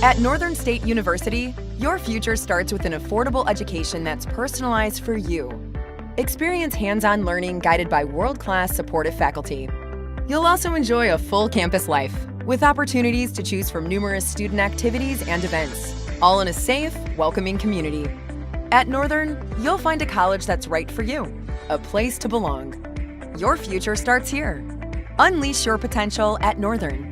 At Northern State University, your future starts with an affordable education that's personalized for you. Experience hands-on learning guided by world-class supportive faculty. You'll also enjoy a full campus life with opportunities to choose from numerous student activities and events, all in a safe, welcoming community. At Northern, you'll find a college that's right for you, a place to belong. Your future starts here. Unleash your potential at Northern.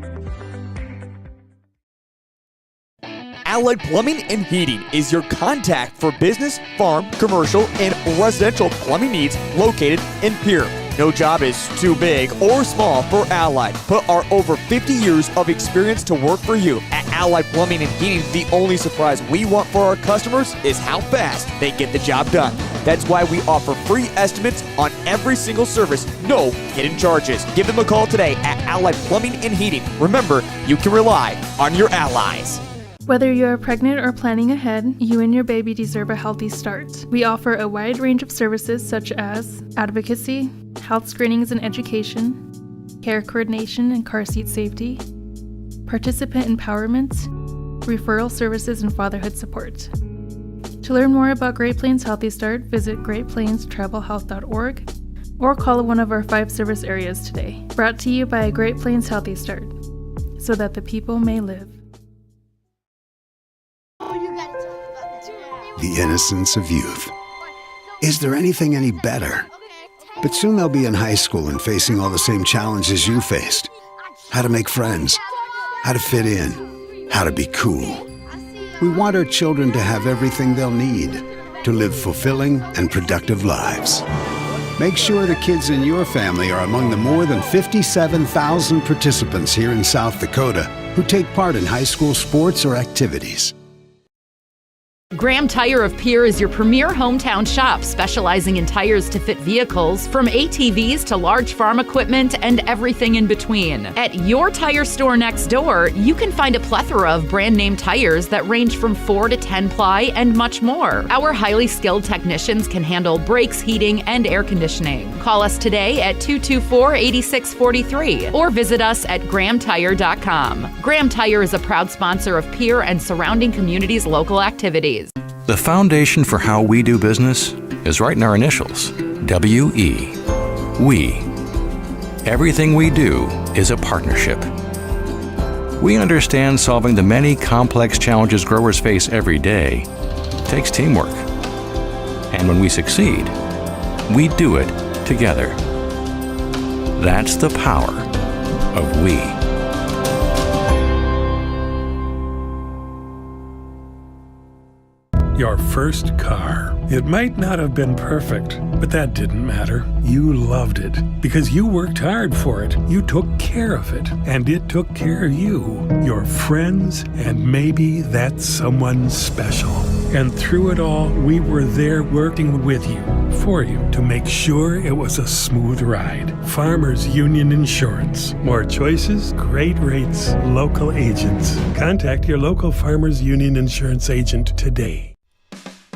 Allied Plumbing and Heating is your contact for business, farm, commercial, and residential plumbing needs located in Pierre. No job is too big or small for Allied. Put our over 50 years of experience to work for you. At Allied Plumbing and Heating, the only surprise we want for our customers is how fast they get the job done. That's why we offer free estimates on every single service, no hidden charges. Give them a call today at Allied Plumbing and Heating. Remember, you can rely on your allies. Whether you are pregnant or planning ahead, you and your baby deserve a healthy start. We offer a wide range of services such as advocacy, health screenings and education, care coordination and car seat safety, participant empowerment, referral services, and fatherhood support. To learn more about Great Plains Healthy Start, visit greatplainstravelhealth.org or call one of our 5 service areas today. Brought to you by Great Plains Healthy Start, so that the people may live. The innocence of youth. Is there anything any better? But soon they'll be in high school and facing all the same challenges you faced. How to make friends, how to fit in, how to be cool. We want our children to have everything they'll need to live fulfilling and productive lives. Make sure the kids in your family are among the more than 57,000 participants here in South Dakota who take part in high school sports or activities. Graham Tire of Pierre is your premier hometown shop, specializing in tires to fit vehicles, from ATVs to large farm equipment and everything in between. At your tire store next door, you can find a plethora of brand name tires that range from 4 to 10 ply and much more. Our highly skilled technicians can handle brakes, heating, and air conditioning. Call us today at 224-8643 or visit us at grahamtire.com. Graham Tire is a proud sponsor of Pierre and surrounding communities' local activities. The foundation for how we do business is right in our initials, W-E. We. Everything we do is a partnership. We understand solving the many complex challenges growers face every day takes teamwork. And when we succeed, we do it together. That's the power of we. Your first car. It might not have been perfect, but that didn't matter. You loved it because you worked hard for it. You took care of it, and it took care of you, your friends, and maybe that someone special. And through it all, we were there working with you, for you, to make sure it was a smooth ride. Farmers Union Insurance. More choices, great rates, local agents. Contact your local Farmers Union Insurance agent today.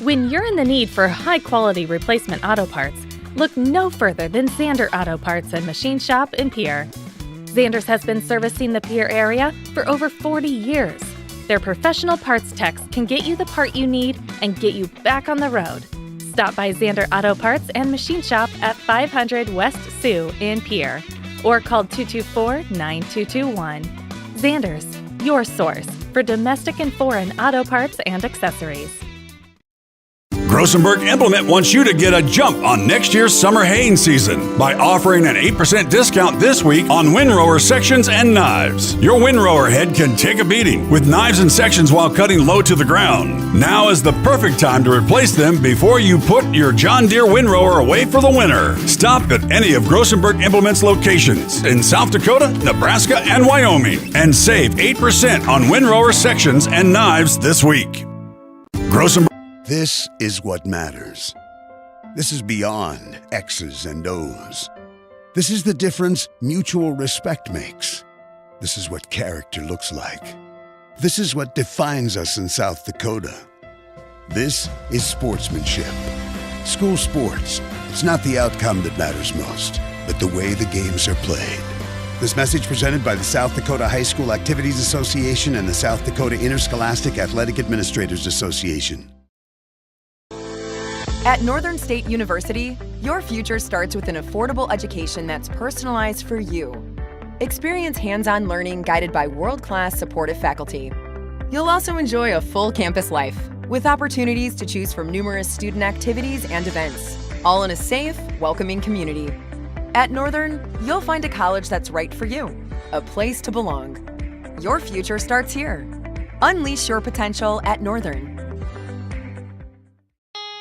When you're in the need for high-quality replacement auto parts, look no further than Zander Auto Parts and Machine Shop in Pierre. Zander's has been servicing the Pierre area for over 40 years. Their professional parts techs can get you the part you need and get you back on the road. Stop by Zander Auto Parts and Machine Shop at 500 West Sioux in Pierre or call 224-9221. Zander's, your source for domestic and foreign auto parts and accessories. Grossenberg Implement wants you to get a jump on next year's summer haying season by offering an 8% discount this week on windrower sections and knives. Your windrower head can take a beating with knives and sections while cutting low to the ground. Now is the perfect time to replace them before you put your John Deere windrower away for the winter. Stop at any of Grossenberg Implement's locations in South Dakota, Nebraska, and Wyoming and save 8% on windrower sections and knives this week. Grossenberg. This is what matters. This is beyond X's and O's. This is the difference mutual respect makes. This is what character looks like. This is what defines us in South Dakota. This is sportsmanship. School sports. It's not the outcome that matters most, but the way the games are played. This message presented by the South Dakota High School Activities Association and the South Dakota Interscholastic Athletic Administrators Association. At Northern State University, your future starts with an affordable education that's personalized for you. Experience hands-on learning guided by world-class supportive faculty. You'll also enjoy a full campus life with opportunities to choose from numerous student activities and events, all in a safe, welcoming community. At Northern, you'll find a college that's right for you, a place to belong. Your future starts here. Unleash your potential at Northern.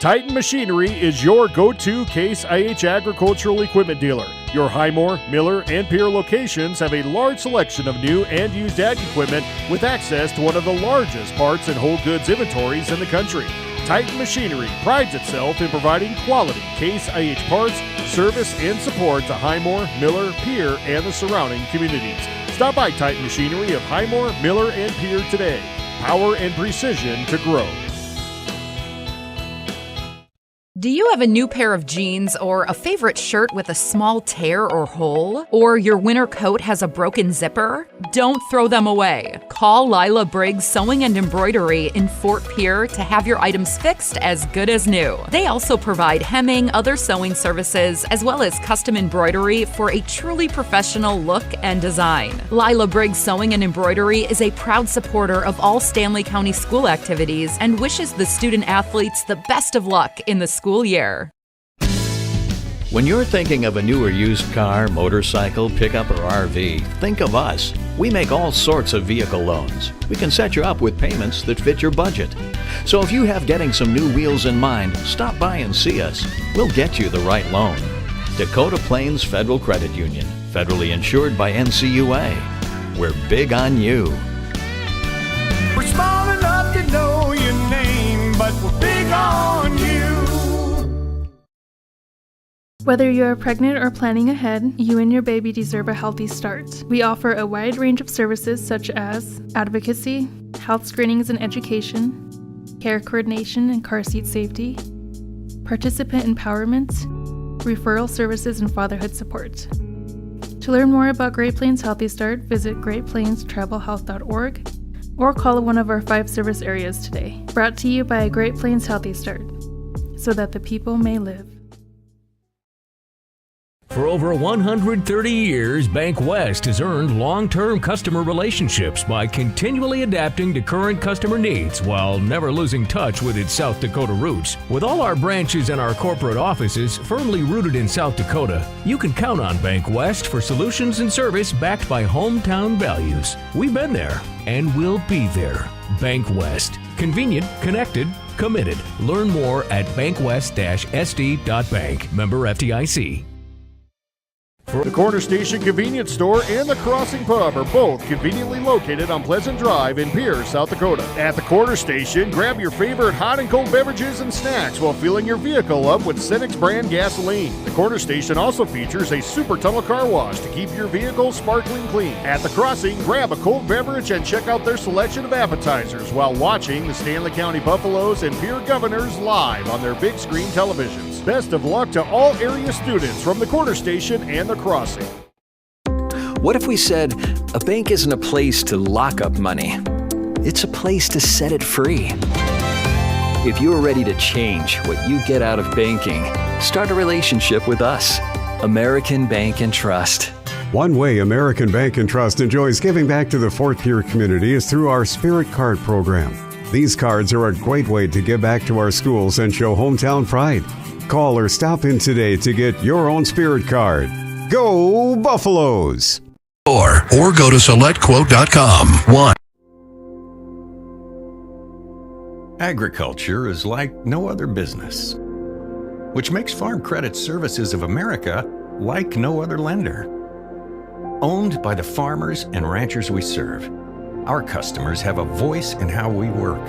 Titan Machinery is your go-to Case IH agricultural equipment dealer. Your Highmore, Miller, and Pierre locations have a large selection of new and used ag equipment with access to one of the largest parts and whole goods inventories in the country. Titan Machinery prides itself in providing quality Case IH parts, service, and support to Highmore, Miller, Pierre, and the surrounding communities. Stop by Titan Machinery of Highmore, Miller, and Pierre today. Power and precision to grow. Do you have a new pair of jeans or a favorite shirt with a small tear or hole? Or your winter coat has a broken zipper? Don't throw them away. Call Lila Briggs Sewing and Embroidery in Fort Pierre to have your items fixed as good as new. They also provide hemming, other sewing services, as well as custom embroidery for a truly professional look and design. Lila Briggs Sewing and Embroidery is a proud supporter of all Stanley County school activities and wishes the student athletes the best of luck in the school year. When you're thinking of a new or used car, motorcycle, pickup, or RV, think of us. We make all sorts of vehicle loans. We can set you up with payments that fit your budget. So if you have getting some new wheels in mind, stop by and see us. We'll get you the right loan. Dakota Plains Federal Credit Union, federally insured by NCUA. We're big on you. We're small enough to know your name, but we're big on you. Whether you are pregnant or planning ahead, you and your baby deserve a healthy start. We offer a wide range of services such as advocacy, health screenings and education, care coordination and car seat safety, participant empowerment, referral services, and fatherhood support. To learn more about Great Plains Healthy Start, visit greatplainstravelhealth.org or call one of our 5 service areas today. Brought to you by Great Plains Healthy Start, so that the people may live. For over 130 years, Bank West has earned long-term customer relationships by continually adapting to current customer needs while never losing touch with its South Dakota roots. With all our branches and our corporate offices firmly rooted in South Dakota, you can count on Bank West for solutions and service backed by hometown values. We've been there and we'll be there. Bank West. Convenient, connected, committed. Learn more at bankwest-sd.bank. Member FDIC. The Corner Station Convenience Store and the Crossing Pub are both conveniently located on Pleasant Drive in Pierre, South Dakota. At the Corner Station, grab your favorite hot and cold beverages and snacks while filling your vehicle up with Cenex brand gasoline. The Corner Station also features a super tunnel car wash to keep your vehicle sparkling clean. At the Crossing, grab a cold beverage and check out their selection of appetizers while watching the Stanley County Buffaloes and Pierre Governors live on their big screen televisions. Best of luck to all area students from the Corner Station and the Crossing. What if we said a bank isn't a place to lock up money? It's a place to set it free. If you're ready to change what you get out of banking, start a relationship with us. American Bank and Trust. One way American Bank and Trust enjoys giving back to the Fort Pierre community is through our Spirit Card program. These cards are a great way to give back to our schools and show hometown pride. Call or stop in today to get your own Spirit Card. Go Buffaloes! Or go to selectquote.com. Agriculture is like no other business, which makes Farm Credit Services of America like no other lender. Owned by the farmers and ranchers we serve, our customers have a voice in how we work,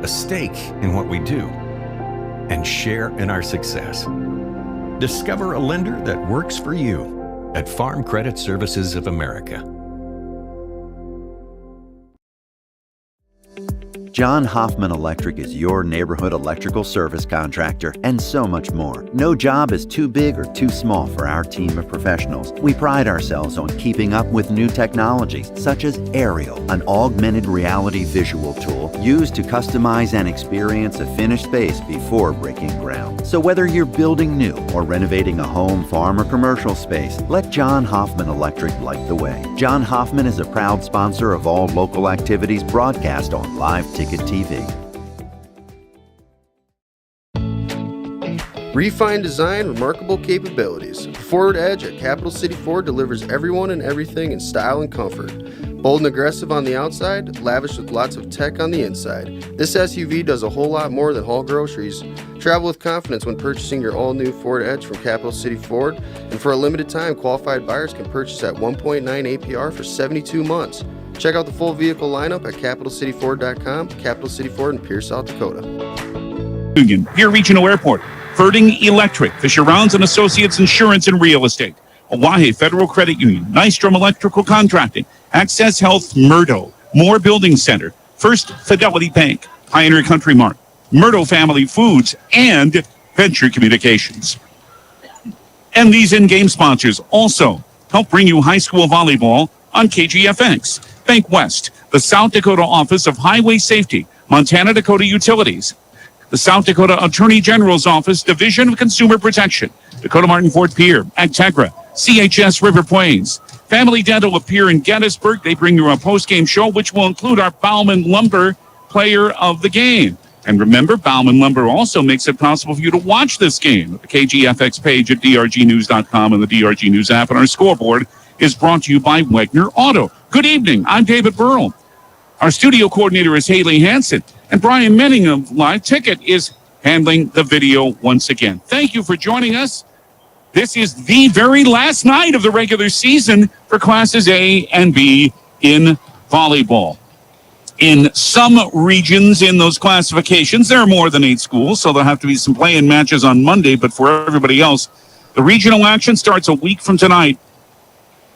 a stake in what we do, and share in our success. Discover a lender that works for you at Farm Credit Services of America. John Hoffman Electric is your neighborhood electrical service contractor, and so much more. No job is too big or too small for our team of professionals. We pride ourselves on keeping up with new technologies, such as Aerial, an augmented reality visual tool used to customize and experience a finished space before breaking ground. So whether you're building new or renovating a home, farm, or commercial space, let John Hoffman Electric light the way. John Hoffman is a proud sponsor of all local activities broadcast on Live Ticket TV. Refined design, remarkable capabilities. The Ford Edge at Capital City Ford delivers everyone and everything in style and comfort. Bold and aggressive on the outside, lavish with lots of tech on the inside. This SUV does a whole lot more than haul groceries. Travel with confidence when purchasing your all-new Ford Edge from Capital City Ford. And for a limited time, qualified buyers can purchase at 1.9 APR for 72 months. Check out the full vehicle lineup at CapitalCityFord.com. Capital City Ford in Pierce, South Dakota. Union, Pierre Regional Airport, Ferding Electric, Fisher Rounds and Associates Insurance and Real Estate, Oahe Federal Credit Union, Nystrom Electrical Contracting, Access Health Murdo, Moore Building Center, First Fidelity Bank, Pioneer Country Mart, Murdo Family Foods, and Venture Communications. And these in-game sponsors also help bring you high school volleyball on KGFX, Bank West, the South Dakota Office of Highway Safety, Montana Dakota Utilities, the South Dakota Attorney General's Office, Division of Consumer Protection, Dakota Martin Fort Pierre, Actegra, CHS River Plains, Family Dental of Pierre in Gettysburg. They bring you a post-game show, which will include our Bauman Lumber Player of the Game. And remember, Bauman Lumber also makes it possible for you to watch this game at the KGFX page at drgnews.com and the DRG News app. And our scoreboard is brought to you by Wegner Auto. Good evening. I'm David Burrell. Our studio coordinator is Haley Hansen. And Brian Menning of Live Ticket is handling the video once again. Thank you for joining us. This is the very last night of the regular season for Classes A and B in volleyball. In some regions in those classifications, there are more than 8 schools, so there'll have to be some play-in matches on Monday. But for everybody else, the regional action starts a week from tonight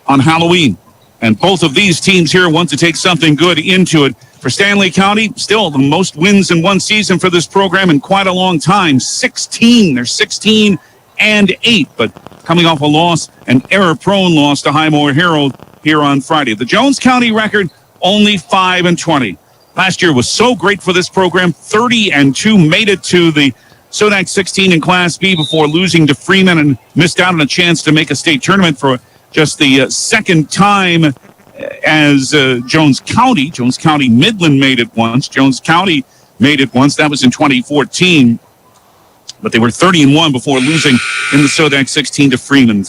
on Halloween. And both of these teams here want to take something good into it. For Stanley County, still the most wins in one season for this program in quite a long time. 16. They're 16-8, but coming off a loss, an error-prone loss to Highmore Herald here on Friday. The Jones County record, only 5-20. Last year was so great for this program. 30-2, made it to the Sodak 16 in Class B before losing to Freeman and missed out on a chance to make a state tournament for just the second time as Jones County. Jones County Midland made it once. Jones County made it once. That was in 2014. But they were 30-1 before losing in the Sodak 16 to Freeman.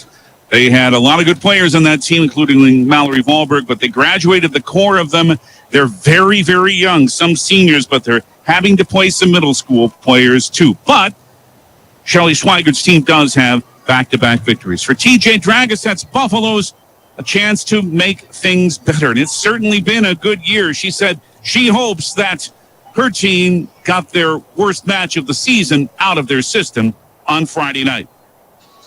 They had a lot of good players on that team, including Mallory Wahlberg, but they graduated the core of them. They're very, very young, some seniors, but they're having to play some middle school players too. But Shelley Schweigert's team does have back-to-back victories. For TJ Dragoset's Buffaloes, a chance to make things better. And it's certainly been a good year. She said she hopes that her team got their worst match of the season out of their system on Friday night.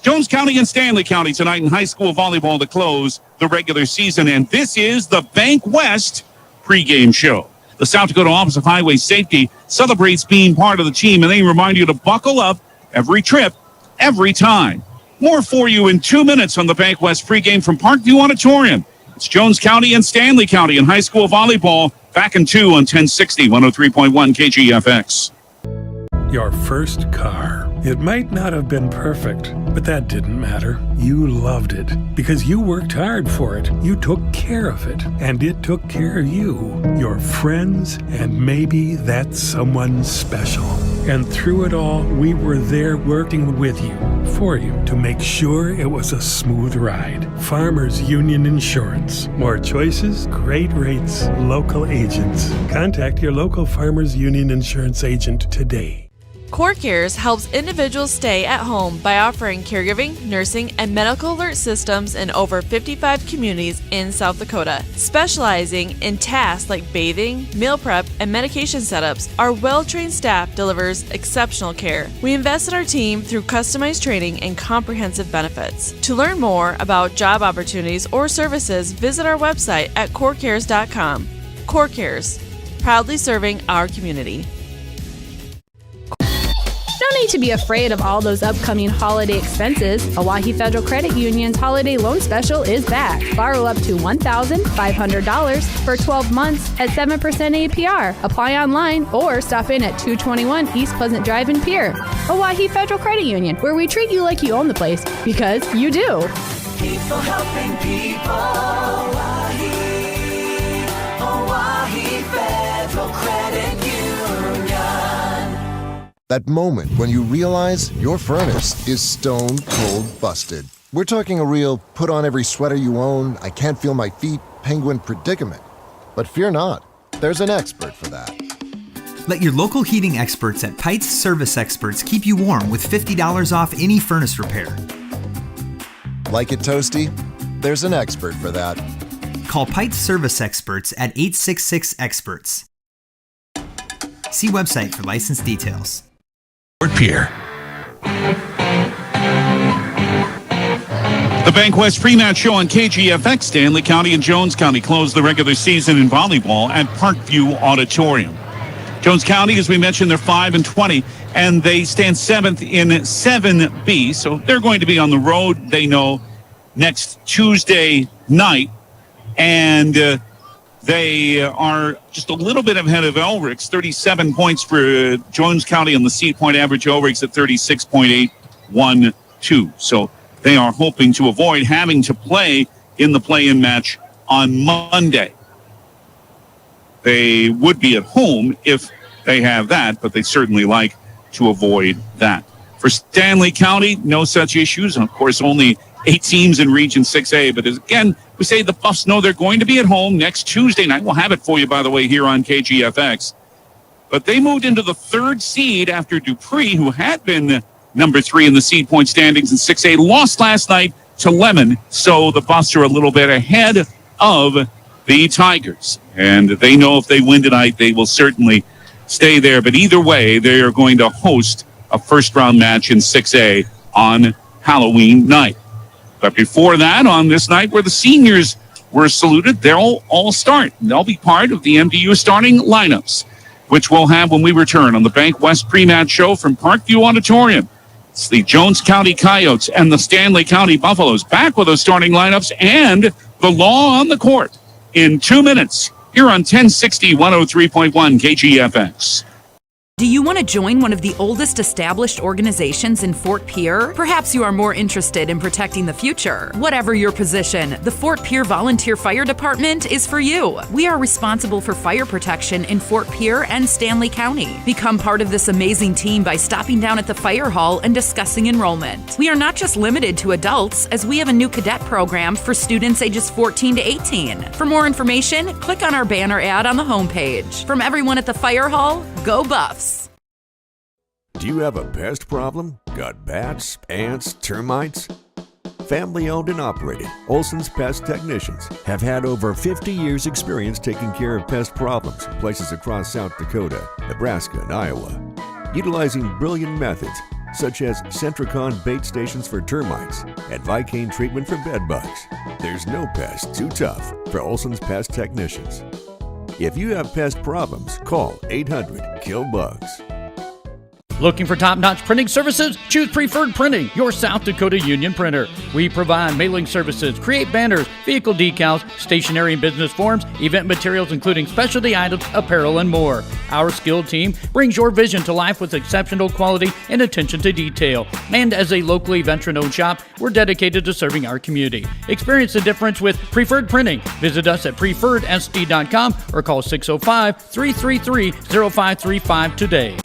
Jones County and Stanley County tonight in high school volleyball to close the regular season. And this is the Bank West pregame show. The South Dakota Office of Highway Safety celebrates being part of the team, and they remind you to buckle up every trip, every time. More for you in 2 minutes on the Bank West pregame from Parkview Auditorium. It's Jones County and Stanley County in high school volleyball. Back in 2 on 1060, 103.1 KGFX. Your first car. It might not have been perfect, but that didn't matter. You loved it because you worked hard for it. You took care of it, and it took care of you, your friends, and maybe that someone special. And through it all, we were there working with you, for you, to make sure it was a smooth ride. Farmers Union Insurance. More choices, great rates, local agents. Contact your local Farmers Union Insurance agent today. CoreCares helps individuals stay at home by offering caregiving, nursing, and medical alert systems in over 55 communities in South Dakota. Specializing in tasks like bathing, meal prep, and medication setups, our well-trained staff delivers exceptional care. We invest in our team through customized training and comprehensive benefits. To learn more about job opportunities or services, visit our website at corecares.com. CoreCares. proudly serving our community. No need to be afraid of all those upcoming holiday expenses. Owyhee Federal Credit Union's holiday loan special is back. Borrow up to $1,500 for 12 months at 7% APR. Apply online or stop in at 221 East Pleasant Drive in Pierre. Owyhee Federal Credit Union, where we treat you like you own the place, because you do. People helping people. Owyhee Federal Credit Union. That moment when you realize your furnace is stone cold busted. We're talking a real put on every sweater you own, I can't feel my feet, penguin predicament. But fear not, there's an expert for that. Let your local heating experts at Pites Service Experts keep you warm with $50 off any furnace repair. Like it toasty? There's an expert for that. Call Pites Service Experts at 866-EXPERTS. See website for license details. Fort Pierre. The Bank West pre-match show on KGFX. Stanley County and Jones County closed the regular season in volleyball at Parkview Auditorium. Jones County, as we mentioned, they're 5-20, and they stand 7th in 7B, so they're going to be on the road, they know, next Tuesday night, and they are just a little bit ahead of Elricks, 37 points for Jones County on the seed point average. Elricks at 36.812. So they are hoping to avoid having to play in the play-in match on Monday. They would be at home if they have that, but they certainly like to avoid that. For Stanley County, no such issues. And, of course, only 8 teams in Region 6A. But, again, we say the Buffs know they're going to be at home next Tuesday night. We'll have it for you, by the way, here on KGFX. But they moved into the 3rd seed after Dupree, who had been number 3 in the seed point standings in 6A, lost last night to Lemon. So the Buffs are a little bit ahead of the Tigers. And they know if they win tonight, they will certainly stay there. But either way, they are going to host a first-round match in 6A on Halloween night. But before that, on this night where the seniors were saluted, they'll all start. They'll be part of the MDU starting lineups, which we'll have when we return on the Bank West pre-match show from Parkview Auditorium. It's the Jones County Coyotes and the Stanley County Buffaloes back with those starting lineups and the law on the court in 2 minutes here on 1060 103.1 KGFX. Do you want to join one of the oldest established organizations in Fort Pierre? Perhaps you are more interested in protecting the future. Whatever your position, the Fort Pierre Volunteer Fire Department is for you. We are responsible for fire protection in Fort Pierre and Stanley County. Become part of this amazing team by stopping down at the fire hall and discussing enrollment. We are not just limited to adults, as we have a new cadet program for students ages 14 to 18. For more information, click on our banner ad on the homepage. From everyone at the fire hall, go Buffs! Do you have a pest problem? Got bats, ants, termites? Family owned and operated, Olson's Pest Technicians have had over 50 years experience taking care of pest problems in places across South Dakota, Nebraska, and Iowa. Utilizing brilliant methods such as Centricon bait stations for termites and Vicane treatment for bed bugs. There's no pest too tough for Olson's Pest Technicians. If you have pest problems, call 800-KILL-BUGS. Looking for top-notch printing services? Choose Preferred Printing, your South Dakota union printer. We provide mailing services, create banners, vehicle decals, stationery and business forms, event materials including specialty items, apparel, and more. Our skilled team brings your vision to life with exceptional quality and attention to detail. And as a locally veteran-owned shop, we're dedicated to serving our community. Experience the difference with Preferred Printing. Visit us at preferredsd.com or call 605-333-0535 today.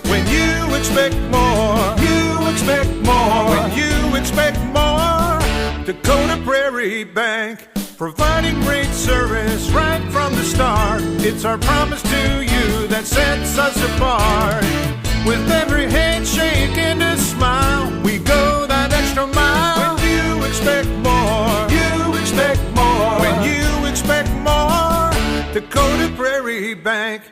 When you expect more, you expect more. When you expect more, Dakota Prairie Bank, providing great service right from the start. It's our promise to you that sets us apart. With every handshake and a smile, we go that extra mile. When you expect more, you expect more. When you expect more, Dakota Prairie Bank.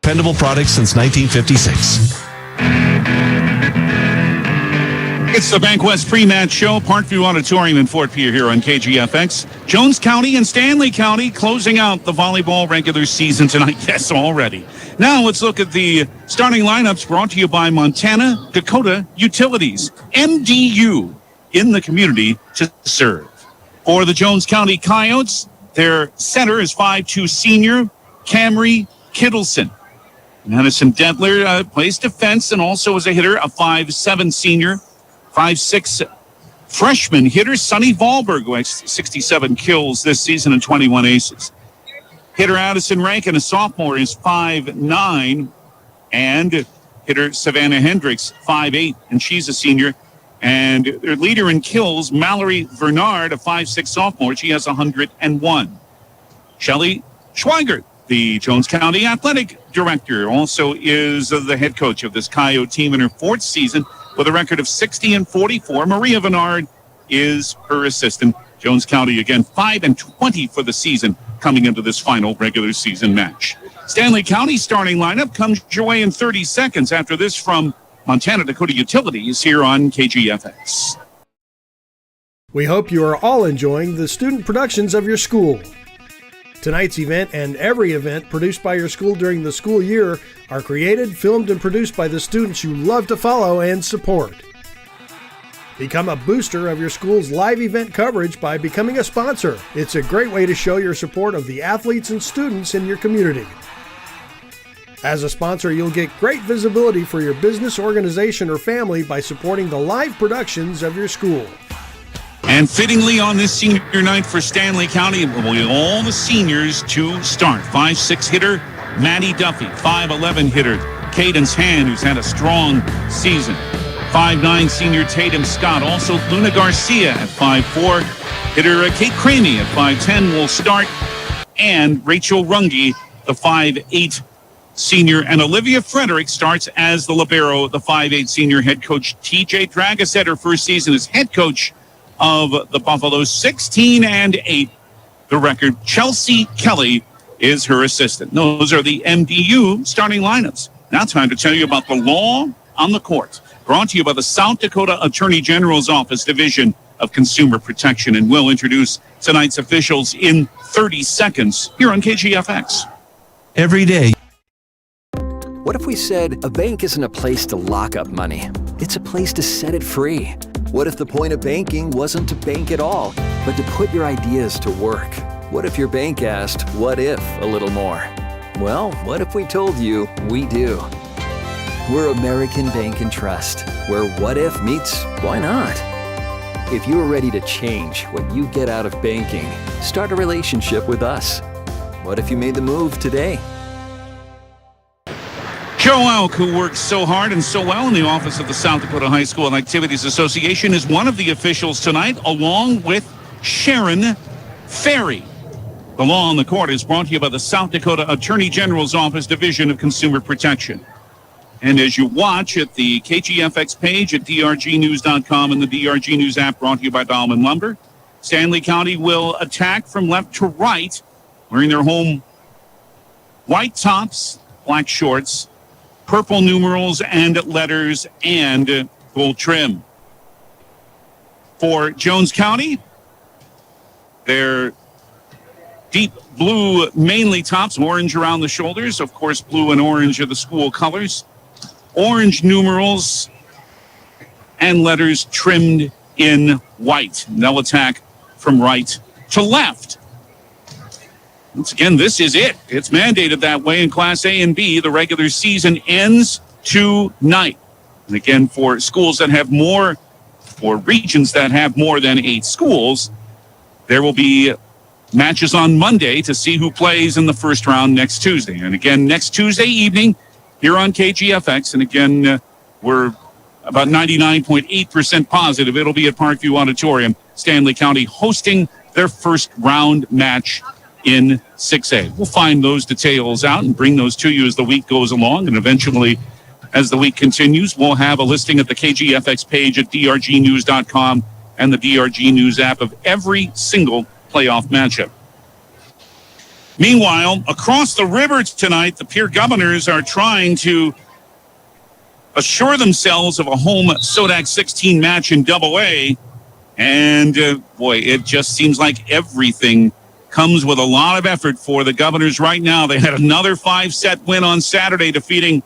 Dependable products since 1956. It's the Bank West pre-match show, Parkview Auditorium in Fort Pierre here on KGFX. Jones County and Stanley County closing out the volleyball regular season tonight. Yes, already. Now let's look at the starting lineups brought to you by Montana Dakota Utilities. MDU in the community to serve. For the Jones County Coyotes, their center is 5'2" senior Camry Kittleson. Madison Detler plays defense and also as a hitter, a 5'7" senior, 5'6" freshman hitter Sonny Wahlberg, who has 67 kills this season and 21 aces. Hitter Addison Rankin, a sophomore, is 5'9", and hitter Savannah Hendricks, 5'8", and she's a senior. And their leader in kills, Mallory Bernard, a 5'6" sophomore, she has 101. Shelley Schweigert, the Jones County Athletic Director, also is the head coach of this Coyote team in her fourth season with a record of 60-44. Maria Bernard is her assistant. Jones County, again, 5-20 for the season coming into this final regular season match. Stanley County starting lineup comes your way in 30 seconds after this from Montana Dakota Utilities here on KGFX. We hope you are all enjoying the student productions of your school. Tonight's event and every event produced by your school during the school year are created, filmed, and produced by the students you love to follow and support. Become a booster of your school's live event coverage by becoming a sponsor. It's a great way to show your support of the athletes and students in your community. As a sponsor, you'll get great visibility for your business, organization, or family by supporting the live productions of your school. And fittingly on this senior night for Stanley County, will be all the seniors to start. 5'6" hitter Maddie Duffy, 5'11" hitter Cadence Hand, who's had a strong season. 5'9" senior Tatum Scott, also Luna Garcia at 5'4". Hitter Kate Cramey at 5'10" will start. And Rachel Runge, the 5'8" senior, and Olivia Frederick starts as the libero, the 5'8" senior head coach. TJ Dragas had her first season as head coach of the Buffaloes, 16-8, the record. Chelsea Kelly is her assistant. Those are the MDU starting lineups. Now time to tell you about the law on the court. Brought to you by the South Dakota Attorney General's Office Division of Consumer Protection. And we'll introduce tonight's officials in 30 seconds here on KGFX. Every day. What if we said a bank isn't a place to lock up money? It's a place to set it free. What if the point of banking wasn't to bank at all, but to put your ideas to work? What if your bank asked, what if, a little more? Well, what if we told you we do? We're American Bank and Trust, where what if meets why not? If you're ready to change what you get out of banking, start a relationship with us. What if you made the move today? Joe Elk, who works so hard and so well in the office of the South Dakota High School and Activities Association, is one of the officials tonight, along with Sharon Ferry. The law on the court is brought to you by the South Dakota Attorney General's Office Division of Consumer Protection. And as you watch at the KGFX page at drgnews.com and the DRG News app brought to you by Dahlman Lumber, Stanley County will attack from left to right, wearing their home white tops, black shorts, purple numerals and letters, and full trim. For Jones County, their deep blue mainly tops, orange around the shoulders. Of course, blue and orange are the school colors. Orange numerals and letters trimmed in white. And they'll attack from right to left. Once again, this is it. It's mandated that way in Class A and B. The regular season ends tonight. And again, for schools that have more, or regions that have more than 8 schools, there will be matches on Monday to see who plays in the first round next Tuesday. And again, next Tuesday evening here on KGFX. And again, we're about 99.8% positive it'll be at Parkview Auditorium. Stanley County hosting their first round match in 6A. We'll find those details out and bring those to you as the week goes along. And eventually, as the week continues, we'll have a listing at the KGFX page at drgnews.com and the DRG News app of every single playoff matchup. Meanwhile, across the river tonight, the Pierre Governors are trying to assure themselves of a home Sodak 16 match in AA And, boy, it just seems like everything comes with a lot of effort for the Governors right now. They had another 5-set win on Saturday, defeating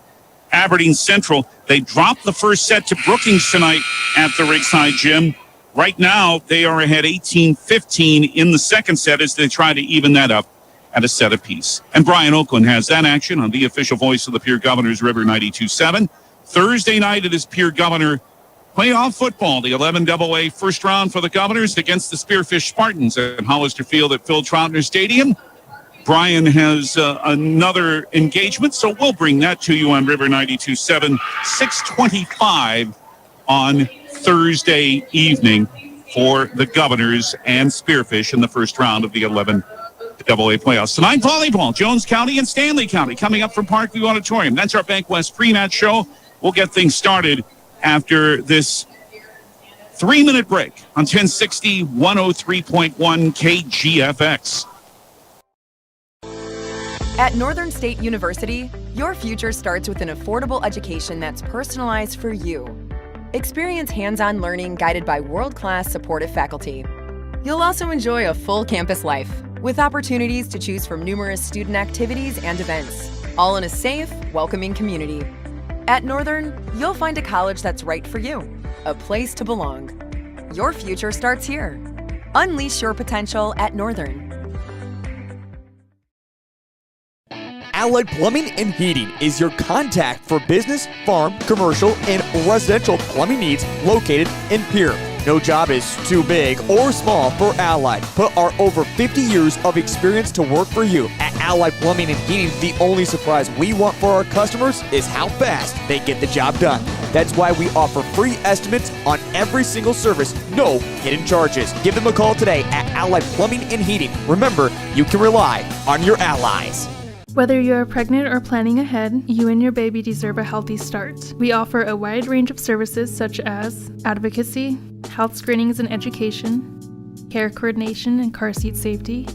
Aberdeen Central. They dropped the first set to Brookings tonight at the Ringside Gym. Right now, they are ahead 18-15 in the second set as they try to even that up at a set apiece. And Brian Oakland has that action on the official voice of the Pierre Governors, River 92.7. Thursday night, it is Pierre Governor playoff football. The 11AA first round for the Governors against the Spearfish Spartans at Hollister Field at Phil Troutner Stadium. Brian has another engagement, so we'll bring that to you on River 92.7, 6:25 on Thursday evening for the Governors and Spearfish in the first round of the 11AA playoffs. Tonight, volleyball, Jones County and Stanley County coming up from Parkview Auditorium. That's our Bank West pre-match show. We'll get things started after this 3-minute break on 1060 103.1 KGFX. At Northern State University, your future starts with an affordable education that's personalized for you. Experience hands-on learning guided by world-class supportive faculty. You'll also enjoy a full campus life with opportunities to choose from numerous student activities and events, all in a safe, welcoming community. At Northern, you'll find a college that's right for you, a place to belong. Your future starts here. Unleash your potential at Northern. Allied Plumbing and Heating is your contact for business, farm, commercial, and residential plumbing needs located in Pierre. No job is too big or small for Allied. Put our over 50 years of experience to work for you. At Allied Plumbing and Heating, the only surprise we want for our customers is how fast they get the job done. That's why we offer free estimates on every single service, no hidden charges. Give them a call today at Allied Plumbing and Heating. Remember, you can rely on your allies. Whether you're pregnant or planning ahead, you and your baby deserve a healthy start. We offer a wide range of services such as advocacy, health screenings and education, care coordination and car seat safety,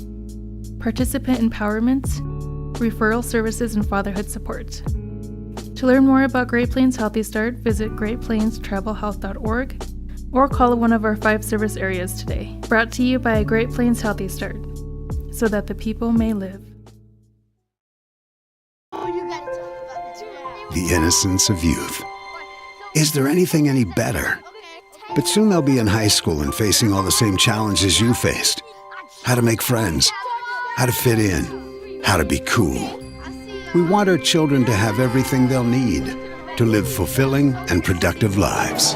participant empowerment, referral services, and fatherhood support. To learn more about Great Plains Healthy Start, visit greatplainstravelhealth.org or call one of our 5 service areas today. Brought to you by Great Plains Healthy Start, so that the people may live. The innocence of youth. Is there anything any better? But soon they'll be in high school and facing all the same challenges you faced. How to make friends, how to fit in, how to be cool. We want our children to have everything they'll need to live fulfilling and productive lives.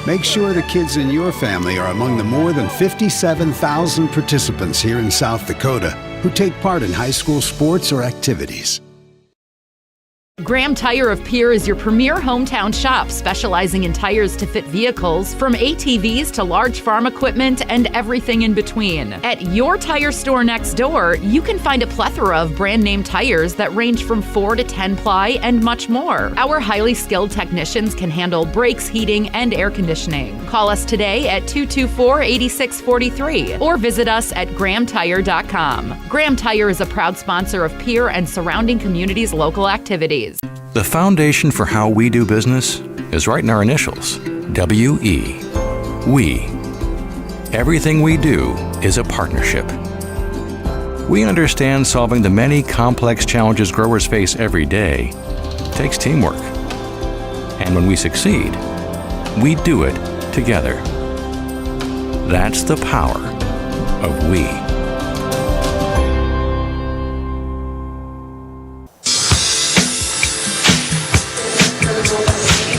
Make sure the kids in your family are among the more than 57,000 participants here in South Dakota who take part in high school sports or activities. Graham Tire of Pierre is your premier hometown shop, specializing in tires to fit vehicles, from ATVs to large farm equipment and everything in between. At your tire store next door, you can find a plethora of brand name tires that range from 4 to 10 ply and much more. Our highly skilled technicians can handle brakes, heating, and air conditioning. Call us today at 224-8643 or visit us at grahamtire.com. Graham Tire is a proud sponsor of Pierre and surrounding communities' local activities. The foundation for how we do business is right in our initials, W-E. We. Everything we do is a partnership. We understand solving the many complex challenges growers face every day takes teamwork. And when we succeed, we do it together. That's the power of we.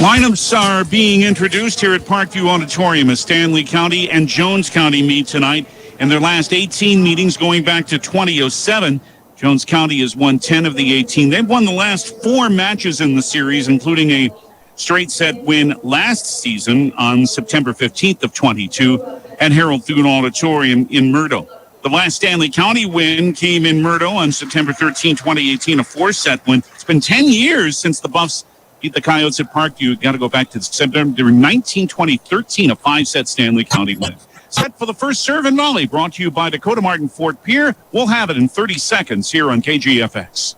Lineups are being introduced here at Parkview Auditorium as Stanley County and Jones County meet tonight in their last 18 meetings going back to 2007. Jones County has won 10 of the 18. They've won the last 4 matches in the series, including a straight set win last season on September 15th of 22 at Harold Thune Auditorium in Murdo. The last Stanley County win came in Murdo on September 13, 2018, a 4-set win. It's been 10 years since the Buffs beat the Coyotes at Parkview. Got to go back to September 19, 2013, a 5-set Stanley County win. Set for the first serve and volley, brought to you by Dakota Martin Fort Pierre. We'll have it in 30 seconds here on KGFX.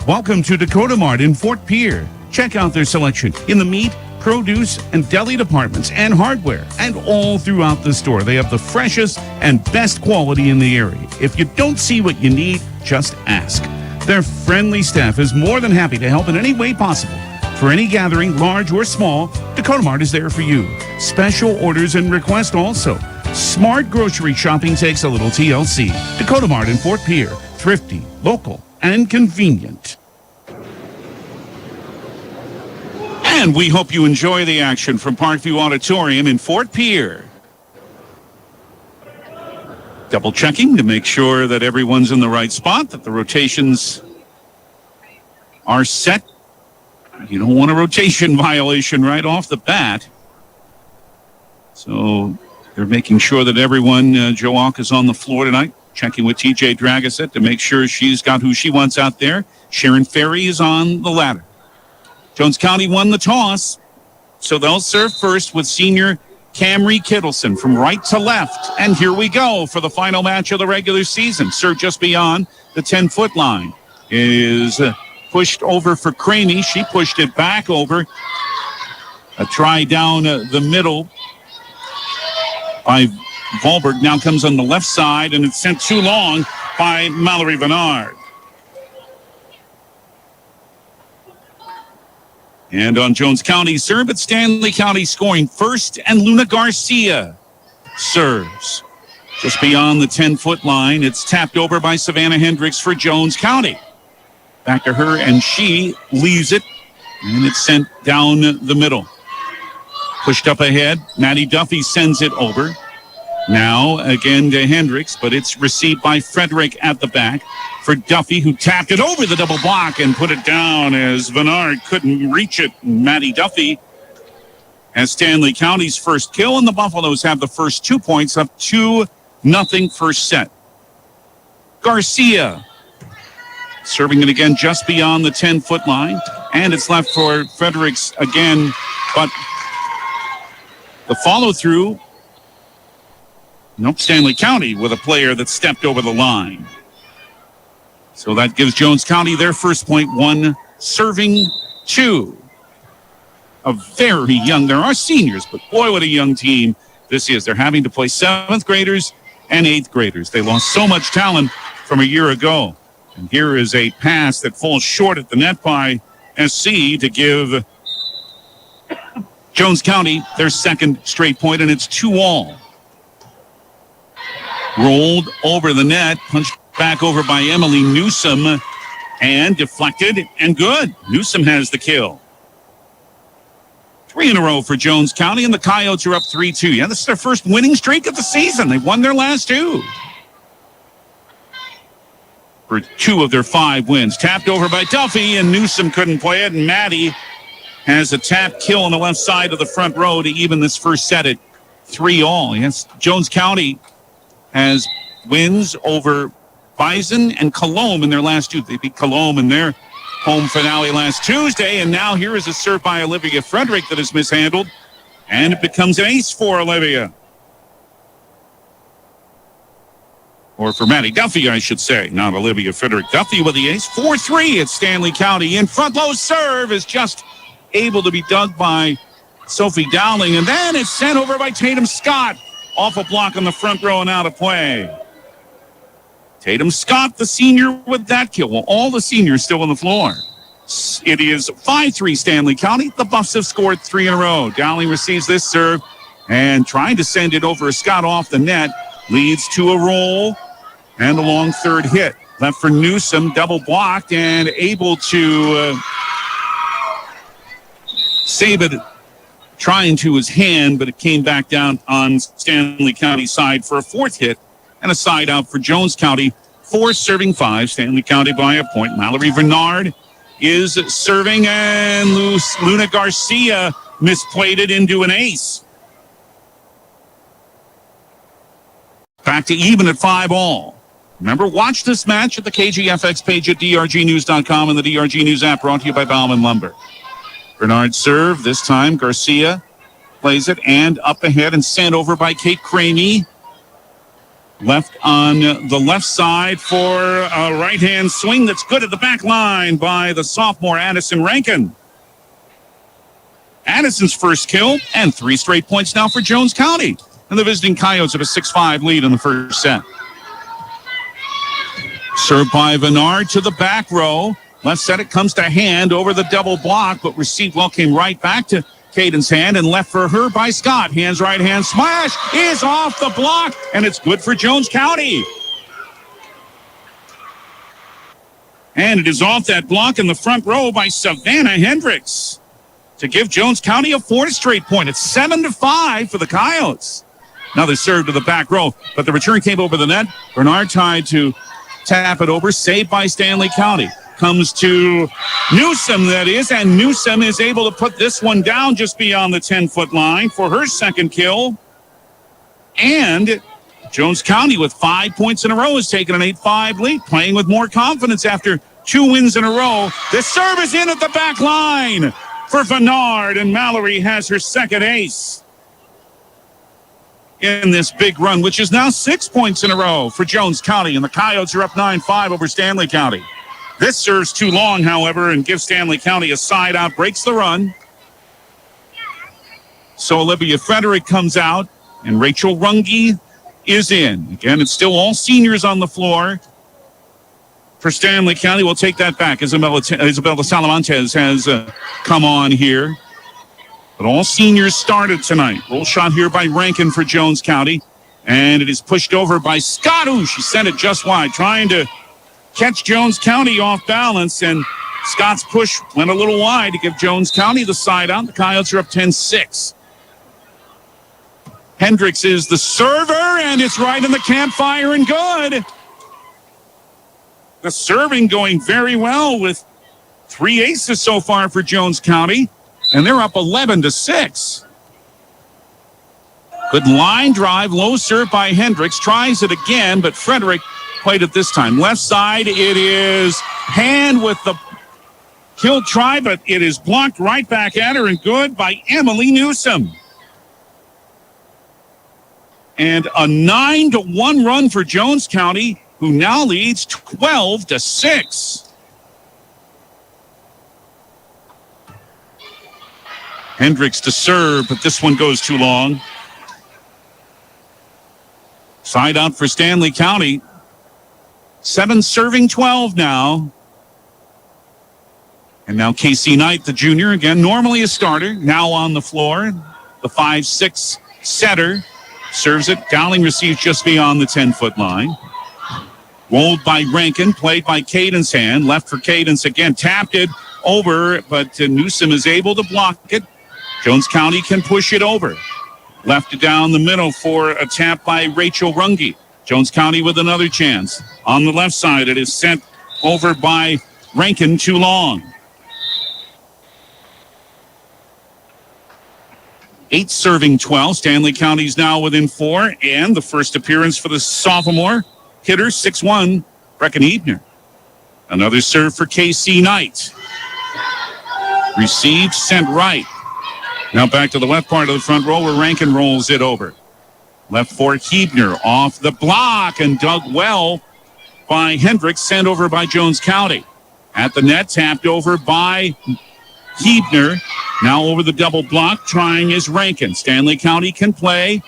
Welcome to Dakota Martin Fort Pierre. Check out their selection in the meat, produce, and deli departments and hardware, and all throughout the store. They have the freshest and best quality in the area. If you don't see what you need, just ask. Their friendly staff is more than happy to help in any way possible. For any gathering, large or small, Dakota Mart is there for you. Special orders and requests also. Smart grocery shopping takes a little TLC. Dakota Mart in Fort Pierre. Thrifty, local, and convenient. And we hope you enjoy the action from Parkview Auditorium in Fort Pierre. Double checking to make sure that everyone's in the right spot, that the rotations are set. You don't want a rotation violation right off the bat. So they're making sure that everyone, Joe Alk is on the floor tonight, checking with TJ Dragiset to make sure she's got who she wants out there. Sharon Ferry is on the ladder. Jones County won the toss, so they'll serve first with senior Camry Kittleson from right to left. And here we go for the final match of the regular season. Serve just beyond the 10-foot line is pushed over for Cramey. She pushed it back over. A try down the middle by Volberg. Now comes on the left side, and it's sent too long by Mallory Bernard. And on Jones County serve, it's Stanley County scoring first, and Luna Garcia serves. Just beyond the 10-foot line, it's tapped over by Savannah Hendricks for Jones County. Back to her, and she leaves it, and it's sent down the middle. Pushed up ahead, Maddie Duffy sends it over. Now again to Hendricks, but it's received by Frederick at the back for Duffy, who tapped it over the double block and put it down as Bernard couldn't reach it. Maddie Duffy has Stanley County's first kill, and the Buffaloes have the first 2 points, up 2-0 first set. Garcia serving it again just beyond the 10-foot line, and it's left for Fredericks again, but the follow-through. Nope, Stanley County with a player that stepped over the line. So that gives Jones County their first point, 1-2. A very young, there are seniors, but boy, what a young team this is. They're having to play 7th graders and 8th graders. They lost so much talent from a year ago. And here is a pass that falls short at the net by SC to give Jones County their second straight point, and it's 2-all. Rolled over the net, punched back over by Emily Newsom, and deflected, and good. Newsom has the kill. 3 in a row for Jones County, and the Coyotes are up 3-2. Yeah, this is their first winning streak of the season. They've won their last 2. For 2 of their 5 wins. Tapped over by Duffy, and Newsom couldn't play it, and Maddie has a tap kill on the left side of the front row to even this first set at 3-all. Yes, Jones County has wins over Bison and Colombe in their last 2. They beat Colombe in their home finale last Tuesday, and now here is a serve by Olivia Frederick that is mishandled, and it becomes an ace for Olivia. Or for Maddie Duffy, I should say, not Olivia Frederick. Duffy with the ace. 4-3 at Stanley County. In front, low serve is just able to be dug by Sophie Dowling, and then it's sent over by Tatum Scott. Off a block on the front row and out of play. Tatum Scott, the senior, with that kill. Well, all the seniors still on the floor. It is 5-3 Stanley County. The Buffs have scored 3 in a row. Dowling receives this serve and trying to send it over Scott off the net. Leads to a roll and a long third hit. Left for Newsom, double blocked and able to save it. Trying to his hand, but it came back down on Stanley County side for a 4th hit and a side out for Jones County. 4 serving 5. Stanley County by a point. Mallory Bernard is serving, and Luna Garcia misplayed it into an ace. Back to even at 5-all. Remember, watch this match at the KGFX page at drgnews.com and the DRG News app, brought to you by Bauman Lumber. Bernard serve, this time Garcia plays it, and up ahead and sent over by Kate Cramey. Left on the left side for a right-hand swing that's good at the back line by the sophomore Addison Rankin. Madison's first kill, and 3 straight points now for Jones County. And the visiting Coyotes have a 6-5 lead in the first set. Served by Vennard to the back row. Left set, it comes to Hand over the double block, but received well, came right back to Caden's hand and left for her by Scott. Hand's right hand smash is off the block, and it's good for Jones County. And it is off that block in the front row by Savannah Hendricks to give Jones County a 4th straight point. It's 7-5 for the Coyotes. Another serve to the back row, but the return came over the net. Bernard tried to tap it over, saved by Stanley County. Comes to Newsom, that is, and Newsom is able to put this one down just beyond the 10-foot line for her second kill. And Jones County, with 5 points in a row, has taken an 8-5 lead, playing with more confidence after 2 wins in a row. The serve is in at the back line for Vennard, and Mallory has her second ace in this big run, which is now 6 points in a row for Jones County, and the Coyotes are up 9-5 over Stanley County. This serves too long, however, and gives Stanley County a side out, breaks the run. So Olivia Frederick comes out, and Rachel Runge is in. Again, it's still all seniors on the floor for Stanley County. We'll take that back. Isabella Salamantes has come on here. But all seniors started tonight. Roll shot here by Rankin for Jones County. And it is pushed over by Scott. Ooh, she sent it just wide, trying to catch Jones County off balance. And Scott's push went a little wide to give Jones County the side out. The Coyotes are up 10-6. Hendricks is the server, and it's right in the campfire and good. The serving going very well with 3 aces so far for Jones County, and they're up 11-6. Good line drive, low serve by Hendricks. Tries it again, but Frederick played it this time. Left side, it is Hand with the kill try, but it is blocked right back at her and good by Emily Newsom. And a 9-1 run for Jones County, who now leads 12-6. Hendricks to serve, but this one goes too long. Side out for Stanley County. 7 serving 12 now. And now Casey Knight, the junior, again, normally a starter, now on the floor. The 5'6" setter. Serves it. Dowling receives just beyond the 10-foot line. Rolled by Rankin, played by Cadence Hand. Left for Cadence again. Tapped it over, but Newsom is able to block it. Jones County can push it over. Left it down the middle for a tap by Rachel Runge. Jones County with another chance. On the left side, it is sent over by Rankin too long. 8 serving 12. Stanley County's now within 4. And the first appearance for the sophomore hitter, 6'1", Brecken Ebner. Another serve for KC Knight. Received, sent right. Now back to the left part of the front row where Rankin rolls it over. Left for Hebner off the block and dug well by Hendricks, sent over by Jones County. At the net, tapped over by Hebner. Now over the double block, trying is Rankin. Stanley County can play.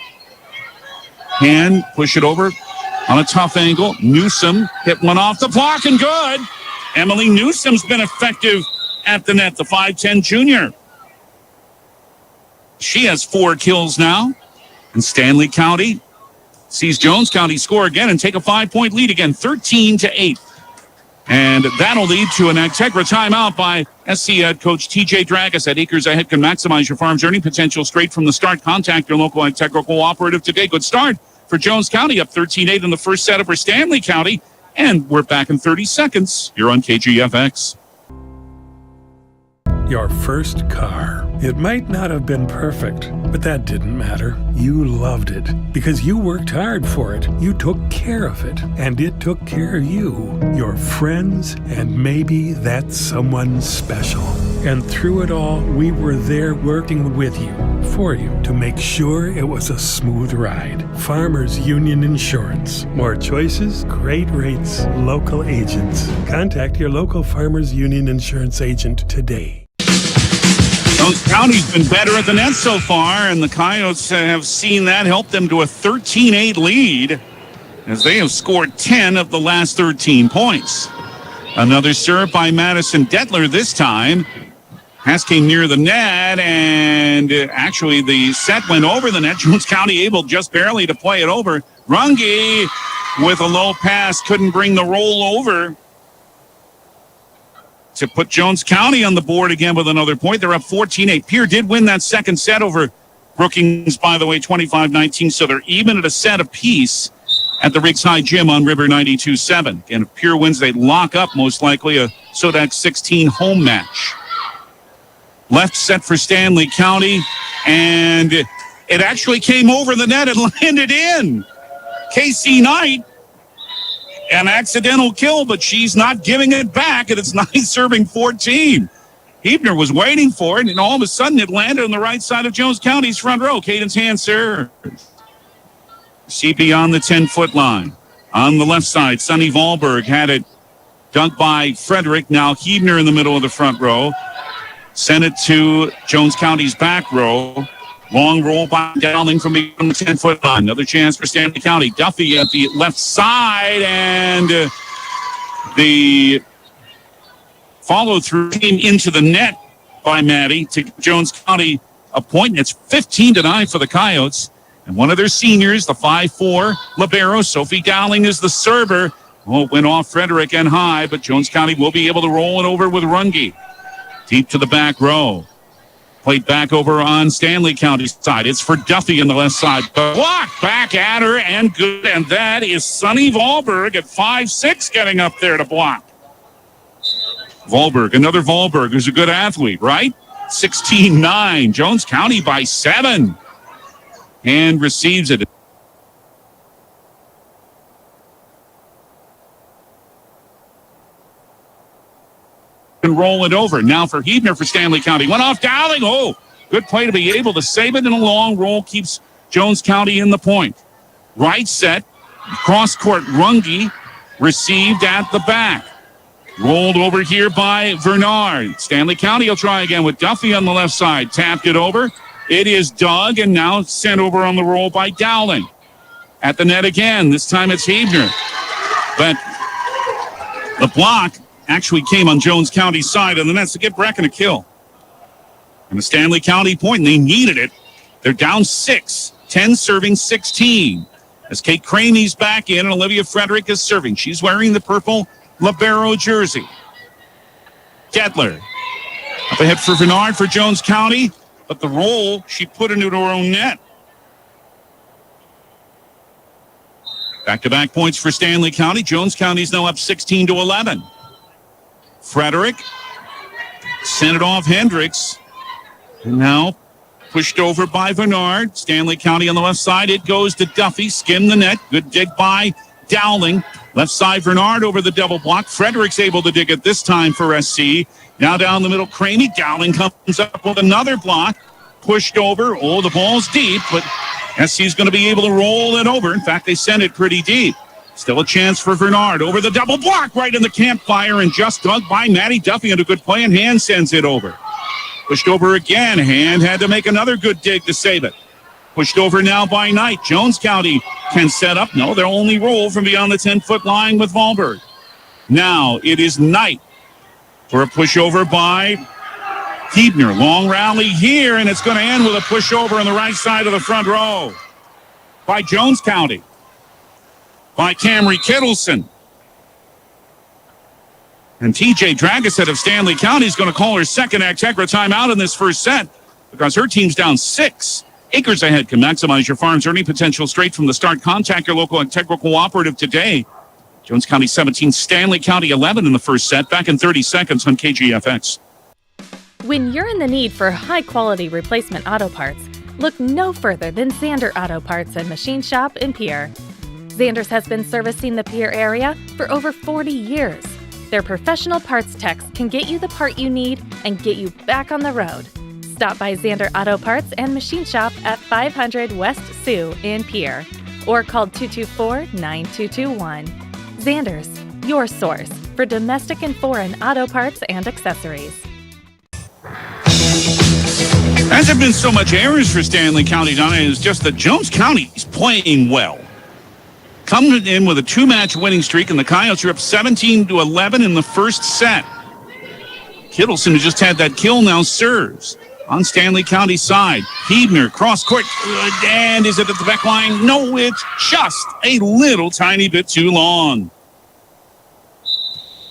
Hand, push it over on a tough angle. Newsom hit one off the block and good. Emily Newsom's been effective at the net, the 5'10" junior. She has 4 kills now. And Stanley County sees Jones County score again and take a 5-point lead again, 13-8. And that'll lead to an Agtegra timeout by SC head coach TJ Dragus. At Acres Ahead can maximize your farm's earning potential straight from the start. Contact your local Agtegra cooperative today. Good start for Jones County, up 13-8 in the first set over Stanley County. And we're back in 30 seconds. You're on KGFX. Your first car. It might not have been perfect, but that didn't matter. You loved it because you worked hard for it. You took care of it, and it took care of you, your friends, and maybe that someone special. And through it all, we were there working with you, for you, to make sure it was a smooth ride. Farmers Union Insurance. More choices, great rates, local agents. Contact your local Farmers Union Insurance agent today. Jones County's been better at the net so far, and the Coyotes have seen that help them to a 13-8 lead as they have scored 10 of the last 13 points. Another serve by Madison Detler this time. Pass came near the net, and actually the set went over the net. Jones County able just barely to play it over. Runge with a low pass couldn't bring the roll over to put Jones County on the board again with another point. They're up 14-8. Pierre did win that second set over Brookings, by the way, 25-19, so they're even at a set apiece at the Riggs High Gym on River 92.7. And if Pierre wins, they lock up most likely a Sodac 16 home match. Left set for Stanley County, and it actually came over the net and landed in. Casey Knight, an accidental kill, but she's not giving it back, and it's 9 serving 14. Hebner was waiting for it, and all of a sudden it landed on the right side of Jones County's front row. Caden's hand serve. CP on the 10-foot line. On the left side, Sonny Wahlberg had it dunked by Frederick. Now Hebner in the middle of the front row. Sent it to Jones County's back row. Long roll by Dowling from the 10-foot line. Another chance for Stanley County. Duffy at the left side, and the follow-through came into the net by Maddie to Jones County a point, and it's 15-9 for the Coyotes. And one of their seniors, the 5'4", libero, Sophie Dowling, is the server. Oh, it went off Frederick and high, but Jones County will be able to roll it over with Runge. Deep to the back row. Played back over on Stanley County's side. It's for Duffy on the left side. Block back at her and good. And that is Sonny Wahlberg at 5'6", getting up there to block. Wahlberg, another Wahlberg, who's a good athlete, right? 16-9. Jones County by 7. And receives it. And roll it over. Now for Hebner for Stanley County. Went off Dowling. Oh, good play to be able to save it, and a long roll keeps Jones County in the point. Right set. Cross court Runge received at the back. Rolled over here by Vernard. Stanley County will try again with Duffy on the left side. Tapped it over. It is dug, and now sent over on the roll by Dowling. At the net again. This time it's Hebner. But the block actually came on Jones County's side, and the nets to get Brecken a kill. And the Stanley County point, and they needed it. They're down 6, 10 serving 16. As Kate Craney's back in, and Olivia Frederick is serving. She's wearing the purple libero jersey. Detler. Up ahead for Vernard for Jones County, but the roll she put into her own net. Back-to-back points for Stanley County. Jones County's now up 16-11. Frederick sent it off Hendricks. And now pushed over by Vernard. Stanley County on the left side. It goes to Duffy. Skimmed the net. Good dig by Dowling. Left side, Vernard over the double block. Frederick's able to dig it this time for SC. Now down the middle, Craney. Dowling comes up with another block. Pushed over. Oh, the ball's deep, but SC's going to be able to roll it over. In fact, they sent it pretty deep. Still a chance for Vernard over the double block right in the campfire, and just dug by Maddie Duffy, and a good play, and Hand sends it over. Pushed over again. Hand had to make another good dig to save it. Pushed over now by Knight. Jones County can set up. No, they'll only roll from beyond the 10-foot line with Wahlberg. Now it is Knight for a pushover by Hebner. Long rally here, and it's going to end with a pushover on the right side of the front row by Jones County. By Camry Kittleson. And TJ Dragoset of Stanley County is going to call her second Actegra timeout in this first set because her team's down 6. Acres Ahead can maximize your farm's earning potential straight from the start. Contact your local Actegra cooperative today. Jones County 17, Stanley County 11 in the first set. Back in 30 seconds on KGFX. When you're in the need for high-quality replacement auto parts, look no further than Zander Auto Parts and Machine Shop in Pierre. Zander's has been servicing the Pierre area for over 40 years. Their professional parts techs can get you the part you need and get you back on the road. Stop by Zander Auto Parts and Machine Shop at 500 West Sioux in Pierre or call 224-9221. Zander's, your source for domestic and foreign auto parts and accessories. Hasn't been so much errors for Stanley County, Donna. It's just that Jones County is playing well. Coming in with a 2-match winning streak, and the Coyotes are up 17-11 in the first set. Kittleson, who just had that kill, now serves on Stanley County's side. Hebner, cross court, and is it at the back line? No, it's just a little tiny bit too long.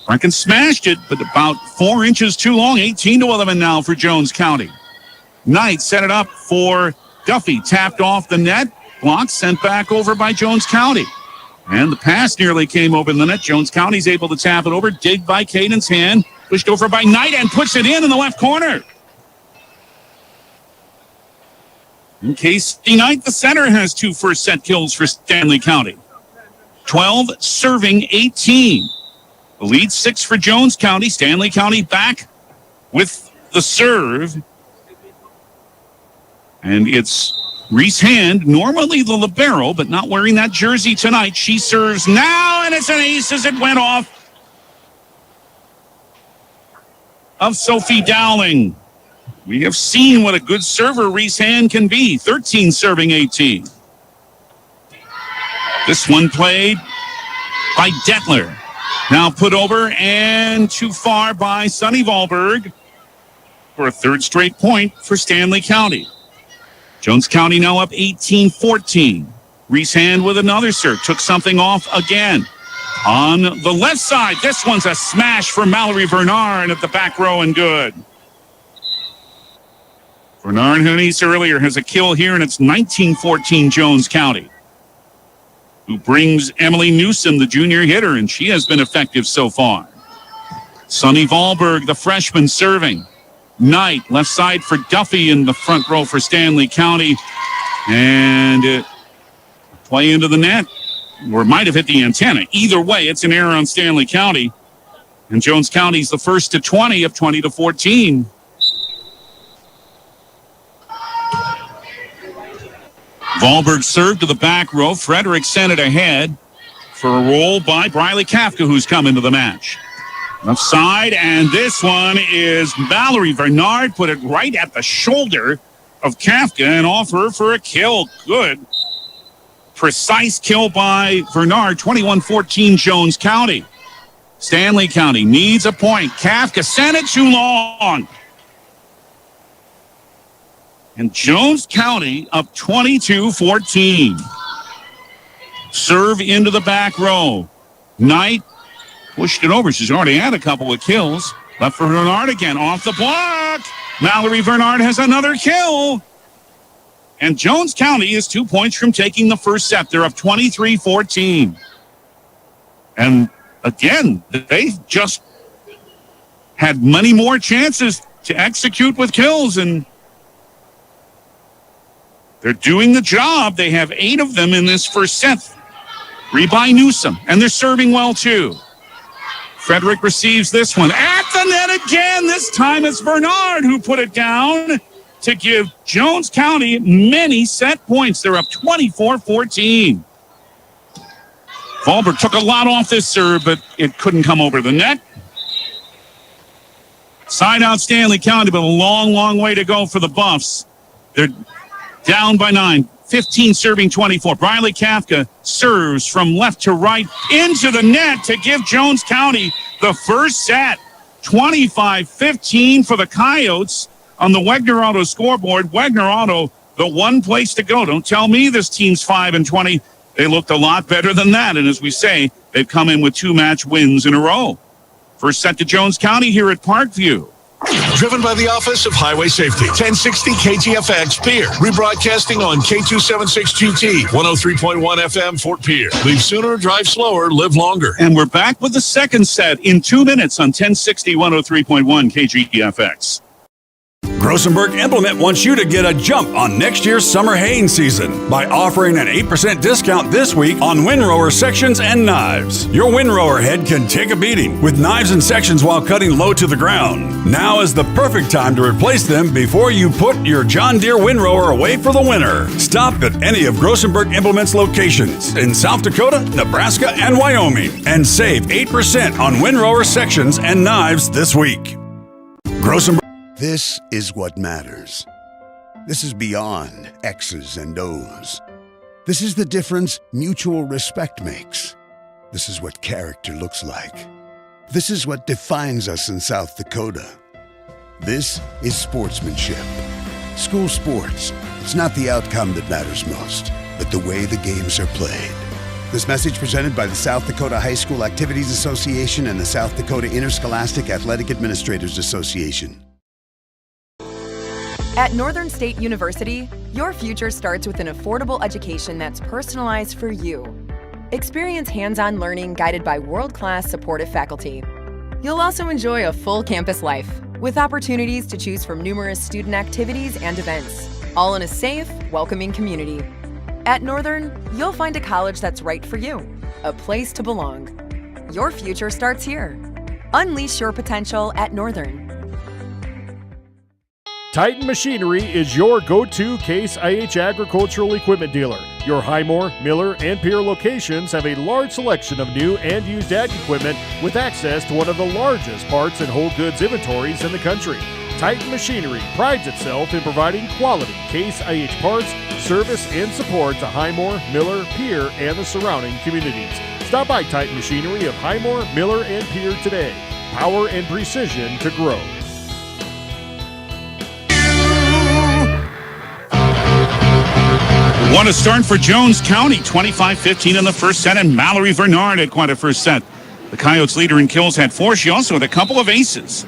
Rankin smashed it, but about 4 inches too long. 18-11 now for Jones County. Knight set it up for Duffy. Tapped off the net. Block sent back over by Jones County. And the pass nearly came over the net. Jones County's able to tap it over. Digged by Caden's hand. Pushed over by Knight and puts it in the left corner. And Casey Knight, the center, has 2 first set kills for Stanley County. 12 serving 18. The lead 6 for Jones County. Stanley County back with the serve. And it's Reese Hand, normally the libero, but not wearing that jersey tonight. She serves now, and it's an ace as it went off of Sophie Dowling. We have seen what a good server Reese Hand can be. 13 serving 18. This one played by Detler. Now put over and too far by Sonny Wahlberg for a 3rd straight point for Stanley County. Jones County now up 18-14. Reese Hand with another serve. Took something off again. On the left side, this one's a smash for Mallory Bernard at the back row and good. Bernard Hunnies earlier has a kill here, and it's 19-14 Jones County, who brings Emily Newsom, the junior hitter, and she has been effective so far. Sonny Wahlberg, the freshman, serving. Knight, left side for Duffy in the front row for Stanley County. And play into the net, or might have hit the antenna. Either way, it's an error on Stanley County. And Jones County's the first to 20 of 20-14. Wahlberg served to the back row. Frederick sent it ahead for a roll by Briley Kafka, who's come into the match. Left side, and this one is Mallory Bernard. Put it right at the shoulder of Kafka and off her for a kill. Good. Precise kill by Bernard. 21-14 Jones County. Stanley County needs a point. Kafka sent it too long. And Jones County up 22-14. Serve into the back row. Knight pushed it over. She's already had a couple of kills. Left for Bernard again. Off the block. Mallory Bernard has another kill. And Jones County is 2 points from taking the first set. They're up 23-14. And again, they just had many more chances to execute with kills, and they're doing the job. They have 8 of them in this first set. 3 by Newsom, and they're serving well too. Frederick receives this one at the net again. This time it's Bernard who put it down to give Jones County many set points. They're up 24-14. Wahlberg took a lot off this serve, but it couldn't come over the net. Side out Stanley County, but a long, long way to go for the Buffs. They're down by 9. 15 serving 24. Briley Kafka serves from left to right into the net to give Jones County the first set. 25-15 for the Coyotes on the Wegner Auto scoreboard. Wegner Auto, the one place to go. Don't tell me this team's 5-20. They looked a lot better than that. And as we say, they've come in with 2-match wins in a row. First set to Jones County here at Parkview. Driven by the Office of Highway Safety. 1060 KTFX Pierre. Rebroadcasting on K276GT. 103.1 FM Fort Pierre. Leave sooner, drive slower, live longer. And we're back with the second set in 2 minutes on 1060 103.1 KGFX. Grossenberg Implement wants you to get a jump on next year's summer haying season by offering an 8% discount this week on windrower sections and knives. Your windrower head can take a beating with knives and sections while cutting low to the ground. Now is the perfect time to replace them before you put your John Deere windrower away for the winter. Stop at any of Grossenberg Implement's locations in South Dakota, Nebraska, and Wyoming and save 8% on windrower sections and knives this week. Grossenberg. This is what matters. This is beyond X's and O's. This is the difference mutual respect makes. This is what character looks like. This is what defines us in South Dakota. This is sportsmanship. School sports, it's not the outcome that matters most, but the way the games are played. This message presented by the South Dakota High School Activities Association and the South Dakota Interscholastic Athletic Administrators Association. At Northern State University, your future starts with an affordable education that's personalized for you. Experience hands-on learning guided by world-class supportive faculty. You'll also enjoy a full campus life with opportunities to choose from numerous student activities and events, all in a safe, welcoming community. At Northern, you'll find a college that's right for you, a place to belong. Your future starts here. Unleash your potential at Northern. Titan Machinery is your go-to Case IH agricultural equipment dealer. Your Highmore, Miller, and Pierre locations have a large selection of new and used ag equipment with access to one of the largest parts and whole goods inventories in the country. Titan Machinery prides itself in providing quality Case IH parts, service, and support to Highmore, Miller, Pierre, and the surrounding communities. Stop by Titan Machinery of Highmore, Miller, and Pierre today. Power and precision to grow. What a start for Jones County, 25-15 in the first set, and Mallory Bernard had quite a first set. The Coyotes leader in kills had 4. She also had a couple of aces.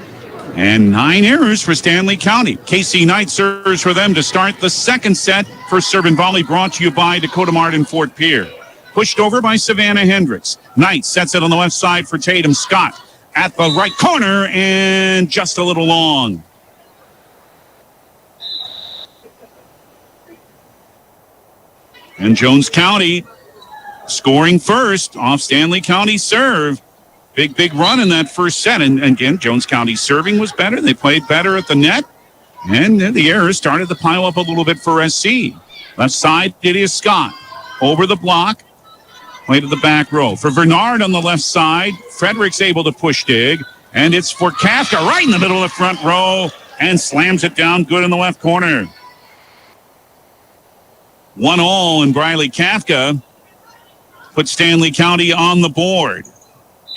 And 9 errors for Stanley County. Casey Knight serves for them to start the second set. First serve and volley brought to you by Dakota Mart and Fort Pierre. Pushed over by Savannah Hendricks. Knight sets it on the left side for Tatum Scott. At the right corner and just a little long. And Jones County scoring first off Stanley County's serve. Big run in that first set. And again, Jones County's serving was better. They played better at the net. And then the errors started to pile up a little bit for SC. Left side, it is Scott. Over the block. Play to the back row. For Bernard on the left side, Frederick's able to push dig. And it's for Kafka right in the middle of the front row. And slams it down good in the left corner. 1-all, and Briley Kafka put Stanley County on the board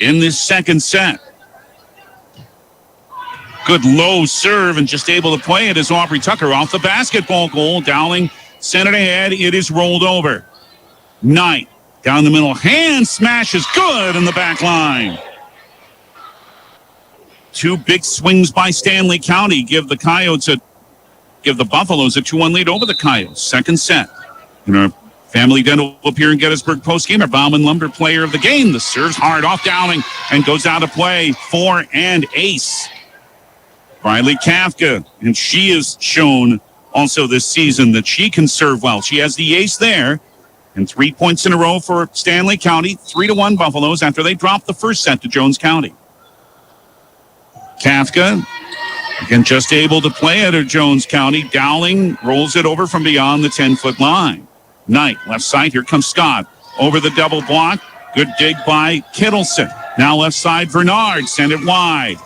in this second set. Good low serve and just able to play it as Aubrey Tucker off the basketball goal. Dowling sent it ahead. It is rolled over. Knight down the middle. Hand smash is good in the back line. 2 big swings by Stanley County give the Buffaloes a 2-1 lead over the Coyotes. Second set. In our Family Dental up here in Gettysburg postgame, our Bauman Lumber player of the game. The serve's hard off Dowling and goes out of play. 4 and ace. Riley Kafka, and she has shown also this season that she can serve well. She has the ace there, and 3 points in a row for Stanley County. 3-1 Buffaloes after they dropped the first set to Jones County. Kafka, again, just able to play it at Jones County. Dowling rolls it over from beyond the 10-foot line. Knight, left side, here comes Scott. Over the double block. Good dig by Kittleson. Now left side, Bernard, send it wide.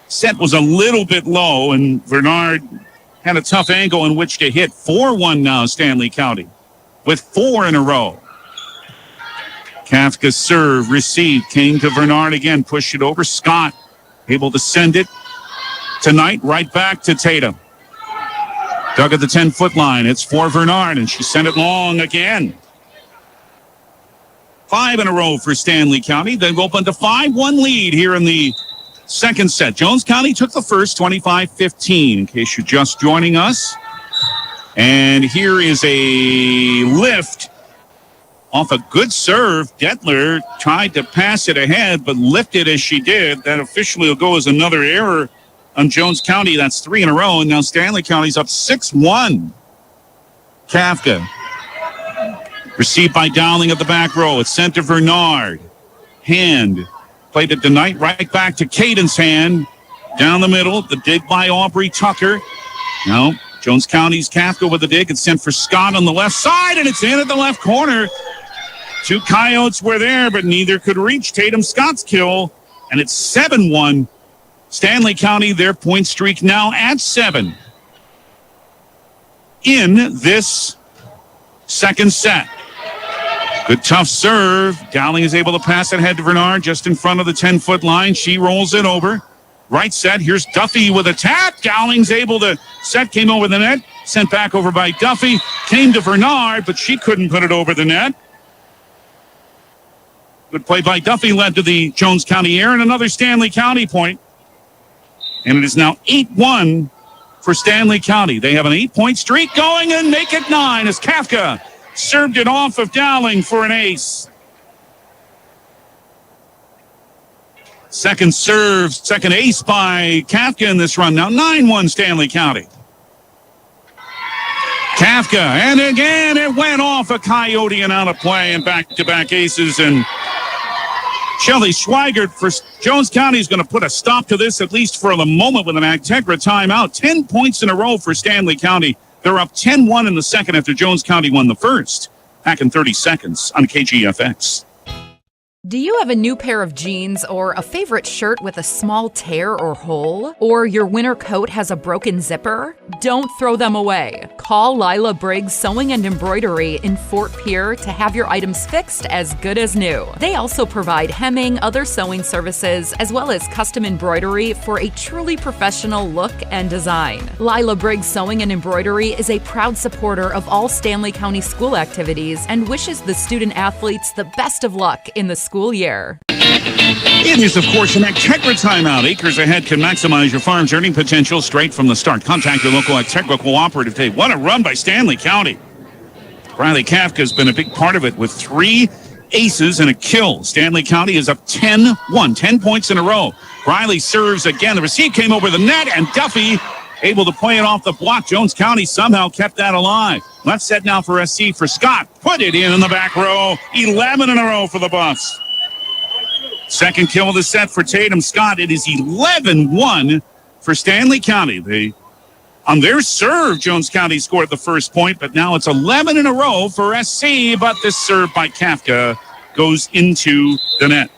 Set was a little bit low, and Bernard had a tough angle in which to hit. 4-1 now, Stanley County, with 4 in a row. Kafka's serve, received, came to Bernard again, pushed it over. Scott able to send it tonight, right back to Tatum. Dug at the 10-foot line. It's for Bernard, and she sent it long again. 5 in a row for Stanley County. They've opened a 5-1 lead here in the second set. Jones County took the first, 25-15, in case you're just joining us. And here is a lift off a good serve. Detler tried to pass it ahead, but lifted as she did. That officially will go as another error on Jones County. That's 3 in a row, and now Stanley County's up 6-1. Kafka. Received by Dowling at the back row. It's sent to Bernard. Hand. Played it tonight, right back to Caden's hand. Down the middle, the dig by Aubrey Tucker. Now, Jones County's Kafka with the dig. It's sent for Scott on the left side, and it's in at the left corner. 2 Coyotes were there, but neither could reach Tatum Scott's kill, and it's 7-1. Stanley County, their point streak now at 7. in this second set. Good tough serve. Dowling is able to pass it ahead to Bernard just in front of the 10-foot line. She rolls it over. Right set. Here's Duffy with a tap. Dowling's able to set, came over the net. Sent back over by Duffy. Came to Bernard, but she couldn't put it over the net. Good play by Duffy led to the Jones County air and another Stanley County point. And it is now 8-1 for Stanley County. They have an 8-point streak going and make it 9 as Kafka served it off of Dowling for an ace. Second serve, second ace by Kafka in this run. Now 9-1 Stanley County. Kafka, and again it went off a Coyote and out of play, and back-to-back aces. And Shelly Schweigert for Jones County is going to put a stop to this, at least for the moment, with an Agtegra timeout. 10 points in a row for Stanley County. They're up 10-1 in the second after Jones County won the first. Back in 30 seconds on KGFX. Do you have a new pair of jeans or a favorite shirt with a small tear or hole? Or your winter coat has a broken zipper? Don't throw them away. Call Lila Briggs Sewing and Embroidery in Fort Pierre to have your items fixed as good as new. They also provide hemming, other sewing services, as well as custom embroidery for a truly professional look and design. Lila Briggs Sewing and Embroidery is a proud supporter of all Stanley County school activities and wishes the student athletes the best of luck in the school year. It is, of course, an Agtegra timeout. Acres Ahead can maximize your farm's earning potential straight from the start. Contact your local Agtegra cooperative today. What a run by Stanley County. Riley Kafka has been a big part of it with 3 aces and a kill. Stanley County is up 10-1, 10 points in a row. Riley serves again. The receive came over the net, and Duffy able to play it off the block. Jones County somehow kept that alive. Left set now for SC for Scott. Put it in the back row. 11 in a row for the Buffs. Second kill of the set for Tatum Scott. It is 11-1 for Stanley County. On their serve, Jones County scored the first point, but now it's 11 in a row for SC, but this serve by Kafka goes into the net.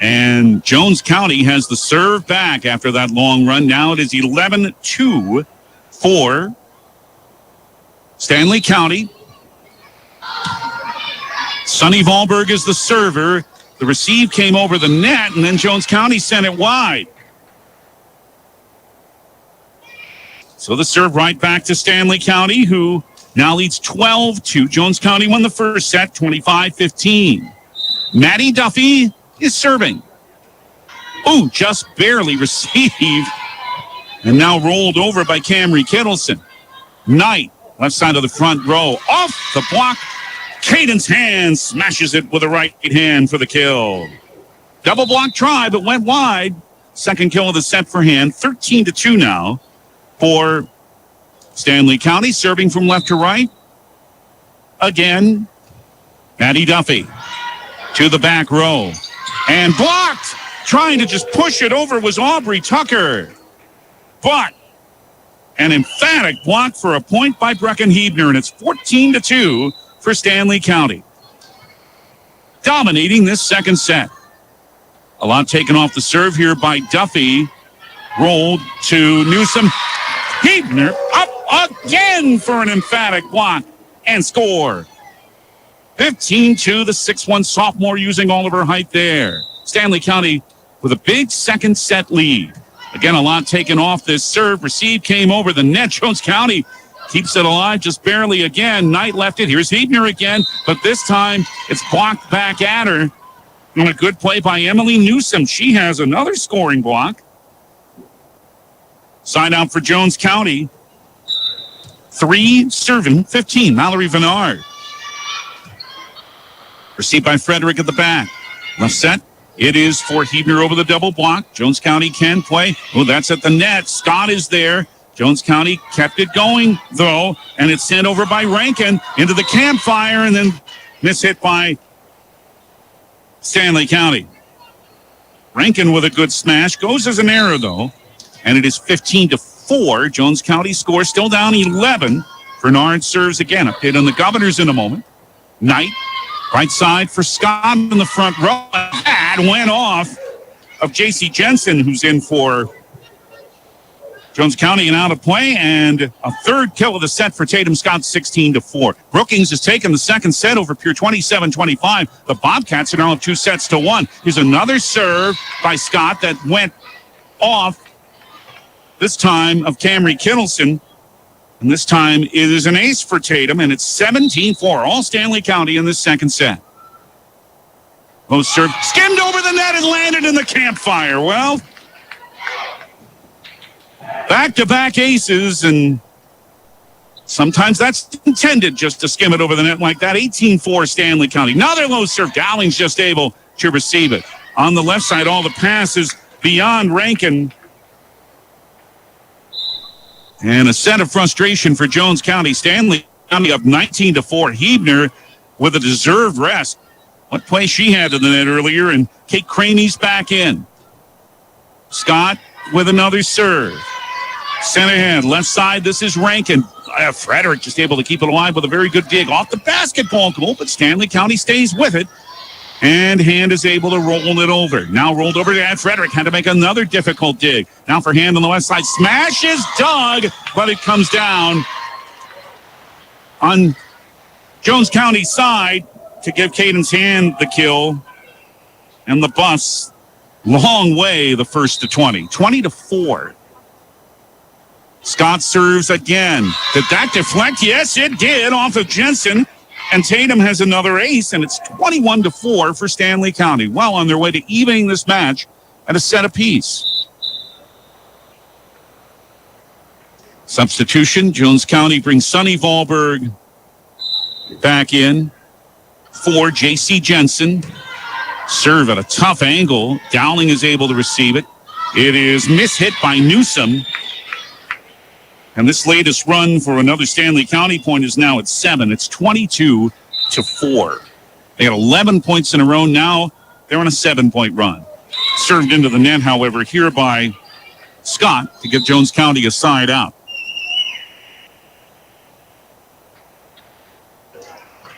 And Jones County has the serve back after that long run. Now it is 11-2 for Stanley County. Sonny Wahlberg is the server. The receive came over the net, and then Jones County sent it wide. So the serve right back to Stanley County, who now leads 12-2. Jones County won the first set, 25-15. Maddie Duffy is serving. Oh, just barely received. And now rolled over by Camry Kittleson. Knight, left side of the front row, off the block. Caden's hand smashes it with the right hand for the kill. Double block try, but went wide. Second kill of the set for hand. 13-2 now for Stanley County. Serving from left to right. Again, Maddie Duffy to the back row. And blocked. Trying to just push it over was Aubrey Tucker. But an emphatic block for a point by Brecken Hebner, and it's 14-2 for Stanley County. Dominating this second set. A lot taken off the serve here by Duffy. Rolled to Newsom. Hebner up again for an emphatic block and score. 15-2, the 6'1 sophomore using all of her height there. Stanley County with a big second set lead. Again, a lot taken off this serve. Receive came over the net. Jones County keeps it alive just barely again. Knight left it. Here's Hebner again, but this time it's blocked back at her. And a good play by Emily Newsom. She has another scoring block. Side out for Jones County. 3 serving, 15. Mallory Vennard. Received by Frederick at the back. Left set. It is for Hebner over the double block. Jones County can play. Oh, that's at the net. Scott is there. Jones County kept it going, though, and it's sent over by Rankin into the campfire, and then mishit by Stanley County. Rankin with a good smash. Goes as an error, though, and it is 15-4. Jones County scores, still down 11. Bernard serves again. Update on the Governors in a moment. Knight, right side for Scott in the front row. That went off of J.C. Jensen, who's in for Jones County and out of play, and a third kill of the set for Tatum Scott, 16-4. Brookings has taken the second set over Pierre, 27-25. The Bobcats are now up 2-1. Here's another serve by Scott that went off, this time of Camry Kittleson. And this time it is an ace for Tatum, and it's 17-4, all Stanley County in this second set. Low serve, skimmed over the net and landed in the campfire. Well, back-to-back aces, and sometimes that's intended just to skim it over the net like that. 18-4 Stanley County. Another low serve. Dowling's just able to receive it. On the left side, all the passes beyond Rankin. And a set of frustration for Jones County. Stanley County up 19-4. Hebner with a deserved rest. What play she had to the net earlier, and Kate Craney's back in. Scott with another serve. Center hand, left side, this is Rankin. Frederick just able to keep it alive with a very good dig off the basketball goal, but Stanley County stays with it. And Hand is able to roll it over. Now rolled over to Frederick. Had to make another difficult dig. Now for Hand on the west side. Smashes Doug, but it comes down on Jones County's side to give Cadence Hand the kill. And the Buffs, long way the first to 20. 20-4. Scott serves again. Did that deflect? Yes, it did, off of Jensen. And Tatum has another ace, and it's 21-4 for Stanley County. Well on their way to evening this match at a set apiece. Substitution, Jones County brings Sonny Wahlberg back in for J.C. Jensen. Serve at a tough angle. Dowling is able to receive it. It is mishit by Newsom. And this latest run for another Stanley County point is now at 7. It's 22-4. They had 11 points in a row. Now they're on a 7-point run. Served into the net, however, here by Scott to give Jones County a side out.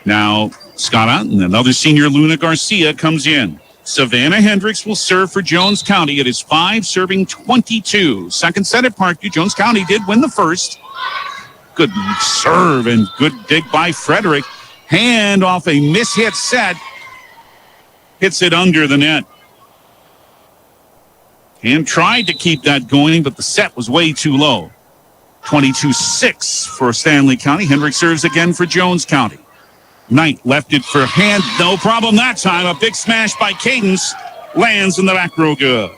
Now Scott out, and another senior, Luna Garcia, comes in. Savannah Hendricks will serve for Jones County. It is 5, serving 22. Second set at Parkview. Jones County did win the first. Good serve and good dig by Frederick. Hand off a mishit set. Hits it under the net. Hand tried to keep that going, but the set was way too low. 22-6 for Stanley County. Hendricks serves again for Jones County. Knight left it for Hand. No problem that time. A big smash by Cadence lands in the back row good.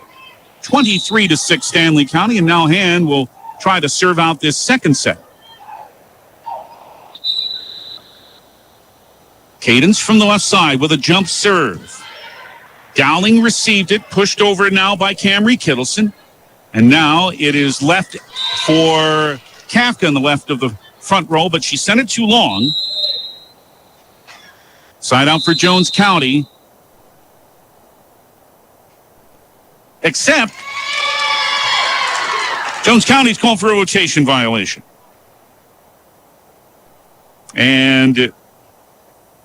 23-6 Stanley County, and now Hand will try to serve out this second set. Cadence from the left side with a jump serve. Dowling received it, pushed over now by Camry Kittleson. And now it is left for Kafka in the left of the front row, but she sent it too long. Side out for Jones County. Except Jones County's called for a rotation violation. And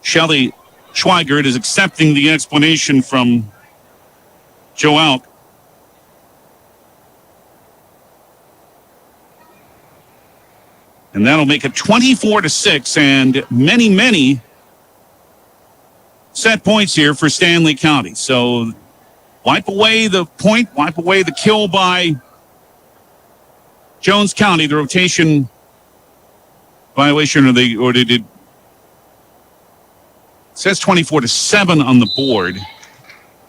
Shelley Schweigert is accepting the explanation from Joe Alk. And that'll make it 24-6, and many set points here for Stanley County. So wipe away the point, wipe away the kill by Jones County, the rotation violation, or did it says 24-7 on the board.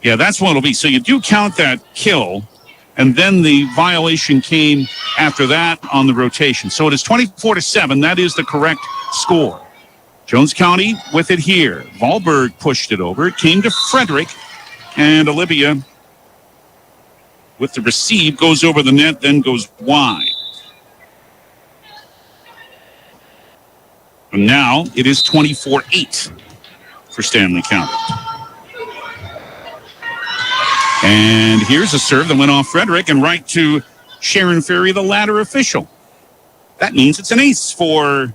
Yeah, that's what it'll be. So you do count that kill, and then the violation came after that on the rotation. So it is 24-7. That is the correct score. Jones County with it here. Wahlberg pushed it over. It came to Frederick, and Olivia with the receive goes over the net, then goes wide. And now it is 24-8 for Stanley County. And here's a serve that went off Frederick and right to Sharon Ferry, the ladder official. That means it's an ace for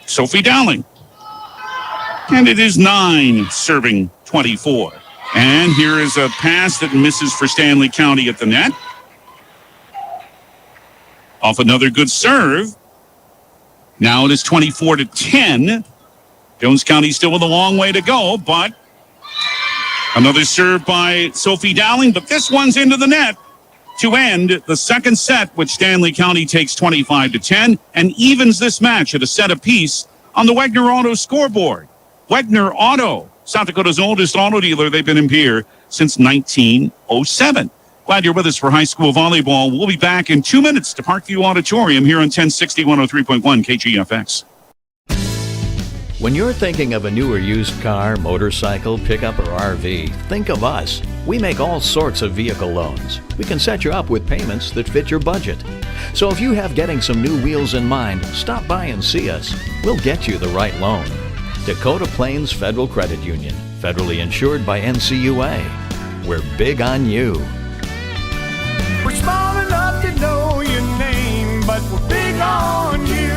Sophie Dowling. And it is 9 serving 24. And here is a pass that misses for Stanley County at the net. Off another good serve. Now it is 24-10. Jones County still with a long way to go, but another serve by Sophie Dowling, but this one's into the net to end the second set, which Stanley County takes 25-10 and evens this match at a set apiece on the Wegner Auto scoreboard. Wegner Auto, South Dakota's oldest auto dealer. They've been in Pierre since 1907. Glad you're with us for high school volleyball. We'll be back in 2 minutes to Parkview Auditorium here on 1060 103.1 KGFX. When you're thinking of a new or used car, motorcycle, pickup, or RV, think of us. We make all sorts of vehicle loans. We can set you up with payments that fit your budget. So if you have getting some new wheels in mind, stop by and see us. We'll get you the right loan. Dakota Plains Federal Credit Union, federally insured by NCUA. We're big on you. We're small enough to know your name, but we're big on you.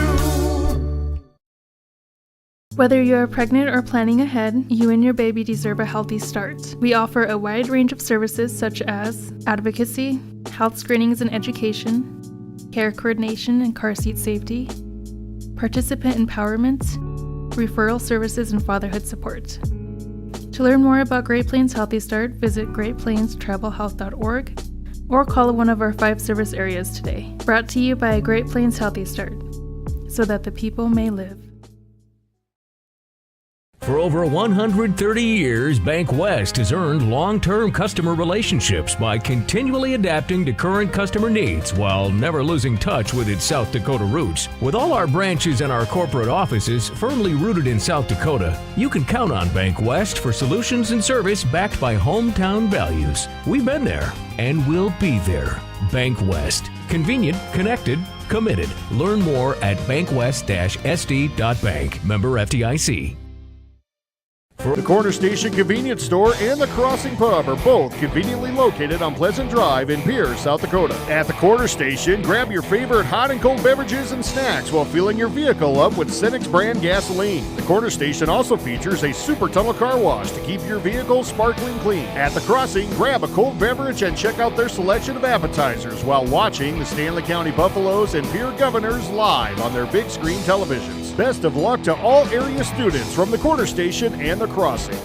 Whether you're pregnant or planning ahead, you and your baby deserve a healthy start. We offer a wide range of services such as advocacy, health screenings and education, care coordination and car seat safety, participant empowerment, referral services, and fatherhood support. To learn more about Great Plains Healthy Start, visit greatplainstravelhealth.org or call one of our 5 service areas today. Brought to you by Great Plains Healthy Start, so that the people may live. For over 130 years, Bank West has earned long-term customer relationships by continually adapting to current customer needs while never losing touch with its South Dakota roots. With all our branches and our corporate offices firmly rooted in South Dakota, you can count on Bank West for solutions and service backed by hometown values. We've been there and we'll be there. Bank West. Convenient, connected, committed. Learn more at bankwest-sd.bank. Member FDIC. The Corner Station Convenience Store and the Crossing Pub are both conveniently located on Pleasant Drive in Pierre, South Dakota. At the Corner Station, grab your favorite hot and cold beverages and snacks while filling your vehicle up with Cenex brand gasoline. The Corner Station also features a super tunnel car wash to keep your vehicle sparkling clean. At the Crossing, grab a cold beverage and check out their selection of appetizers while watching the Stanley County Buffaloes and Pierre Governors live on their big screen televisions. Best of luck to all area students from the Corner Station and the Crossing.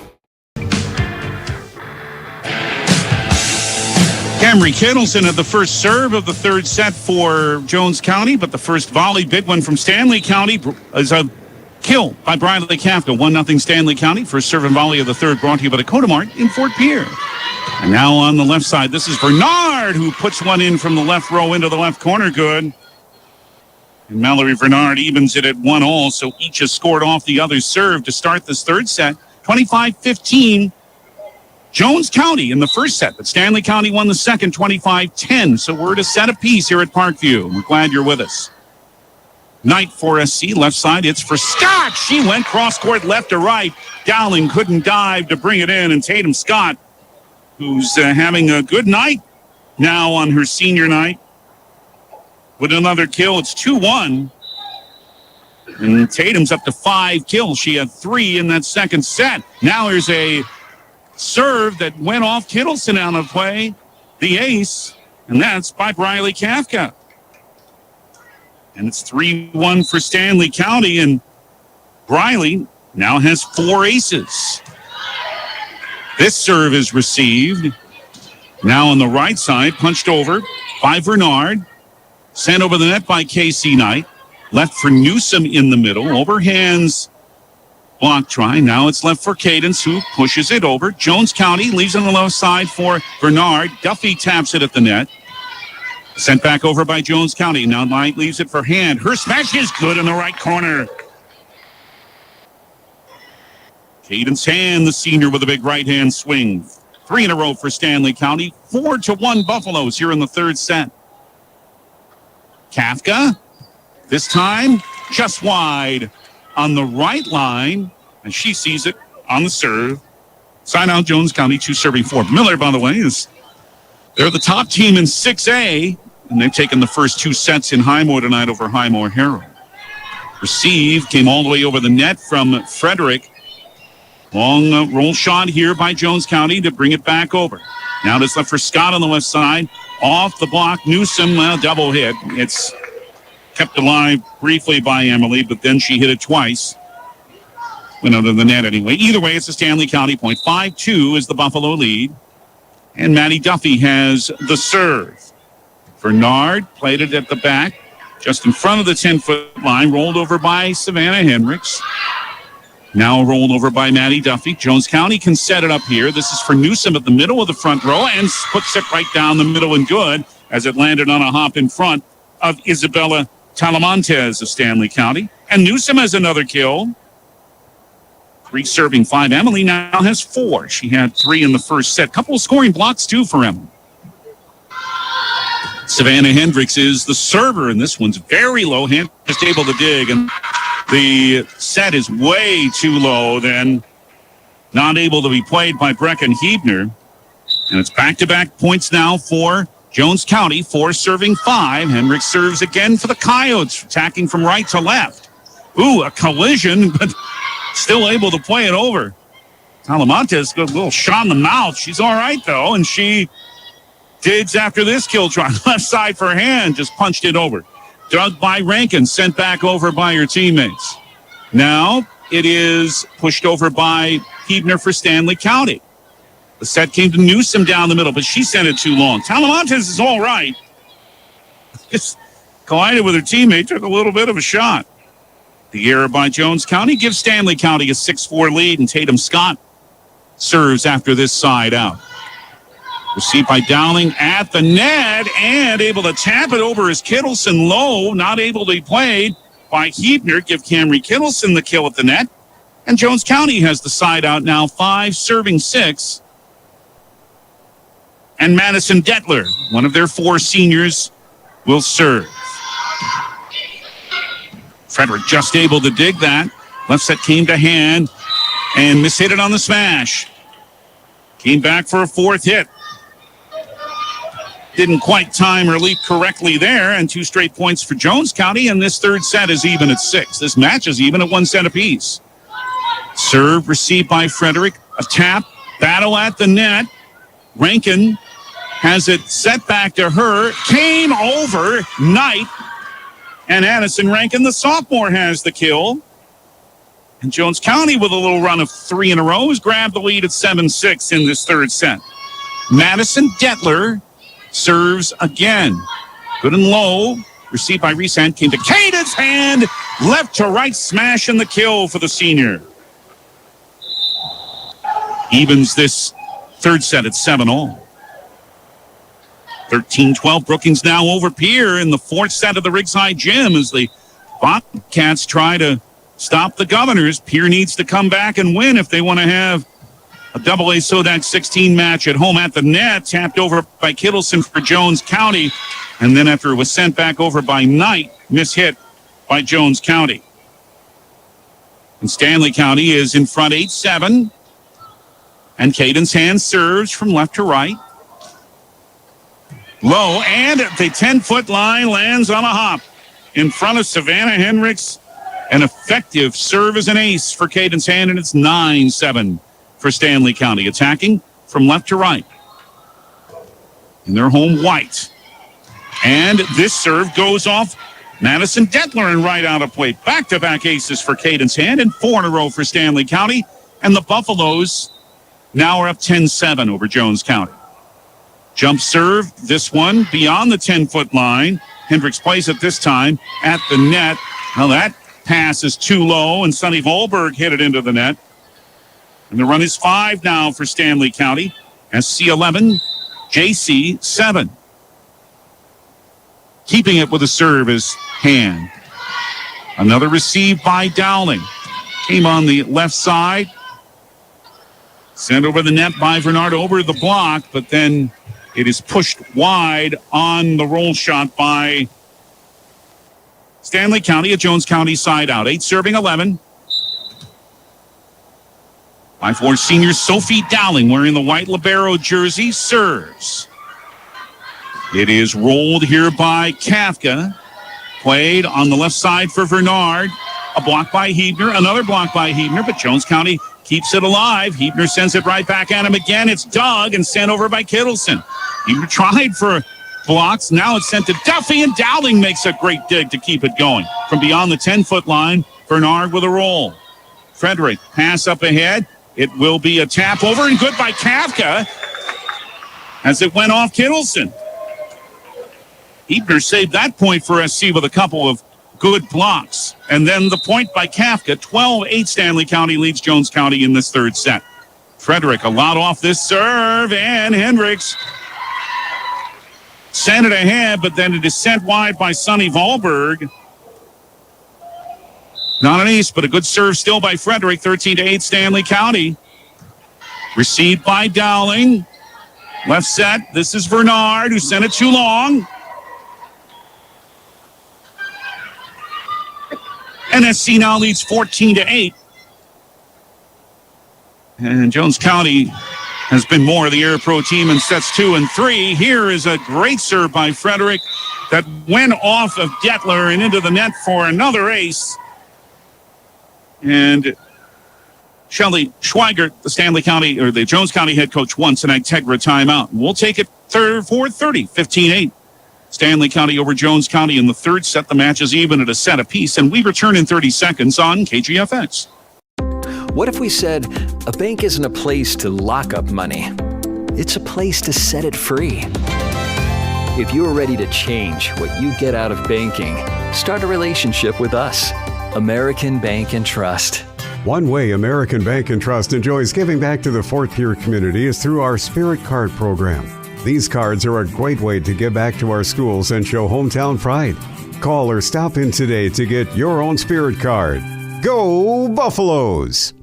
Camry Kittleson had the first serve of the third set for Jones County, but the first volley, big one from Stanley County, is a kill by Briley Kafka. 1-0 Stanley County. First serve and volley of the third brought to you by Dakota Mart in Fort Pierre. And now on the left side, this is Bernard, who puts one in from the left row into the left corner. Good. And Mallory Bernard evens it at 1-1, so each has scored off the other's serve to start this third set. 25-15, Jones County in the first set, but Stanley County won the second, 25-10. So we're at a set apiece here at Parkview. We're glad you're with us. Knight for SC, left side, it's for Scott. She went cross-court left to right. Dowling couldn't dive to bring it in, and Tatum Scott, who's having a good night now on her senior night, with another kill. It's 2-1. And Tatum's up to 5 kills. She had 3 in that second set. Now here's a serve that went off Kittleson out of play. The ace. And that's by Briley Kafka. And it's 3-1 for Stanley County. And Briley now has 4 aces. This serve is received. Now on the right side, punched over by Bernard. Sent over the net by Casey Knight. Left for Newsom in the middle. Overhands block try. Now it's left for Cadence, who pushes it over. Jones County leaves on the left side for Bernard. Duffy taps it at the net. Sent back over by Jones County. Now Knight leaves it for Hand. Her smash is good in the right corner. Cadence Hand, the senior, with a big right-hand swing. 3 in a row for Stanley County. 4-1 Buffaloes here in the third set. Kafka, this time just wide on the right line, and she sees it on the serve. Side out Jones County, 2 serving 4. Miller, by the way, they're the top team in 6A, and they've taken the first 2 sets in Highmore tonight over Highmore Herald. Receive came all the way over the net from Frederick. Long roll shot here by Jones County to bring it back over. Now this left for Scott on the left side. Off the block, Newsom, double hit. It's kept alive briefly by Emily, but then she hit it twice. Went under the net anyway. Either way, it's a Stanley County point. 5-2 is the Buffalo lead. And Maddie Duffy has the serve. Bernard played it at the back, just in front of the 10-foot line, rolled over by Savannah Hendricks. Now rolled over by Maddie Duffy. Jones County can set it up here. This is for Newsom at the middle of the front row and puts it right down the middle and good as it landed on a hop in front of Isabella Talamontes of Stanley County. And Newsom has another kill. 3 serving 5. Emily now has 4. She had 3 in the first set. Couple of scoring blocks, too, for Emily. Savannah Hendricks is the server, and this one's very low. Just able to dig, and the set is way too low, then not able to be played by Brecken Huebner. And it's back-to-back points now for Jones County, 4 serving 5. Hendricks serves again for the Coyotes, attacking from right to left. Ooh, a collision, but still able to play it over. Talamontes got a little shot in the mouth. She's all right, though, and she digs after this kill try. Left side for hand, just punched it over. Dug by Rankin, sent back over by her teammates. Now it is pushed over by Huebner for Stanley County. The set came to Newsom down the middle, but she sent it too long. Talamontes is all right. Just collided with her teammate, took a little bit of a shot. The error by Jones County gives Stanley County a 6-4 lead, and Tatum Scott serves after this side out. Received by Dowling at the net and able to tap it over as Kittleson low, not able to be played by Huebner. Give Camry Kittleson the kill at the net. And Jones County has the side out now, 5 serving 6. And Madison Detler, one of their 4 seniors, will serve. Frederick just able to dig that. Left set came to hand and mishit it on the smash. Came back for a 4th hit. Didn't quite time or leap correctly there, and 2 straight points for Jones County, and this 3rd set is even at 6. This match is even at 1 set apiece. Serve received by Frederick. A tap, battle at the net. Rankin has it set back to her. Came over Knight. And Addison Rankin, the sophomore, has the kill. And Jones County, with a little run of 3 in a row, has grabbed the lead at 7-6 in this 3rd set. Madison Detler serves again. Good and low. Received by Resand. Came to Caden's hand. Left to right smash and the kill for the senior. Evens this 3rd set at 7-all. 13-12. Brookings now over Pierre in the 4th set of the Riggside Gym as the Bobcats try to stop the Governors. Pierre needs to come back and win if they want to have a AA Sodak 16 match at home. At the net, tapped over by Kittleson for Jones County, and then after it was sent back over by Knight, mishit by Jones County. And Stanley County is in front 8-7, and Caden's hand serves from left to right. Low, and at the 10-foot line, lands on a hop in front of Savannah Hendricks. An effective serve as an ace for Caden's hand, and it's 9-7 for Stanley County. Attacking from left to right in their home white. And this serve goes off Madison Detler and right out of play. Back-to-back aces for Caden's hand, and 4 in a row for Stanley County. And the Buffaloes now are up 10-7 over Jones County. Jump serve, this one beyond the 10-foot line. Hendricks plays it this time at the net. Now that pass is too low, and Sonny Volberg hit it into the net. And the run is 5 now for Stanley County. SC 11, JC 7. Keeping it with a serve is Hand. Another receive by Dowling. Came on the left side. Sent over the net by Bernard over the block, but then it is pushed wide on the roll shot by Stanley County, a Jones County side out. 8 serving 11. 5'4" senior Sophie Dowling, wearing the white libero jersey, serves. It is rolled here by Kafka. Played on the left side for Bernard. A block by Huebner, another block by Huebner, but Jones County keeps it alive. Huebner sends it right back at him again. It's dug and sent over by Kittleson. Huebner tried for blocks. Now it's sent to Duffy, and Dowling makes a great dig to keep it going. From beyond the 10-foot line, Bernard with a roll. Frederick, pass up ahead. It will be a tap over, and good by Kafka as it went off Kittleson. Ebner saved that point for SC with a couple of good blocks. And then the point by Kafka, 12-8 Stanley County leads Jones County in this third set. Frederick, a lot off this serve, and Hendricks sent it ahead, but then it is sent wide by Sonny Wahlberg. Not an ace, but a good serve still by Frederick, 13-8 Stanley County. Received by Dowling. Left set, this is Bernard, who sent it too long. NSC now leads 14-8. And Jones County has been more of the Air Pro team in sets 2 and 3. Here is a great serve by Frederick that went off of Detler and into the net for another ace. And Shelley Schweigert, the Stanley County or the Jones County head coach, wants an Integra timeout. We'll take it 4:30, 15-8. Stanley County over Jones County in the third set. The match is even at a set apiece, and we return in 30 seconds on KGFX. What if we said a bank isn't a place to lock up money? It's a place to set it free. If you're ready to change what you get out of banking, start a relationship with us. American Bank and Trust. One way American Bank and Trust enjoys giving back to the Fort Pierre community is through our Spirit Card program. These cards are a great way to give back to our schools and show hometown pride. Call or stop in today to get your own Spirit Card. Go Buffaloes!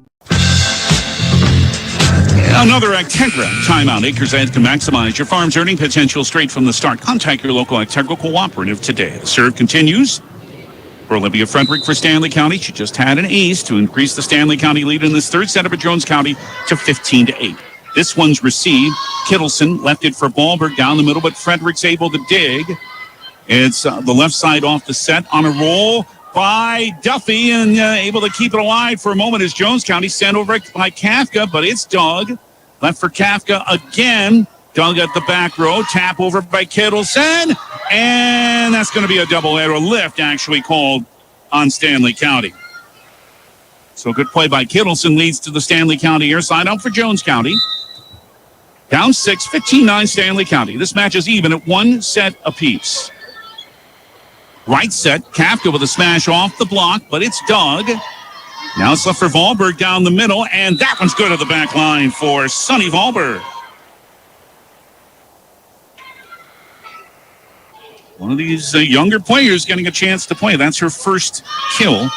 Another Integra timeout. Acres Edge can maximize your farm's earning potential straight from the start. Contact your local Integra cooperative today. The serve continues for Olivia Frederick for Stanley County. She just had an ace to increase the Stanley County lead in this third set of Jones County to 15-8. This one's received. Kittleson left it for Wahlberg down the middle, but Frederick's able to dig. It's the left side off the set on a roll by Duffy, and able to keep it alive for a moment as Jones County sent over by Kafka, but it's Doug. Left for Kafka again. Doug at the back row. Tap over by Kittleson. And that's going to be a double arrow lift actually called on Stanley County. So good play by Kittleson leads to the Stanley County air side out for Jones County. Down 6, 15-9 Stanley County. This match is even at one set apiece. Right set, Kafka with a smash off the block, but it's Doug. Now it's left for Wahlberg down the middle, and that one's good at the back line for Sonny Wahlberg. One of these younger players getting a chance to play. That's her first kill.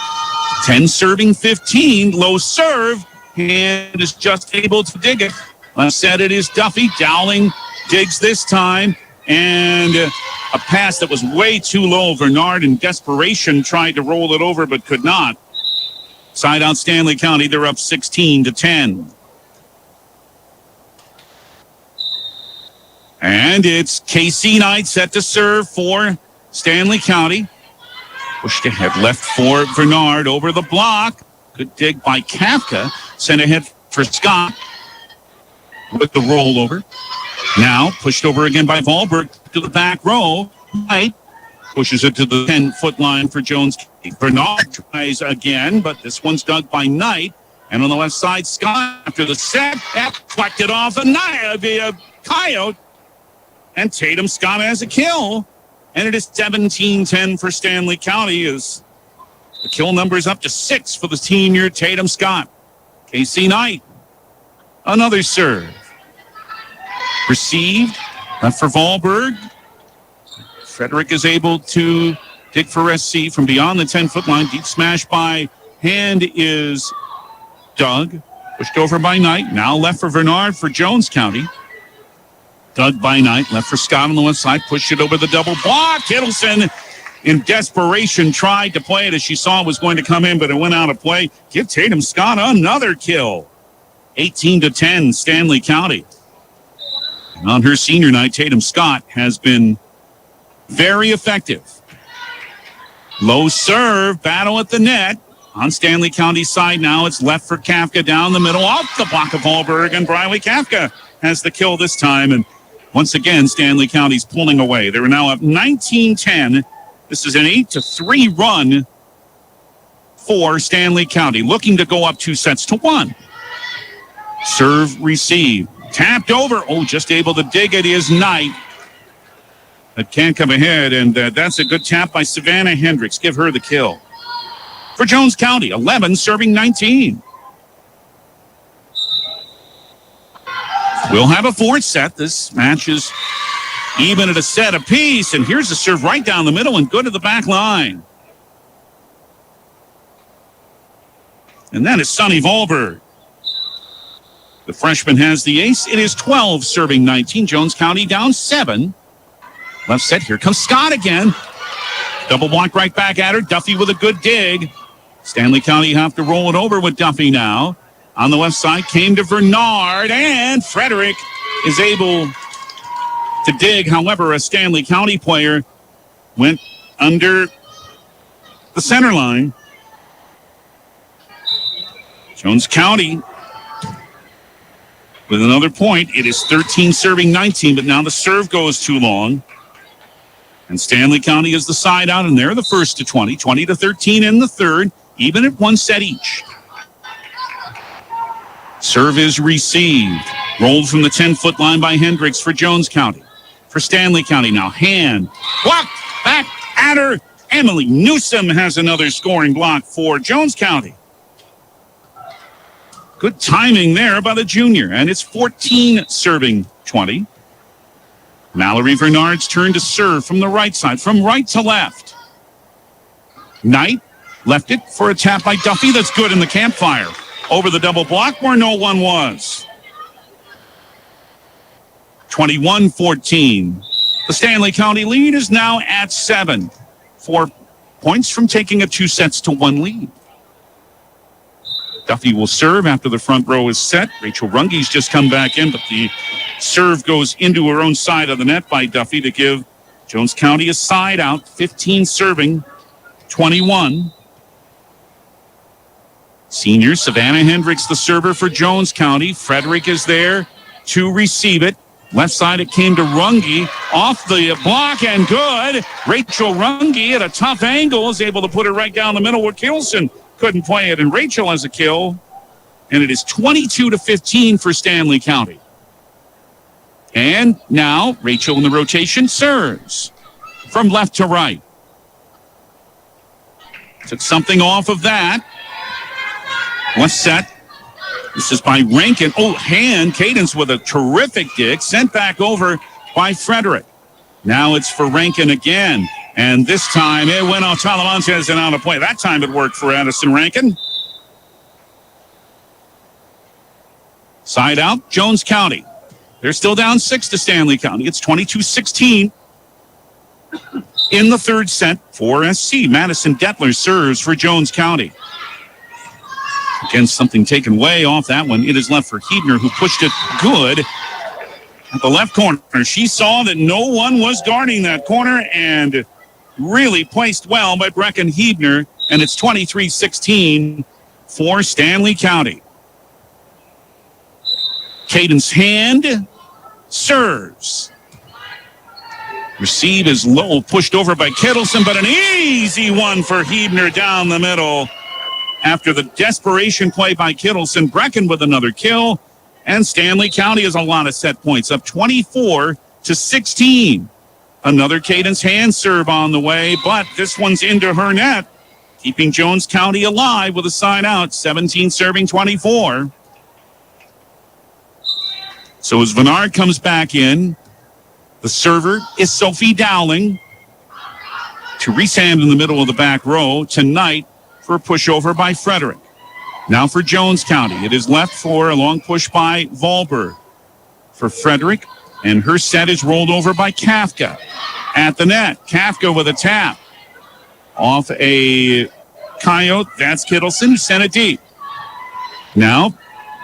10 serving 15. Low serve. And is just able to dig it. Left set it is Duffy. Dowling digs this time. And a pass that was way too low. Bernard in desperation tried to roll it over but could not. Side out Stanley County. They're up 16-10. And it's Casey Knight set to serve for Stanley County. Pushed ahead left for Bernard over the block. Good dig by Kafka. Sent ahead for Scott with the rollover. Now pushed over again by Wahlberg to the back row. Knight pushes it to the 10-foot line for Jones. Bernard tries again, but this one's dug by Knight. And on the left side, Scott after the set. That deflected off the Coyote. And Tatum Scott has a kill. And it is 17-10 for Stanley County as the kill number is up to 6 for the senior Tatum Scott. Casey Knight. Another serve. Received. Left for Wahlberg. Frederick is able to dig for SC from beyond the 10-foot line. Deep smash by hand is Doug. Pushed over by Knight. Now left for Bernard for Jones County. Dug by Knight, left for Scott on the left side, pushed it over the double block. Kittleson, in desperation, tried to play it as she saw it was going to come in, but it went out of play. Give Tatum Scott another kill. 18-10, Stanley County. And on her senior night, Tatum Scott has been very effective. Low serve, battle at the net. On Stanley County's side now, it's left for Kafka down the middle, off the block of Wahlberg, and Briley Kafka has the kill this time, and Once again, Stanley County's pulling away. They're now up 19-10. This is an 8-3 run for Stanley County, looking to go up 2-1. Serve, receive. Tapped over. Oh, just able to dig it is Knight. That can't come ahead, and that's a good tap by Savannah Hendricks. Give her the kill. For Jones County, 11 serving 19. We'll have a fourth set. This match is even at a set apiece, and here's a serve right down the middle and good to the back line. And that is Sonny Volberg. The freshman has the ace. It is 12 serving 19. Jones County down 7. Left set. Here comes Scott again. Double block right back at her. Duffy with a good dig. Stanley County have to roll it over with Duffy now. On the left side, came to Bernard, and Frederick is able to dig. However, a Stanley County player went under the center line. Jones County with another point. It is 13 serving 19, but now the serve goes too long. And Stanley County is the side out, and they're the first to 20, 20-13 in the third, even at one set each. Serve is received. Rolled from the 10-foot line by Hendricks for Jones County. For Stanley County now, hand blocked back at her. Emily Newsom has another scoring block for Jones County. Good timing there by the junior, and it's 14 serving 20. Mallory Bernard's turn to serve from the right side, from right to left. Knight left it for a tap by Duffy. That's good in the campfire. Over the double block where no one was. 21-14. The Stanley County lead is now at 7. 4 points from taking a 2-1 lead. Duffy will serve after the front row is set. Rachel Runge's just come back in, but the serve goes into her own side of the net by Duffy to give Jones County a side out. 15 serving, 21. Senior Savannah Hendricks, the server for Jones County. Frederick is there to receive it. Left side, it came to Runge. Off the block and good. Rachel Runge at a tough angle is able to put it right down the middle where Kilson couldn't play it. And Rachel has a kill. And it is 22-15 for Stanley County. And now Rachel in the rotation serves from left to right. Took something off of that. Left set. This is by Rankin. Oh, hand. Cadence with a terrific dig. Sent back over by Frederick. Now it's for Rankin again. And this time it went off Talamantes and out of play. That time it worked for Addison Rankin. Side out, Jones County. They're still down 6 to Stanley County. It's 22-16 in the third set for SC. Madison Detler serves for Jones County. Again, something taken way off that one. It is left for Hebner, who pushed it good at the left corner. She saw that no one was guarding that corner and really placed well by Brecken Hebner. And it's 23-16 for Stanley County. Cadence hand serves. Receive is low, pushed over by Kittleson, but an easy one for Hebner down the middle. After the desperation play by Kittleson, Brecken with another kill, and Stanley County has a lot of set points, up 24-16. Another Cadence hand serve on the way, but this one's into her net, keeping Jones County alive with a side out, 17 serving 24. So as Vennard comes back in, the server is Sophie Dowling. Therese Hand in the middle of the back row tonight for a pushover by Frederick. Now for Jones County. It is left for a long push by Volberg for Frederick, and her set is rolled over by Kafka at the net. Kafka with a tap off a Coyote. That's Kittleson who sent it deep. Now,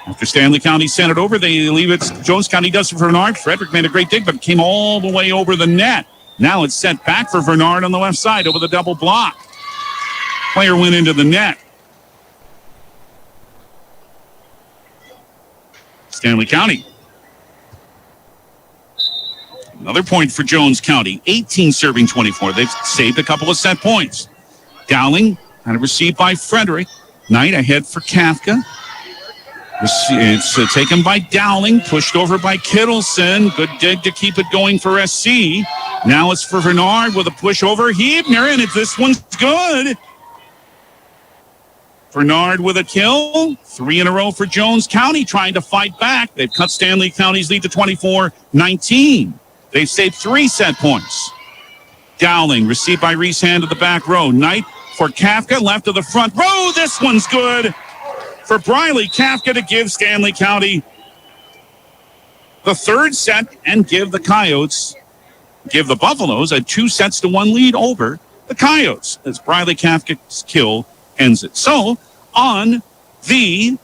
after Stanley County sent it over, they leave it. Jones County does it for Vernard. Frederick made a great dig, but came all the way over the net. Now it's sent back for Vernard on the left side over the double block. Player went into the net. Stanley County Another point for Jones County, 18 serving 24. They've saved a couple of set points. Dowling had it received by Frederick. Knight ahead for Kafka. It's taken by Dowling, pushed over by Kittleson. Good dig to keep it going for SC. Now it's for Bernard with a push over Hebner, and this one's good. Bernard with a kill. 3 in a row for Jones County trying to fight back. They've cut Stanley County's lead to 24-19. They've saved 3 set points. Dowling received by Reese Hand to the back row. Knight for Kafka, left of the front row. This one's good for Briley. Kafka to give Stanley County the third set and give the Buffaloes a 2-1 lead over the Coyotes as Briley Kafka's kill ends it. So on the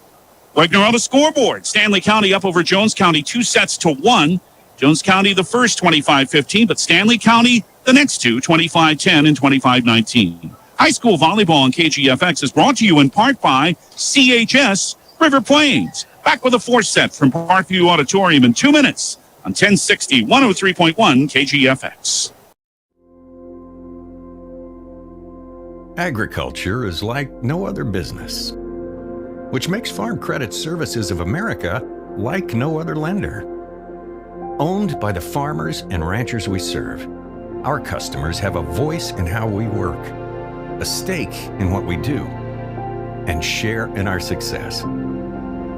Wagner scoreboard, Stanley County up over Jones County 2-1. Jones County the first 25-15, but Stanley County the next two 25-10 and 25-19. High school volleyball on KGFX is brought to you in part by CHS River Plains. Back with a 4th set from Parkview Auditorium in 2 minutes on 1060 103.1 KGFX. Agriculture is like no other business, which makes Farm Credit Services of America like no other lender. Owned by the farmers and ranchers we serve, our customers have a voice in how we work, a stake in what we do, and share in our success.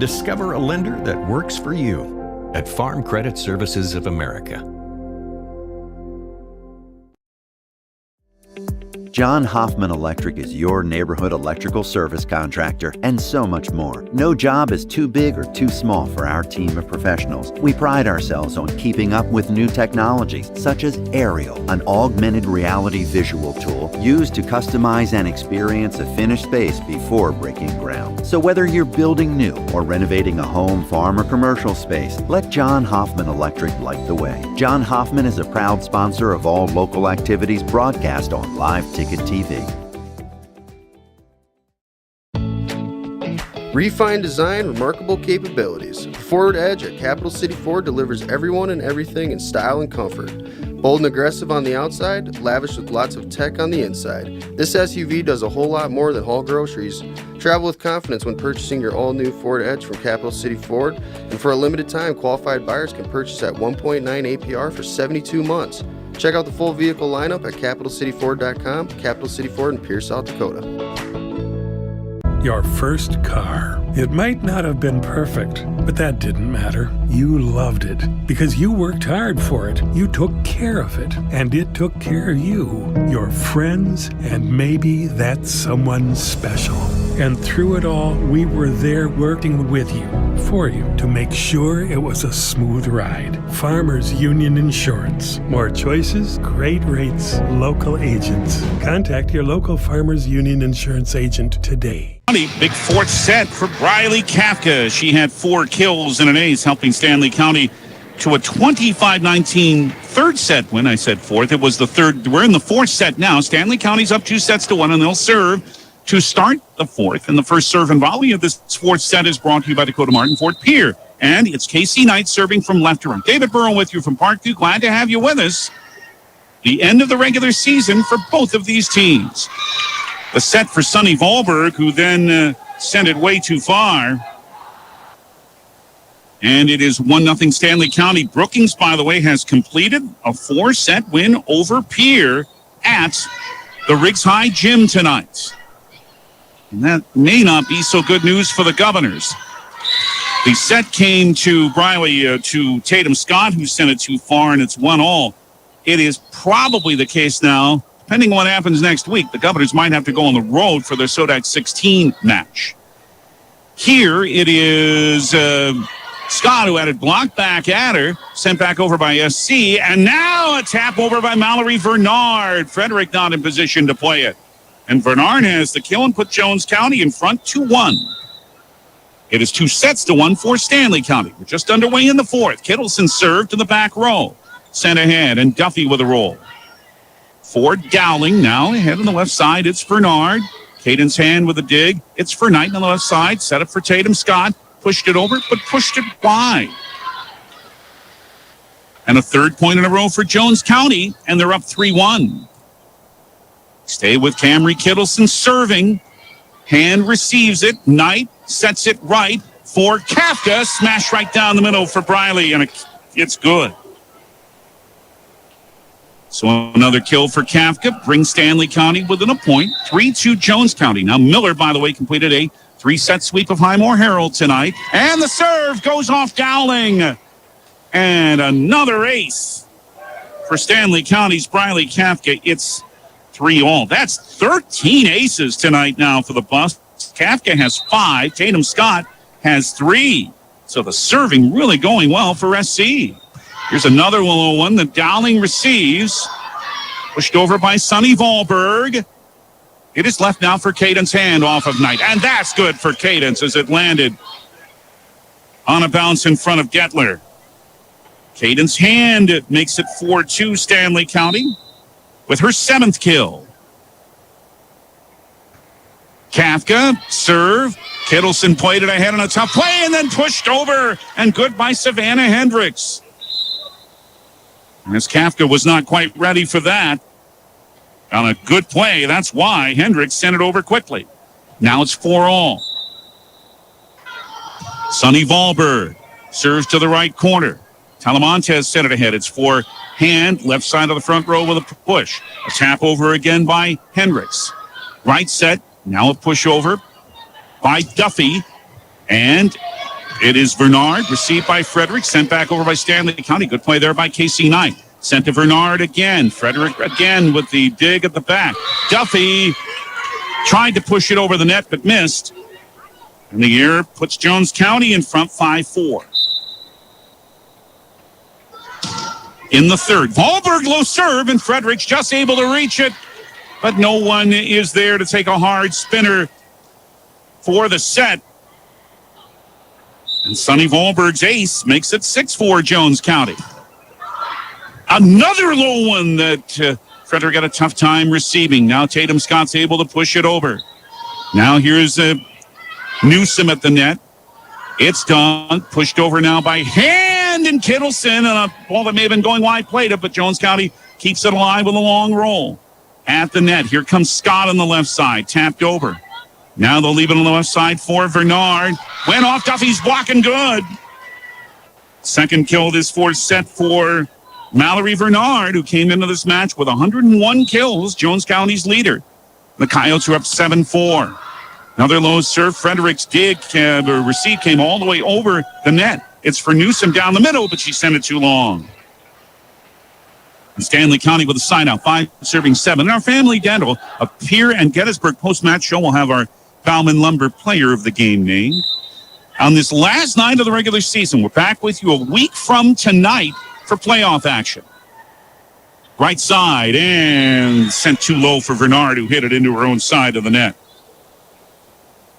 Discover a lender that works for you at Farm Credit Services of America. John Hoffman Electric is your neighborhood electrical service contractor, and so much more. No job is too big or too small for our team of professionals. We pride ourselves on keeping up with new technologies, such as Aerial, an augmented reality visual tool used to customize and experience a finished space before breaking ground. So whether you're building new or renovating a home, farm, or commercial space, let John Hoffman Electric light the way. John Hoffman is a proud sponsor of all local activities broadcast on Live Ticket TV. Refined design, remarkable capabilities. The Ford Edge at Capital City Ford delivers everyone and everything in style and comfort. Bold and aggressive on the outside, lavish with lots of tech on the inside. This SUV does a whole lot more than haul groceries. Travel with confidence when purchasing your all-new Ford Edge from Capital City Ford. And for a limited time, qualified buyers can purchase at 1.9 APR for 72 months. Check out the full vehicle lineup at CapitalCityFord.com. Capital City Ford in Pierce, South Dakota. Your first car. It might not have been perfect, but that didn't matter. You loved it because you worked hard for it. You took care of it, and it took care of you, your friends, and maybe that someone special. And through it all, we were there working with you, for you, to make sure it was a smooth ride. Farmers Union Insurance. More choices, great rates, local agents. Contact your local Farmers Union Insurance agent today. Big 4th set for Briley Kafka. She had 4 kills and an ace, helping Stanley County to a 25-19 3rd set win. I said 4th. It was the 3rd. We're in the 4th set now. Stanley County's up 2-1, and they'll serve to start the 4th. And the first serve and volley of this 4th set is brought to you by Dakota Martin Fort Pier. And it's Casey Knight serving from left to right. David Burrow with you from Parkview. Glad to have you with us. The end of the regular season for both of these teams. The set for Sonny Wahlberg, who then sent it way too far. And it is 1-0 Stanley County. Brookings, by the way, has completed a 4-set win over Pier at the Riggs High Gym tonight. And that may not be so good news for the Governors. The set came to Briley, to Tatum Scott, who sent it too far, and it's 1-1. It is probably the case now, depending on what happens next week, the Governors might have to go on the road for their Sodak 16 match. Here it is Scott, who had it blocked back at her, sent back over by SC, and now a tap over by Mallory Bernard. Frederick not in position to play it. And Bernard has the kill and put Jones County in front 2-1. It is 2-1 for Stanley County. We're just underway in the 4th. Kittleson served to the back row. Sent ahead, and Duffy with a roll. For Dowling, now ahead on the left side, it's Bernard. Caden's hand with a dig. It's for Knight on the left side. Set up for Tatum Scott. Pushed it over, but pushed it wide. And a third point in a row for Jones County, and they're up 3-1. Stay with Camry Kittleson serving. Hand receives it. Knight sets it right for Kafka. Smash right down the middle for Briley, and it's good. So another kill for Kafka brings Stanley County within a point. 3-2 Jones County. Now Miller, by the way, completed a 3-set sweep of Highmore Herald tonight. And the serve goes off Dowling. And another ace for Stanley County's Briley Kafka. It's 3-all. That's 13 aces tonight now for the Buffs. Kafka has 5. Tatum Scott has 3. So the serving really going well for SC. Here's another low one that Dowling receives. Pushed over by Sonny Wahlberg. It is left now for Cadence hand off of Knight. And that's good for Cadence as it landed on a bounce in front of Gettler. Cadence hand makes it 4-2 Stanley County with her 7th kill. Kafka, serve. Kittleson played it ahead on a tough play and then pushed over. And good by Savannah Hendricks. As Kafka was not quite ready for that. On a good play, that's why Hendricks sent it over quickly. Now it's 4-all. Sonny Wahlberg serves to the right corner. Talamontes sent it ahead. It's for Hand, left side of the front row with a push. A tap over again by Hendricks. Right set, now a push over by Duffy. And it is Bernard, received by Frederick, sent back over by Stanley County. Good play there by Casey Knight. Sent to Bernard again. Frederick again with the dig at the back. Duffy tried to push it over the net but missed. And the air puts Jones County in front 5-4. In the third, Wahlberg low serve, and Frederick's just able to reach it. But no one is there to take a hard spinner for the set. And Sonny Wahlberg's ace makes it 6-4 Jones County. Another low one that Frederick had a tough time receiving. Now Tatum Scott's able to push it over. Now here's Newsom at the net. It's done. Pushed over now by Hand and Kittleson. And a ball that may have been going wide played it, but Jones County keeps it alive with a long roll. At the net, here comes Scott on the left side. Tapped over. Now they'll leave it on the left side for Bernard. Went off. Duffy's blocking good. Second kill this fourth set for Mallory Bernard, who came into this match with 101 kills, Jones County's leader. The Coyotes are up 7-4. Another low serve. Frederick's dig receive came all the way over the net. It's for Newsom down the middle, but she sent it too long. And Stanley County with a side out, 5 serving 7. And our Family Dental, a Pier and Gettysburg post-match show, will have our Bauman Lumber Player of the Game named. On this last night of the regular season, we're back with you a week from tonight for playoff action. Right side, and sent too low for Bernard, who hit it into her own side of the net.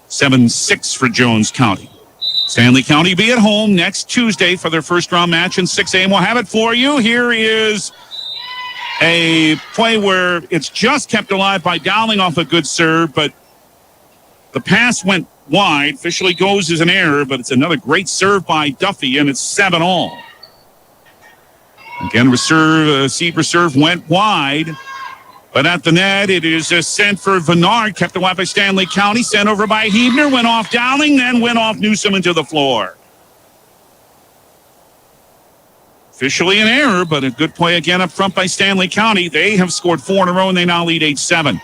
7-6 for Jones County. Stanley County be at home next Tuesday for their first round match in 6A, and we'll have it for you. Here is a play where it's just kept alive by Dowling off a good serve, but the pass went wide. Officially goes as an error, but it's another great serve by Duffy, and it's 7-all. Again, seed reserve went wide, but at the net, it is a sent for Bernard, kept alive by Stanley County, sent over by Hebner, went off Dowling, then went off Newsom into the floor. Officially an error, but a good play again up front by Stanley County. They have scored 4 in a row, and they now lead 8-7.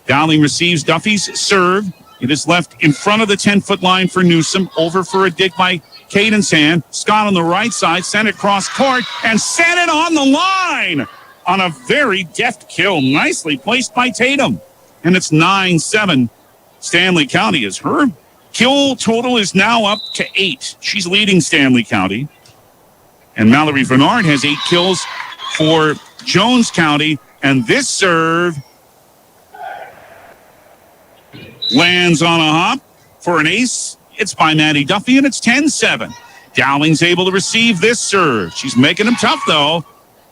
Dowling receives Duffy's serve. It is left in front of the 10-foot line for Newsom. Over for a dig by Caden's hand. Scott on the right side, sent it cross court, and sent it on the line on a very deft kill. Nicely placed by Tatum. And it's 9-7. Stanley County is her kill total is now up to 8. She's leading Stanley County. And Mallory Bernard has 8 kills for Jones County. And this serve lands on a hop for an ace. It's by Maddie Duffy, and it's 10-7. Dowling's able to receive this serve. She's making him tough, though.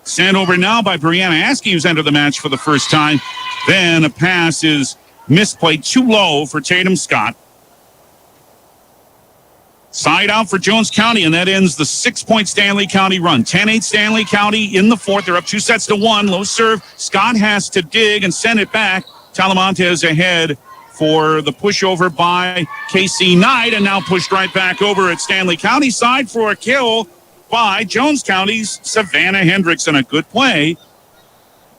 Sent over now by Brianna Askey, who's entered the match for the first time. Then a pass is misplayed too low for Tatum Scott. Side out for Jones County, and that ends the 6-point Stanley County run. 10-8 Stanley County in the fourth. They're up 2-1. Low serve. Scott has to dig and send it back. Talamontes ahead for the pushover by Casey Knight, and now pushed right back over at Stanley County side for a kill by Jones County's Savannah Hendrickson. A good play.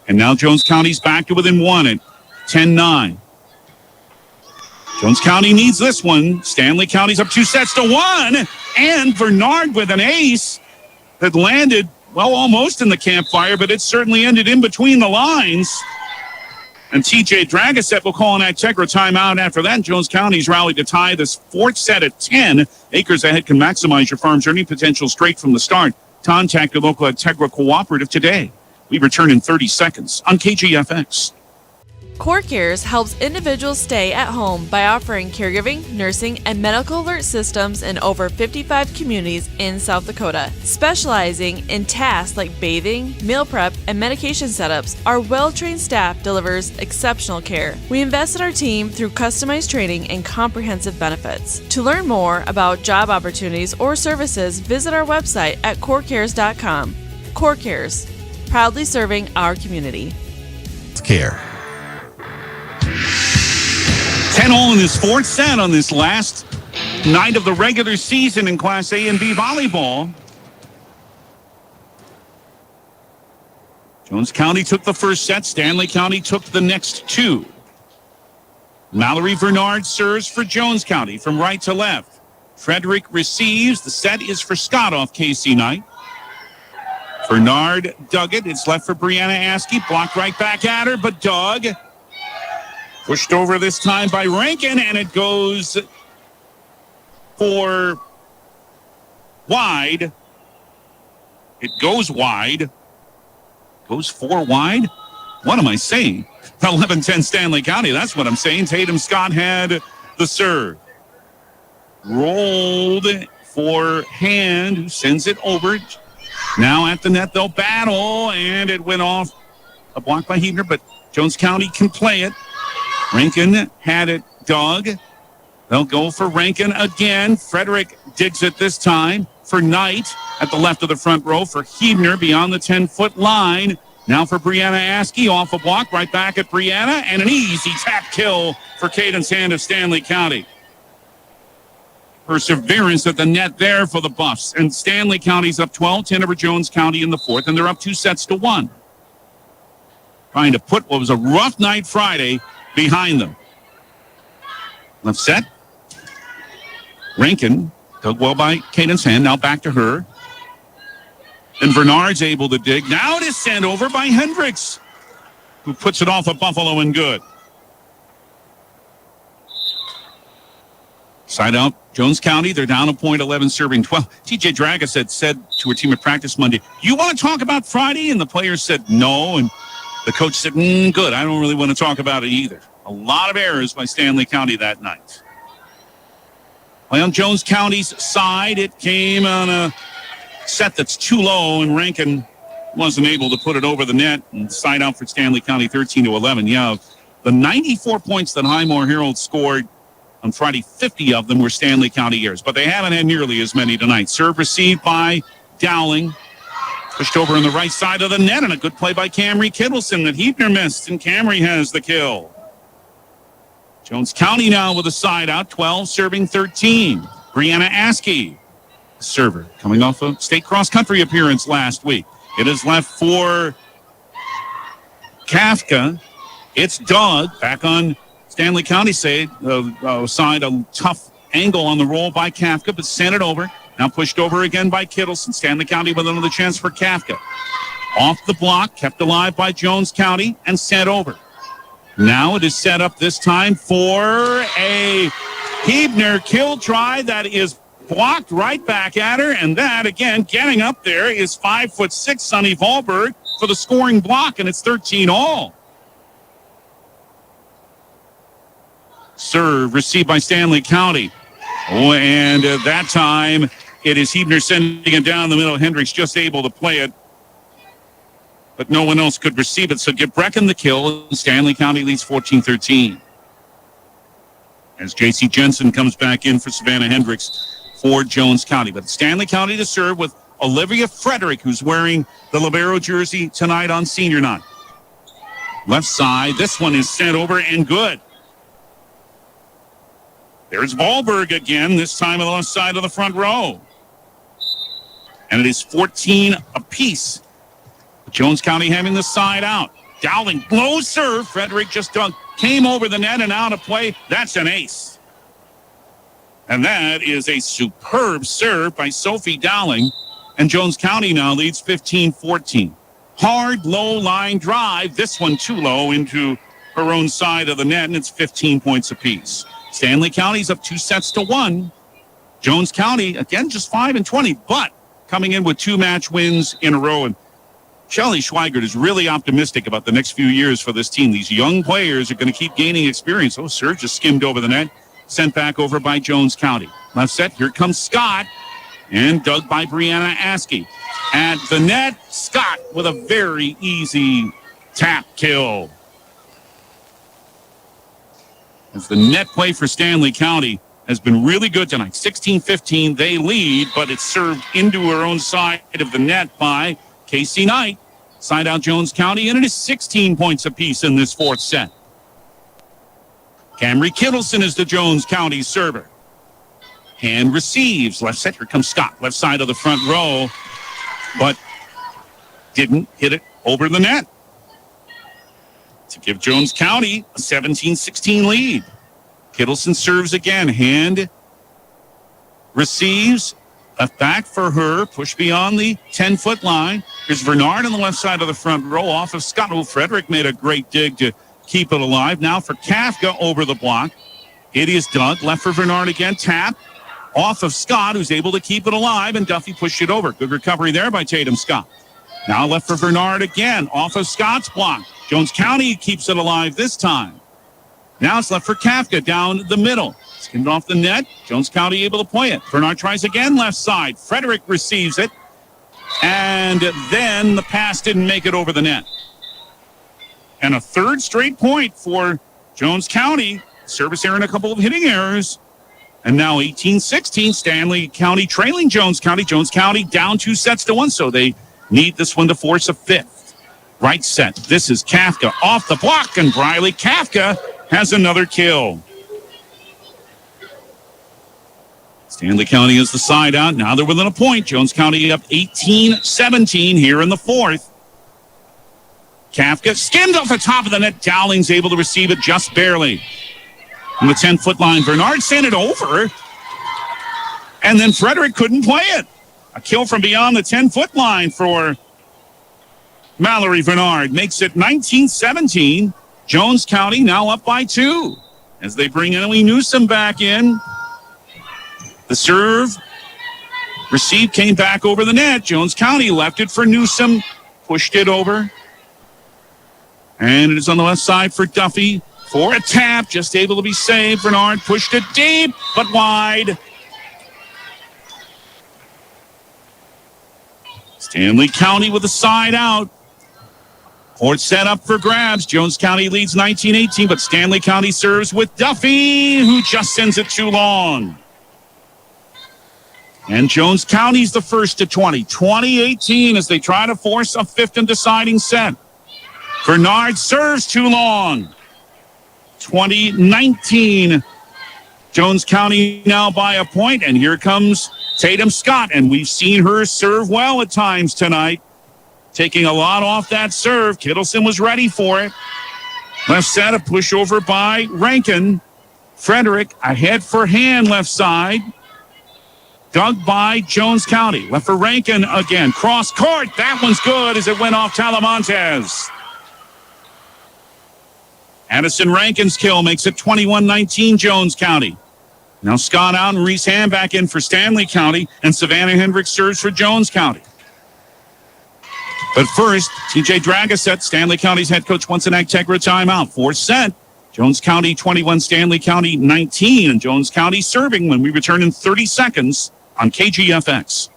And now Jones County's back to within one at 10-9. Jones County needs this one. Stanley County's up 2-1. And Bernard with an ace that landed, well, almost in the campfire, but it certainly ended in between the lines. And TJ Dragasek will call an Integra timeout after that. Jones County's rallied to tie this fourth set at 10. Acres Ahead can maximize your farm's earning potential straight from the start. Contact your local Integra cooperative today. We return in 30 seconds on KGFX. CoreCares helps individuals stay at home by offering caregiving, nursing, and medical alert systems in over 55 communities in South Dakota. Specializing in tasks like bathing, meal prep, and medication setups, our well-trained staff delivers exceptional care. We invest in our team through customized training and comprehensive benefits. To learn more about job opportunities or services, visit our website at corecares.com. CoreCares, proudly serving our community. Care. 10-all in this fourth set on this last night of the regular season in Class A and B volleyball. Jones County took the first set. Stanley County took the next two. Mallory Bernard serves for Jones County from right to left. Frederick receives. The set is for Scott off Casey Knight. Bernard dug it. It's left for Brianna Askey. Blocked right back at her, but dug. Pushed over this time by Rankin, and it goes for wide. It goes wide. Goes 4 wide? What am I saying? 11-10 Stanley County. That's what I'm saying. Tatum Scott had the serve. Rolled for Hand, who sends it over. Now at the net, they'll battle, and it went off. A block by Hebner, but Jones County can play it. Rankin had it dug. They'll go for Rankin again. Frederick digs it this time for Knight at the left of the front row for Hebner beyond the 10-foot line. Now for Brianna Askey off a block, right back at Brianna, and an easy tap kill for Cadence Hand of Stanley County. Perseverance at the net there for the Buffs. And Stanley County's up 12-10 over Jones County in the fourth, and they're up 2-1. Trying to put what was a rough night Friday behind them. Left set. Rankin dug well by Cadence Hand. Now back to her. And Bernard's able to dig. Now it is sent over by Hendricks, who puts it off of Buffalo and good. Side out, Jones County. They're down a point, 11 serving 12. TJ Dragasek said to her team at practice Monday, "You want to talk about Friday?" And the players said no. And the coach said, good. I don't really want to talk about it either. A lot of errors by Stanley County that night. Play on Jones County's side. It came on a set that's too low, and Rankin wasn't able to put it over the net. And side out for Stanley County, 13-11. Yeah, the 94 points that Highmore Herald scored on Friday, 50 of them were Stanley County errors, but they haven't had nearly as many tonight. Serve received by Dowling. Pushed over on the right side of the net, and a good play by Camry Kittleson that Hebner missed, and Camry has the kill. Jones County now with a side out, 12 serving 13. Brianna Askey, server, coming off a state cross-country appearance last week. It is left for Kafka. It's dug back on Stanley County side, a tough angle on the roll by Kafka, but sent it over. Now pushed over again by Kittleson. Stanley County with another chance for Kafka. Off the block, kept alive by Jones County, and sent over. Now it is set up this time for a Hebner kill try that is blocked right back at her, and that, again, getting up there is 5'6" Sonny Wahlberg for the scoring block, and it's 13-all. Serve received by Stanley County. Oh, and that time it is Hebner sending it down the middle. Hendricks just able to play it, but no one else could receive it. So give Brecken the kill, and Stanley County leads 14-13. As J.C. Jensen comes back in for Savannah Hendricks. for Jones County. But Stanley County to serve with Olivia Frederick, who's wearing the libero jersey tonight on senior night. Left side, this one is sent over and good. There's Wahlberg again, this time on the left side of the front row. And it is 14 apiece. Jones County having the side out. Dowling, low serve. Frederick just came over the net and out of play. That's an ace. And that is a superb serve by Sophie Dowling. And Jones County now leads 15-14. Hard, low line drive. This one too low into her own side of the net, and it's 15 points apiece. Stanley County's up 2-1. Jones County, again, just 5-20, but coming in with 2 match wins in a row. And Shelley Schweigert is really optimistic about the next few years for this team. These young players are going to keep gaining experience. Oh, serve just skimmed over the net, sent back over by Jones County. Left set, here comes Scott, and dug by Brianna Askey. At the net, Scott with a very easy tap kill. As the net play for Stanley County has been really good tonight. 16-15, they lead, but it's served into her own side of the net by Casey Knight. Side out Jones County, and it is 16 points apiece in this fourth set. Camry Kittleson is the Jones County server. Hand receives. Left set, here comes Scott. Left side of the front row, but didn't hit it over the net to give Jones County a 17-16 lead. Kittleson serves again. Hand receives. Left back for her. Push beyond the 10-foot line. Here's Bernard on the left side of the front row off of Scott. Oh, Frederick made a great dig to keep it alive. Now for Kafka over the block. It is dug. Left for Bernard again. Tap off of Scott, who's able to keep it alive, and Duffy pushed it over. Good recovery there by Tatum Scott. Now left for Bernard again. Off of Scott's block. Jones County keeps it alive this time. Now it's left for Kafka down the middle. Skimmed off the net. Jones County able to play it. Bernard tries again left side. Frederick receives it. And then the pass didn't make it over the net. And a third straight point for Jones County. Service error and a couple of hitting errors. And now 18-16, Stanley County trailing Jones County. Jones County down 2-1, so they need this one to force a fifth. Right set. This is Kafka off the block, and Briley Kafka has another kill. Stanley County is the side out. Now they're within a point. Jones County up 18-17 here in the fourth. Kafka skimmed off the top of the net. Dowling's able to receive it just barely. On the 10-foot line, Bernard sent it over, and then Frederick couldn't play it. A kill from beyond the 10-foot line for Mallory Bernard. Makes it 19-17. Jones County now up by 2 as they bring Emily Newsom back in. The serve received, came back over the net. Jones County left it for Newsom, pushed it over. And it is on the left side for Duffy for a tap, just able to be saved. Bernard pushed it deep, but wide. Stanley County with the side out. Fourth set up for grabs. Jones County leads 19-18, but Stanley County serves with Duffy, who just sends it too long. And Jones County's the first to 20. 20-18 as they try to force a fifth and deciding set. Bernard serves too long. 20-19. Jones County now by a point, and here comes Tatum Scott, and we've seen her serve well at times tonight. Taking a lot off that serve. Kittleson was ready for it. Left set, a pushover by Rankin. Frederick ahead for hand left side. Dug by Jones County. Left for Rankin again. Cross court. That one's good as it went off Talamontes. Addison Rankin's kill makes it 21-19 Jones County. Now Scott out and Reese Ham back in for Stanley County, and Savannah Hendricks serves for Jones County. But first, TJ Dragaset, Stanley County's head coach, wants an Agtegra timeout. Fourth set. Jones County 21, Stanley County 19, and Jones County serving when we return in 30 seconds on KGFX.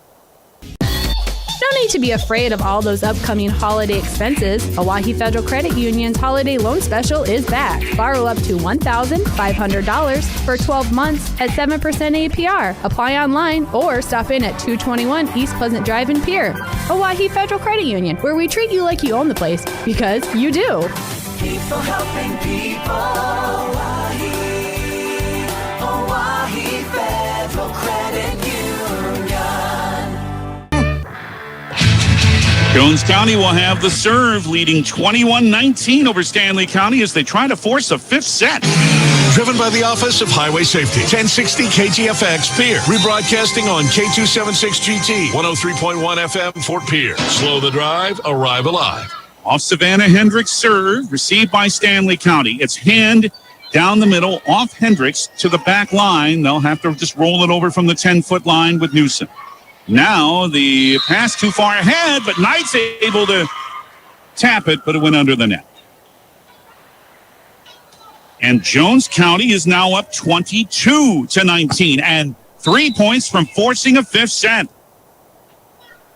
Donate need to be afraid of all those upcoming holiday expenses. Oahe Federal Credit Union's holiday loan special is back. Borrow up to $1,500 for 12 months at 7% APR. Apply online or stop in at 221 East Pleasant Drive in Pierre. Oahe Federal Credit Union, where we treat you like you own the place, because you do. People helping people. Oahe Federal Credit Union. Jones County will have the serve, leading 21-19 over Stanley County as they try to force a fifth set. Driven by the Office of Highway Safety. 1060 KGFX Pierre. Rebroadcasting on K276GT. 103.1 FM Fort Pierre. Slow the drive, arrive alive. Off Savannah Hendricks serve, received by Stanley County. It's hand down the middle, off Hendricks to the back line. They'll have to just roll it over from the 10-foot line with Newsom. Now the pass too far ahead, but Knight's able to tap it, but it went under the net. And Jones County is now up 22-19 and 3 points from forcing a fifth set.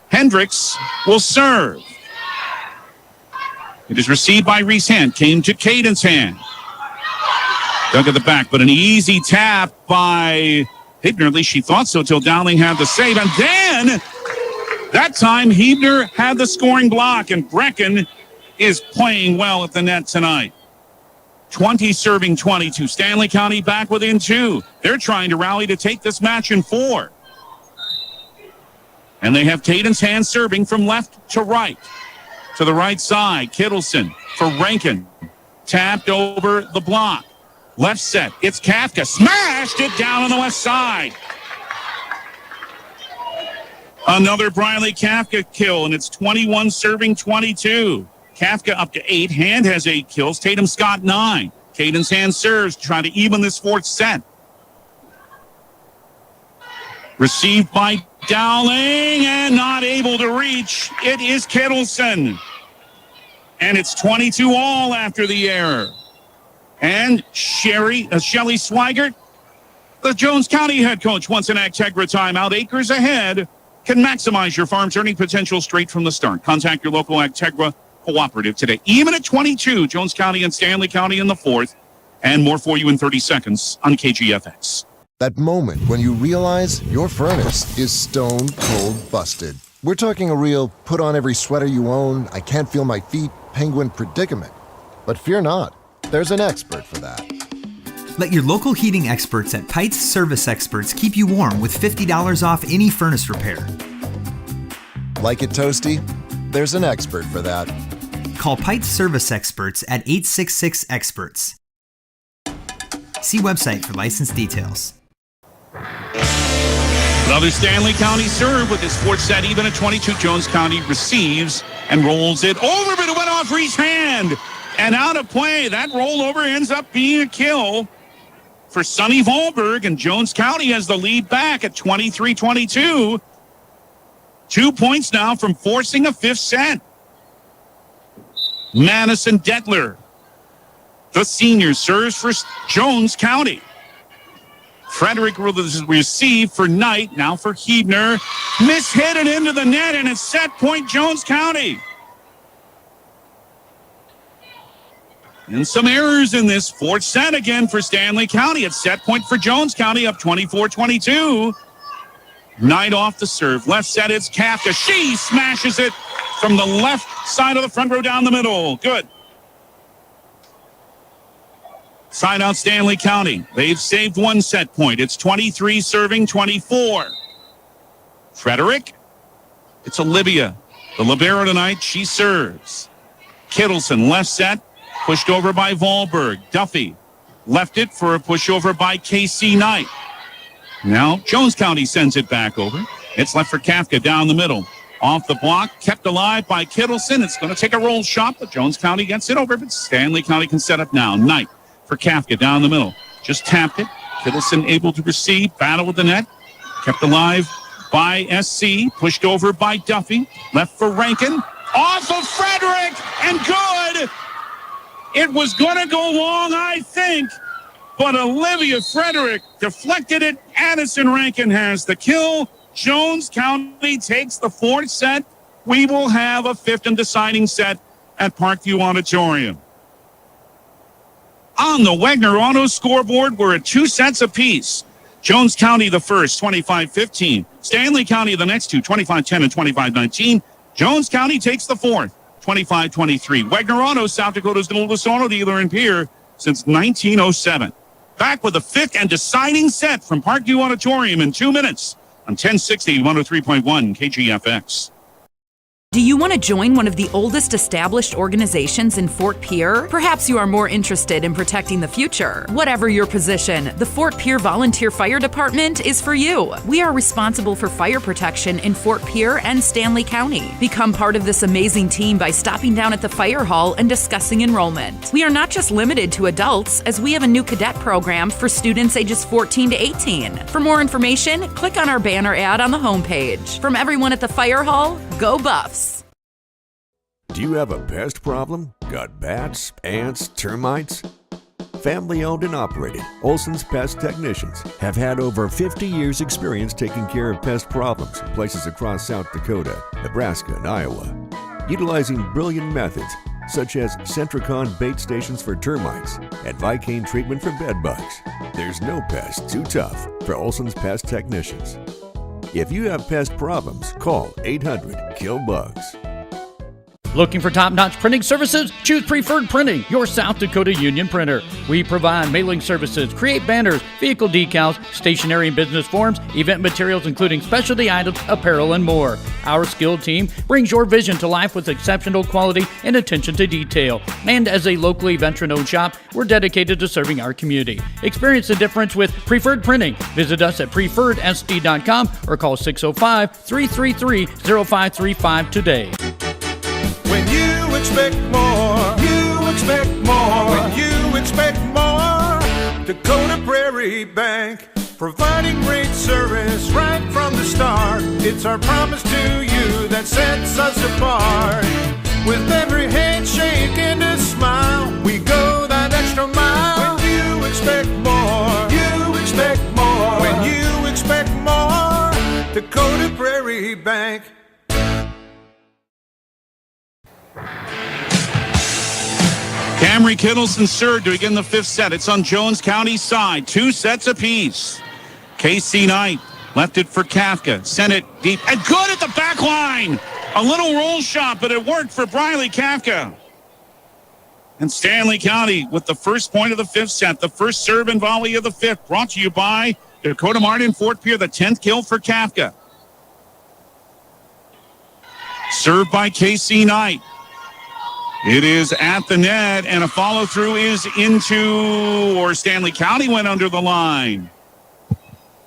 Hendricks will serve. It is received by Reese Hand. Came to Caden's hand. Dug at the back, but an easy tap by Hibner. At least she thought so till Dowling had the save. And then, that time, Hibner had the scoring block. And Brecken is playing well at the net tonight. 20 serving 22. Stanley County back within 2. They're trying to rally to take this match in 4. And they have Caden's hand serving from left to right. To the right side, Kittleson for Rankin. Tapped over the block. Left set, it's Kafka. Smashed it down on the west side. Another Briley Kafka kill, and it's 21 serving 22. Kafka up to 8. Hand has 8 kills. Tatum Scott 9. Caden's hand serves to try to even this fourth set. Received by Dowling and not able to reach. It is Kittleson. And it's 22 all after the error. And Shelly Swigert, the Jones County head coach, wants an Agtegra timeout. Acres ahead can maximize your farm's earning potential straight from the start. Contact your local Agtegra cooperative today. Even at 22, Jones County and Stanley County in the fourth. And more for you in 30 seconds on KGFX. That moment when you realize your furnace is stone cold busted. We're talking a real put on every sweater you own, I can't feel my feet, penguin predicament. But fear not, there's an expert for that. Let your local heating experts at Pites Service Experts keep you warm with $50 off any furnace repair. Like it toasty? There's an expert for that. Call Pites Service Experts at 866-EXPERTS. See website for license details. Another Stanley County serve with his fourth set even at 22. Jones County receives and rolls it over, but it went off Reese's hand and out of play. That rollover ends up being a kill for Sonny Volberg, and Jones County has the lead back at 23-22. 2 points now from forcing a fifth set. Madison Detler, the senior, serves for Jones County. Frederick will receive for Knight, now for Hebner. Mishit it into the net, and it's set point Jones County. And some errors in this fourth set again for Stanley County. It's set point for Jones County, up 24-22. Knight off the serve. Left set, it's Kafka. She smashes it from the left side of the front row down the middle. Good. Side out Stanley County. They've saved one set point. It's 23 serving 24. Frederick. It's Olivia. The libero tonight. She serves. Kittleson, left set. Pushed over by Volberg. Duffy left it for a pushover by KC Knight. Now Jones County sends it back over. It's left for Kafka down the middle. Off the block, kept alive by Kittleson. It's going to take a roll shot, but Jones County gets it over. But Stanley County can set up now. Knight for Kafka down the middle. Just tapped it. Kittleson able to receive. Battle with the net. Kept alive by SC. Pushed over by Duffy. Left for Rankin. Off of Frederick. And good. It was going to go long, I think. But Olivia Frederick deflected it. Addison Rankin has the kill. Jones County takes the fourth set we will have a fifth and deciding set at Parkview Auditorium. On the Wagner Auto scoreboard, we're at 2 sets apiece. Jones County the first, 25-15. Stanley County the next two, 25-10 and 25-19. Jones County takes the fourth, 25-23. Wagner Auto, South Dakota's oldest auto dealer in Pierre since 1907. Back with the fifth and deciding set from Parkview Auditorium in 2 minutes on 1060 103.1 KGFX. Do you want to join one of the oldest established organizations in Fort Pierre? Perhaps you are more interested in protecting the future. Whatever your position, the Fort Pierre Volunteer Fire Department is for you. We are responsible for fire protection in Fort Pierre and Stanley County. Become part of this amazing team by stopping down at the fire hall and discussing enrollment. We are not just limited to adults, as we have a new cadet program for students ages 14 to 18. For more information, click on our banner ad on the homepage. From everyone at the fire hall, go Buffs! Do you have a pest problem? Got bats, ants, termites? Family owned and operated, Olson's Pest Technicians have had over 50 years experience taking care of pest problems in places across South Dakota, Nebraska, and Iowa. Utilizing brilliant methods such as Centricon bait stations for termites and Vicane treatment for bed bugs. There's no pest too tough for Olson's Pest Technicians. If you have pest problems, call 800-KILL-BUGS. Looking for top-notch printing services? Choose Preferred Printing, your South Dakota union printer. We provide mailing services, create banners, vehicle decals, stationery and business forms, event materials including specialty items, apparel, and more. Our skilled team brings your vision to life with exceptional quality and attention to detail. And as a locally veteran-owned shop, we're dedicated to serving our community. Experience the difference with Preferred Printing. Visit us at preferredsd.com or call 605-333-0535 today. When you expect more, you expect more. When you expect more, Dakota Prairie Bank, providing great service right from the start. It's our promise to you that sets us apart. With every handshake and a smile, we go that extra mile. When you expect more, you expect more. When you expect more, Dakota Prairie Bank. Camry Kittleson served to begin the fifth set. It's on Jones County's side. 2 sets apiece. Casey Knight left it for Kafka. Sent it deep and good at the back line. A little roll shot, but it worked for Briley Kafka. And Stanley County with the first point of the fifth set. The first serve and volley of the fifth. Brought to you by Dakota Martin Fort Pierre. The 10th kill for Kafka. Served by Casey Knight. It is at the net, and a follow-through is or Stanley County went under the line.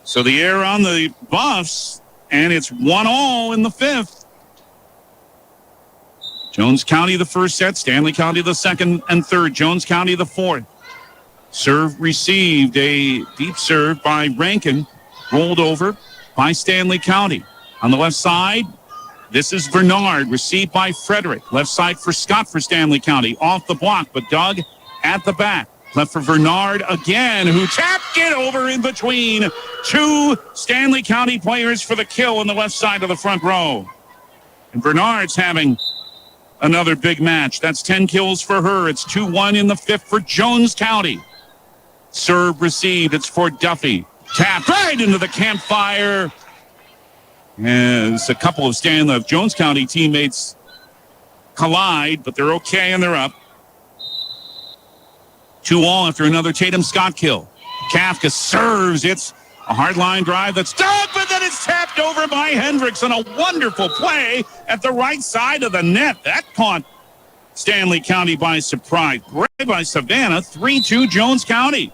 So the air on the Buffs, and it's 1-1 in the fifth. Jones County the first set, Stanley County the second and third, Jones County the fourth. Serve received, a deep serve by Rankin, rolled over by Stanley County. On the left side, this is Bernard, received by Frederick. Left side for Scott for Stanley County. Off the block, but Doug at the back. Left for Bernard again, who tapped it over in between 2 Stanley County players for the kill on the left side of the front row. And Bernard's having another big match. That's 10 kills for her. It's 2-1 in the fifth for Jones County. Serve received. It's for Duffy. Tapped right into the campfire. As a couple of Jones County teammates collide, but they're okay and they're up. 2-2 after another Tatum Scott kill. Kafka serves. It's a hard line drive that's done, but then it's tapped over by Hendricks on a wonderful play at the right side of the net. That caught Stanley County by surprise. Great by Savannah. 3-2 Jones County.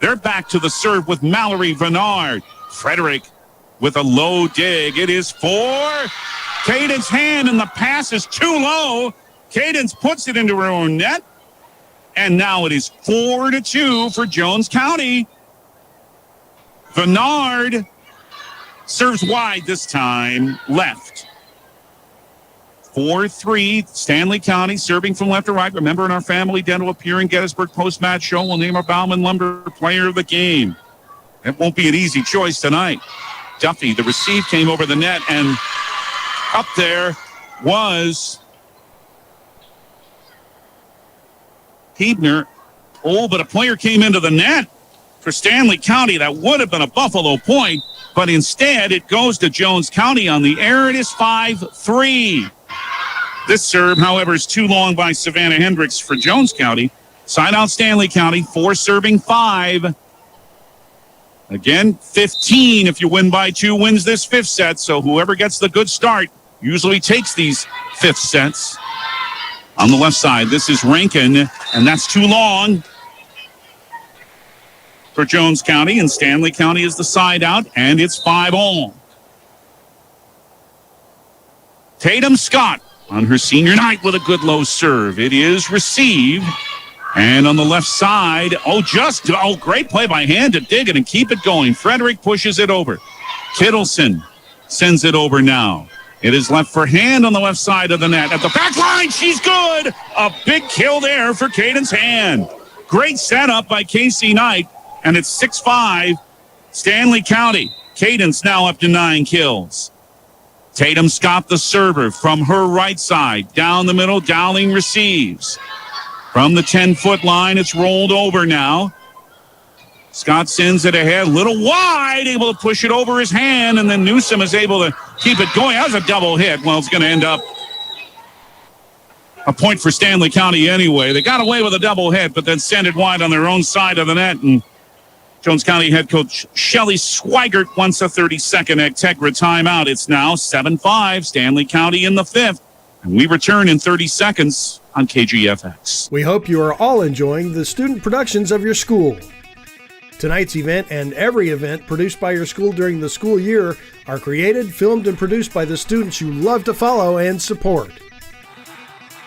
They're back to the serve with Mallory Bernard. Frederick with a low dig. It is for Cadence hand, and the pass is too low. Cadence puts it into her own net. And now it is 4-2 for Jones County. Bernard serves wide this time, left. 4-3, Stanley County serving from left to right. Remember, in our Family Dental Appearing Gettysburg post-match show, we'll name our Bauman Lumber player of the game. It won't be an easy choice tonight. Duffy, the receive came over the net, and up there was Hebner. Oh, but a player came into the net for Stanley County. That would have been a Buffalo point, but instead it goes to Jones County on the air. It is 5-3. This serve, however, is too long by Savannah Hendricks for Jones County. Side out Stanley County, 4 serving 5. Again, 15 if you win by 2 wins this fifth set. So whoever gets the good start usually takes these fifth sets. On the left side, this is Rankin, and that's too long for Jones County, and Stanley County is the side out, and it's 5-all. Tatum Scott on her senior night with a good low serve. It is received. And on the left side, great play by hand to dig it and keep it going. Frederick pushes it over. Kittleson sends it over now. It is left for Hand on the left side of the net. At the back line, she's good. A big kill there for Cadence Hand. Great setup by Casey Knight, and it's 6-5. Stanley County. Cadence now up to 9 kills. Tatum Scott, the server, from her right side. Down the middle, Dowling receives. From the 10-foot line, it's rolled over now. Scott sends it ahead, a little wide, able to push it over his hand, and then Newsom is able to keep it going. That was a double hit. Well, it's going to end up a point for Stanley County anyway. They got away with a double hit, but then sent it wide on their own side of the net, and Jones County head coach Shelly Swigert wants a 30-second Integra timeout. It's now 7-5, Stanley County in the fifth. And we return in 30 seconds on KGFX. We hope you are all enjoying the student productions of your school. Tonight's event and every event produced by your school during the school year are created, filmed, and produced by the students you love to follow and support.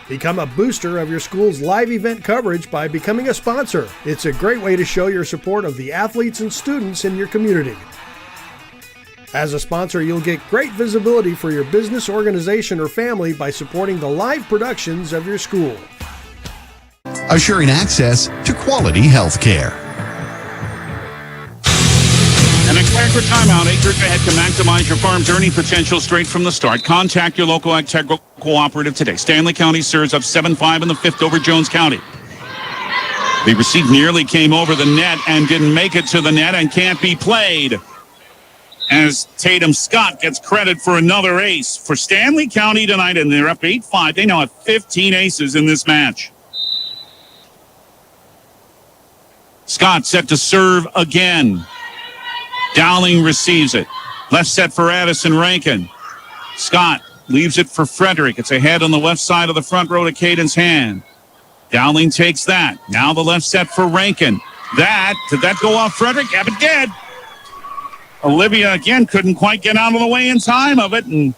Become a booster of your school's live event coverage by becoming a sponsor. It's a great way to show your support of the athletes and students in your community. As a sponsor, you'll get great visibility for your business, organization, or family by supporting the live productions of your school. Assuring access to quality health care. And declare for timeout. Acres ahead to maximize your farm's earning potential straight from the start. Contact your local Integra cooperative today. Stanley County serves up 7-5 in the fifth over Jones County. The receive nearly came over the net and didn't make it to the net and can't be played. As Tatum Scott gets credit for another ace for Stanley County tonight, and they're up 8-5. They now have 15 aces in this match. Scott set to serve again. Dowling receives it. Left set for Addison Rankin. Scott leaves it for Frederick. It's ahead on the left side of the front row to Cadence Hand. Dowling takes that. Now the left set for Rankin. Did that go off Frederick? Yeah, it did. Olivia, again, couldn't quite get out of the way in time of it. And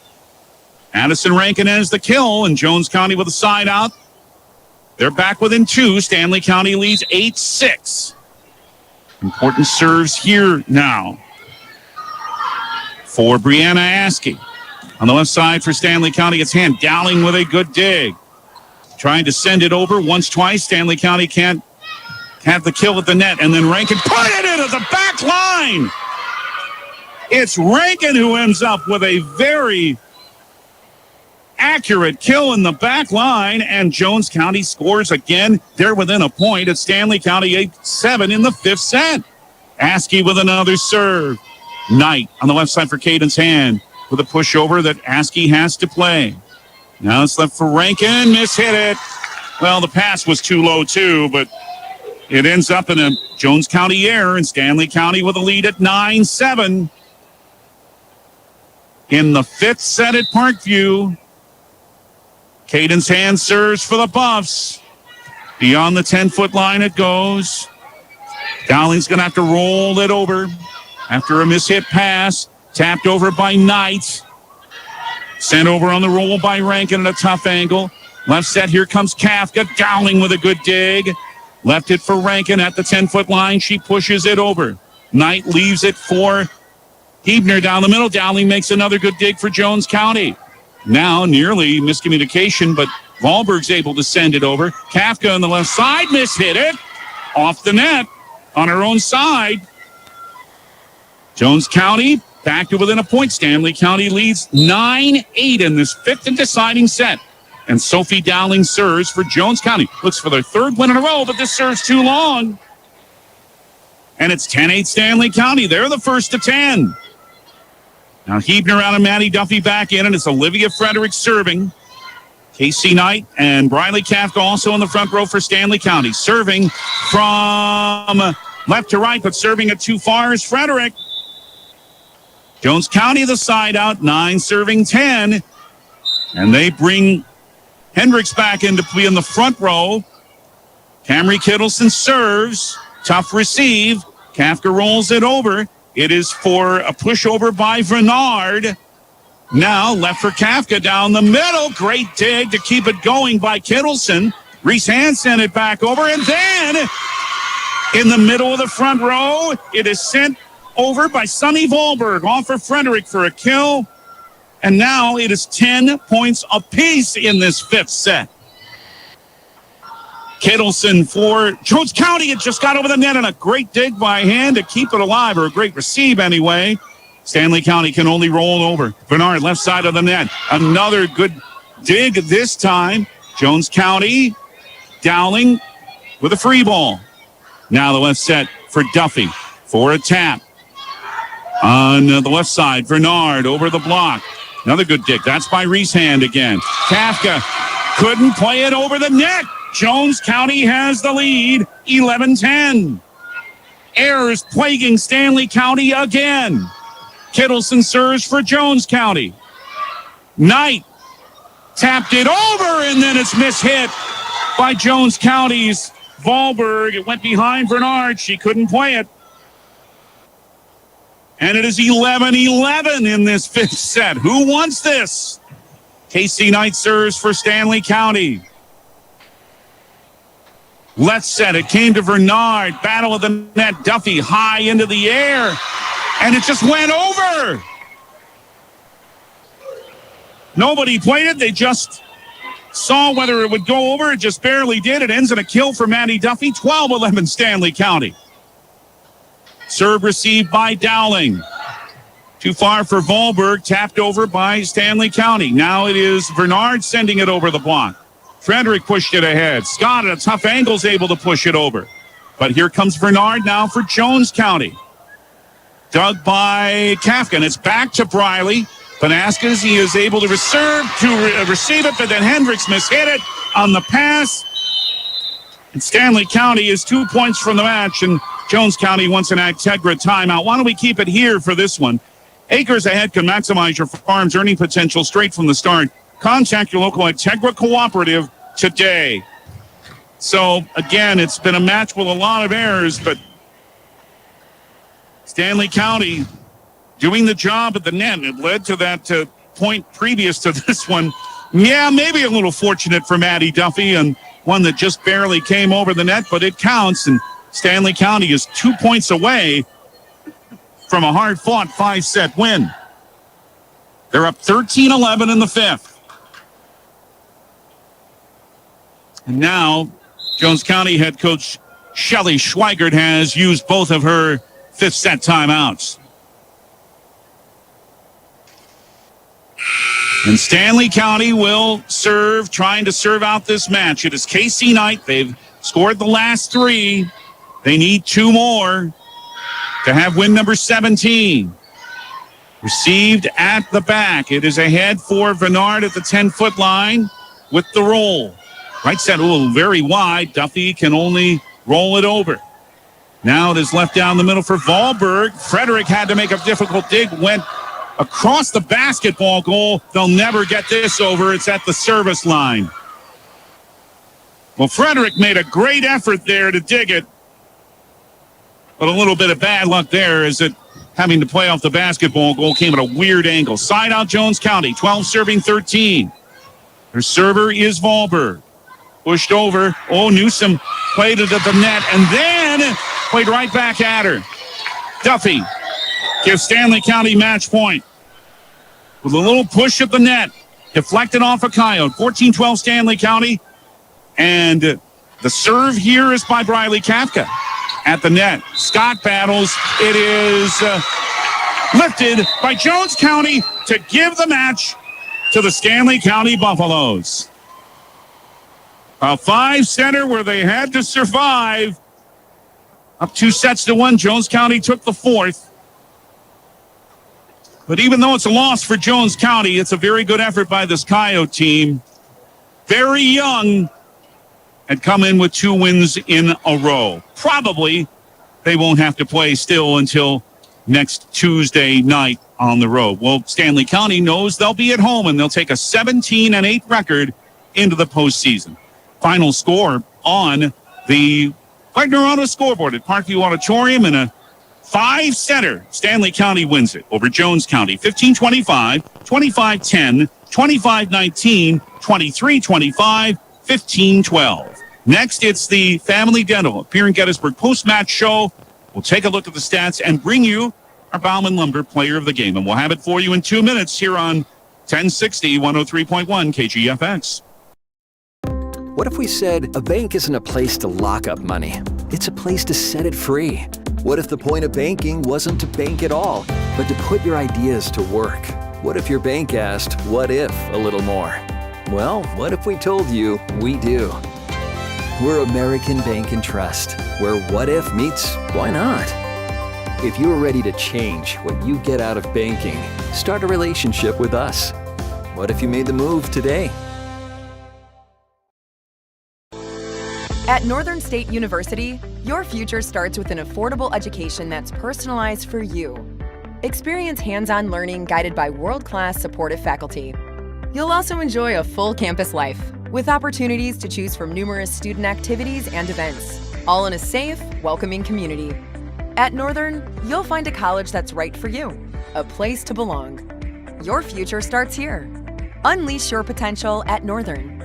Addison Rankin has the kill, and Jones County with a side out. They're back within 2. Stanley County leads 8-6. Important serves here now for Brianna Askey. On the left side for Stanley County, it's Hand. Dowling with a good dig. Trying to send it over once, twice. Stanley County can't have the kill at the net. And then Rankin put it into the back line. It's Rankin who ends up with a very accurate kill in the back line, and Jones County scores again. They're within a point at Stanley County 8-7 in the fifth set. Askey with another serve. Knight on the left side for Cadence Hand with a pushover that Askey has to play. Now it's left for Rankin. Mishit it. Well, the pass was too low too, but it ends up in a Jones County error, and Stanley County with a lead at 9-7. In the fifth set at Parkview, Cadence Hand serves for the Buffs. Beyond the 10-foot line it goes. Dowling's going to have to roll it over after a mishit pass. Tapped over by Knight. Sent over on the roll by Rankin at a tough angle. Left set, here comes Kafka. Dowling with a good dig. Left it for Rankin at the 10-foot line. She pushes it over. Knight leaves it for Hebner down the middle. Dowling makes another good dig for Jones County. Now nearly miscommunication, but Wahlberg's able to send it over. Kafka on the left side, mishit it. Off the net on her own side. Jones County back to within a point. Stanley County leads 9-8 in this fifth and deciding set. And Sophie Dowling serves for Jones County. Looks for their third win in a row, but this serves too long. And it's 10-8 Stanley County. They're the first to 10. Now Hebner out of Maddie Duffy back in, and it's Olivia Frederick serving. Casey Knight and Briley Kafka also in the front row for Stanley County. Serving from left to right, but serving it too far is Frederick. Jones County the side out, 9 serving 10. And they bring Hendricks back in to be in the front row. Camry Kittleson serves. Tough receive. Kafka rolls it over. It is for a pushover by Vernard. Now left for Kafka down the middle. Great dig to keep it going by Kittleson. Reese Hand sent it back over. And then in the middle of the front row, it is sent over by Sonny Volberg. Off for Frederick for a kill. And now it is 10 points apiece in this fifth set. Kittleson for Jones County. It just got over the net, and a great dig by Hand to keep it alive, or a great receive anyway. Stanley County can only roll over. Bernard left side of the net. Another good dig this time. Jones County, Dowling with a free ball. Now the left set for Duffy for a tap. On the left side, Bernard over the block. Another good dig. That's by Reese Hand again. Kafka couldn't play it over the net. Jones County has the lead, 11-10. Errors plaguing Stanley County again. Kittleson serves for Jones County. Knight tapped it over, and then it's mishit by Jones County's Volberg. It went behind Bernard. She couldn't play it. And it is 11-11 in this fifth set. Who wants this? Casey Knight serves for Stanley County. Left set. It came to Bernard. Battle of the net. Duffy high into the air. And it just went over. Nobody played it. They just saw whether it would go over. It just barely did. It ends in a kill for Maddie Duffy. 12-11 Stanley County. Serve received by Dowling. Too far for Volberg. Tapped over by Stanley County. Now it is Bernard sending it over the block. Frederick pushed it ahead. Scott at a tough angle is able to push it over. But here comes Bernard now for Jones County. Dug by Kafka, and it's back to Briley. Panaskas, he is able to receive it, but then Hendricks mishit it on the pass. And Stanley County is 2 points from the match, and Jones County wants an Actegra timeout. Why don't we keep it here for this one? Acres Ahead can maximize your farm's earning potential straight from the start. Contact your local Actegra cooperative today. So, again, it's been a match with a lot of errors, but Stanley County doing the job at the net. It led to that point previous to this one. Yeah, maybe a little fortunate for Maddie Duffy, and one that just barely came over the net, but it counts, and Stanley County is 2 points away from a hard-fought 5-set win. They're up 13-11 in the fifth. And now, Jones County head coach Shelly Schweigert has used both of her fifth set timeouts. And Stanley County will serve, trying to serve out this match. It is Casey Knight. They've scored the last 3. They need 2 more to have win number 17. Received at the back. It is ahead for Bernard at the 10-foot line with the roll. Right set, very wide. Duffy can only roll it over. Now it is left down the middle for Volberg. Frederick had to make a difficult dig, went across the basketball goal. They'll never get this over. It's at the service line. Well, Frederick made a great effort there to dig it, but a little bit of bad luck there as it having to play off the basketball goal came at a weird angle. Side out Jones County, 12 serving 13. Their server is Volberg. Pushed over. Newsom played it at the net and then played right back at her. Duffy gives Stanley County match point with a little push at the net. Deflected off a Coyote. 14-12 Stanley County. And the serve here is by Briley Kafka at the net. Scott battles. It is lifted by Jones County to give the match to the Stanley County Buffaloes. A 5-setter where they had to survive. Up 2-1. Jones County took the fourth. But even though it's a loss for Jones County, it's a very good effort by this Coyote team. Very young, had come in with 2 wins in a row. Probably they won't have to play still until next Tuesday night on the road. Well, Stanley County knows they'll be at home, and they'll take a 17-8 record into the postseason. Final score on the Wagner Auto scoreboard at Parkview Auditorium in a 5-setter. Stanley County wins it over Jones County, 15-25, 25-10, 25-19, 23-25, 15-12. Next, it's the Family Dental Pier and Gettysburg post-match show. We'll take a look at the stats and bring you our Bauman Lumber Player of the Game. And we'll have it for you in 2 minutes here on 1060, 103.1 KGFX. What if we said a bank isn't a place to lock up money? It's a place to set it free. What if the point of banking wasn't to bank at all, but to put your ideas to work? What if your bank asked, what if, a little more? Well, what if we told you we do? We're American Bank and Trust, where what if meets why not? If you're ready to change what you get out of banking, start a relationship with us. What if you made the move today? At Northern State University, your future starts with an affordable education that's personalized for you. Experience hands-on learning guided by world-class supportive faculty. You'll also enjoy a full campus life with opportunities to choose from numerous student activities and events, all in a safe, welcoming community. At Northern, you'll find a college that's right for you, a place to belong. Your future starts here. Unleash your potential at Northern.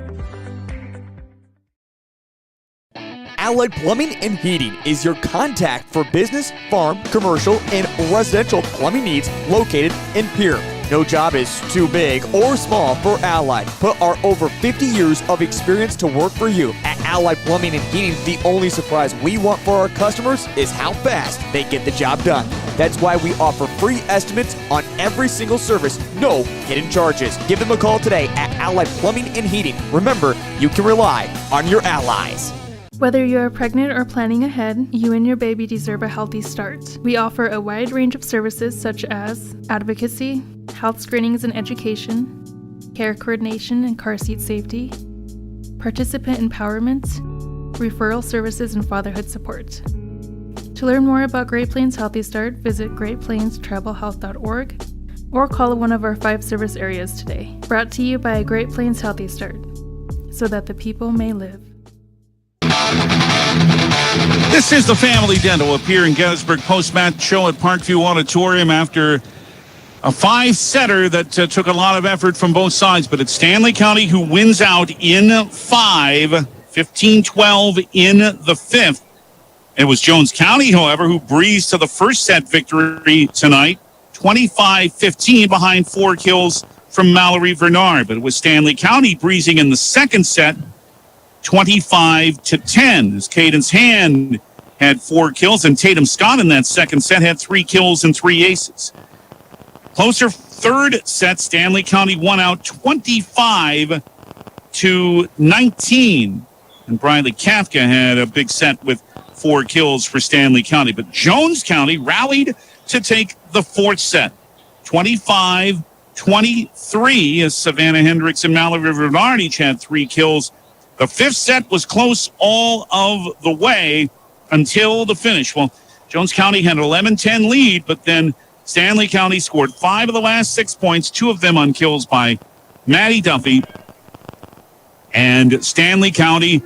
Allied Plumbing and Heating is your contact for business, farm, commercial, and residential plumbing needs located in Pierre. No job is too big or small for Allied. Put our over 50 years of experience to work for you. At Allied Plumbing and Heating, the only surprise we want for our customers is how fast they get the job done. That's why we offer free estimates on every single service, no hidden charges. Give them a call today at Allied Plumbing and Heating. Remember, you can rely on your allies. Whether you are pregnant or planning ahead, you and your baby deserve a healthy start. We offer a wide range of services such as advocacy, health screenings and education, care coordination and car seat safety, participant empowerment, referral services, and fatherhood support. To learn more about Great Plains Healthy Start, visit greatplainstravelhealth.org or call one of our 5 service areas today. Brought to you by Great Plains Healthy Start, so that the people may live. This is the Family Dental up here in Gettysburg post-match show at Parkview Auditorium after a 5-setter that took a lot of effort from both sides. But it's Stanley County who wins out in 5, 15-12 in the 5th. It was Jones County, however, who breezed to the first set victory tonight, 25-15 behind 4 kills from Mallory Vernard. But it was Stanley County breezing in the second set, 25-10, as Cadence Hand had 4 kills, and Tatum Scott in that second set had 3 kills and 3 aces. Closer third set, Stanley County won out 25-19, and Briley Kafka had a big set with 4 kills for Stanley County. But Jones County rallied to take the fourth set, 25-23, as Savannah Hendricks and Mallory Vernard each had 3 kills. The 5th set was close all of the way until the finish. Well, Jones County had an 11-10 lead, but then Stanley County scored 5 of the last 6 points, 2 of them on kills by Maddie Duffy. And Stanley County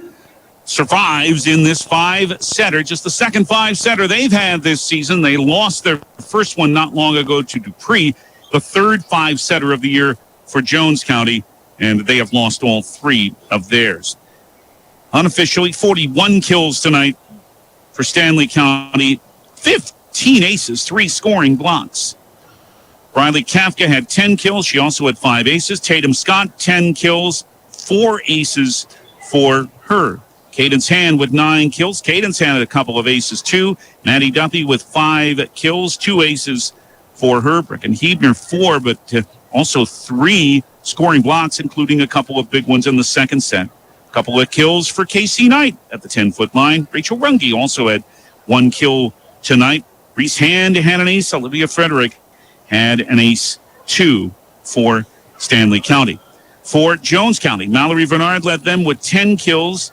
survives in this 5-setter, just the second 5-setter they've had this season. They lost their first one not long ago to Dupree, the third 5-setter of the year for Jones County, and they have lost all 3 of theirs. Unofficially, 41 kills tonight for Stanley County, 15 aces, 3 scoring blocks. Briley Kafka had 10 kills. She also had 5 aces. Tatum Scott, 10 kills, 4 aces for her. Cadence Hand with 9 kills. Cadence had a couple of aces, too. Maddie Duffy with 5 kills, 2 aces for her. Brecken Hebner 4, but also 3 scoring blocks, including a couple of big ones in the second set. A couple of kills for Casey Knight at the 10-foot line. Rachel Runge also had 1 kill tonight. Reese Hand had an ace. Olivia Frederick had an ace, 2 for Stanley County. For Jones County, Mallory Bernard led them with 10 kills,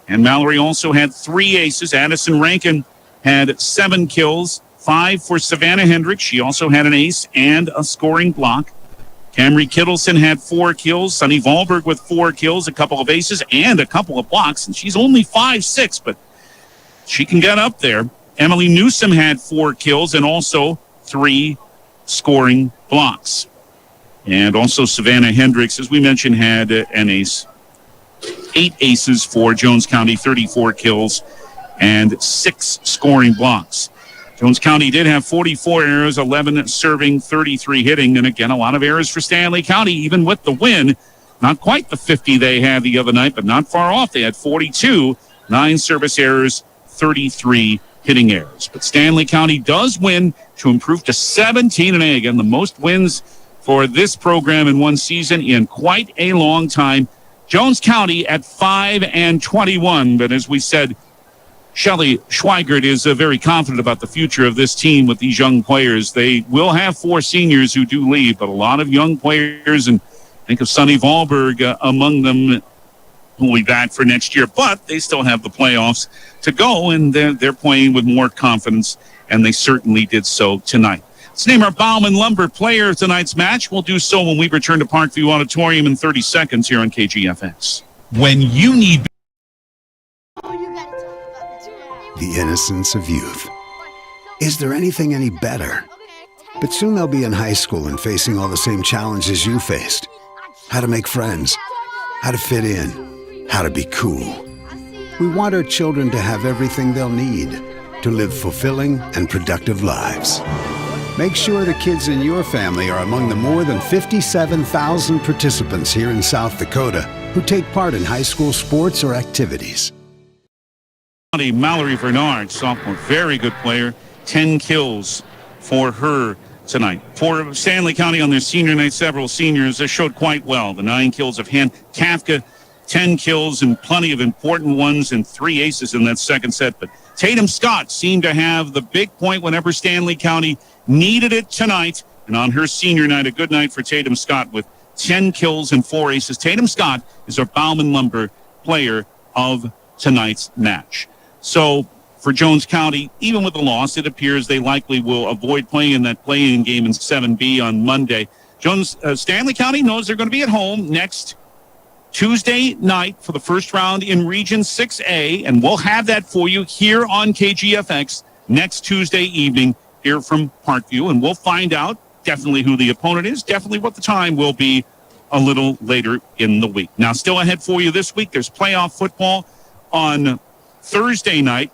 and Mallory also had 3 aces. Addison Rankin had 7 kills, 5 for Savannah Hendricks. She also had an ace and a scoring block. Camry Kittleson had 4 kills. Sunny Wahlberg with 4 kills, a couple of aces, and a couple of blocks. And she's only 5'6", but she can get up there. Emily Newsom had 4 kills and also 3 scoring blocks. And also Savannah Hendricks, as we mentioned, had an ace. 8 aces for Jones County, 34 kills, and 6 scoring blocks. Jones County did have 44 errors, 11 serving, 33 hitting. And again, a lot of errors for Stanley County, even with the win. Not quite the 50 they had the other night, but not far off. They had 42, 9 service errors, 33 hitting errors. But Stanley County does win to improve to 17-8. Again, the most wins for this program in one season in quite a long time. Jones County at 5-21. But as we said, Shelley Schweigert is very confident about the future of this team with these young players. They will have 4 seniors who do leave, but a lot of young players, and think of Sunny Wahlberg among them, who will be back for next year. But they still have the playoffs to go, and they're playing with more confidence, and they certainly did so tonight. Let's name our Bauman Lumber player of tonight's match. We'll do so when we return to Parkview Auditorium in 30 seconds here on KGFX. When you need the innocence of youth. Is there anything any better? But soon they'll be in high school and facing all the same challenges you faced. How to make friends, how to fit in, how to be cool. We want our children to have everything they'll need to live fulfilling and productive lives. Make sure the kids in your family are among the more than 57,000 participants here in South Dakota who take part in high school sports or activities. Mallory Bernard, sophomore, very good player, 10 kills for her tonight. For Stanley County on their senior night, several seniors showed quite well. The 9 kills of Han Kafka, 10 kills and plenty of important ones and 3 aces in that second set. But Tatum Scott seemed to have the big point whenever Stanley County needed it tonight. And on her senior night, a good night for Tatum Scott with 10 kills and 4 aces. Tatum Scott is our Bauman Lumber player of tonight's match. So for Jones County, even with the loss, it appears they likely will avoid playing in that play-in game in 7B on Monday. Stanley County knows they're going to be at home next Tuesday night for the first round in Region 6A, and we'll have that for you here on KGFX next Tuesday evening here from Parkview, and we'll find out definitely who the opponent is, definitely what the time will be a little later in the week. Now, still ahead for you this week, there's playoff football on Thursday night.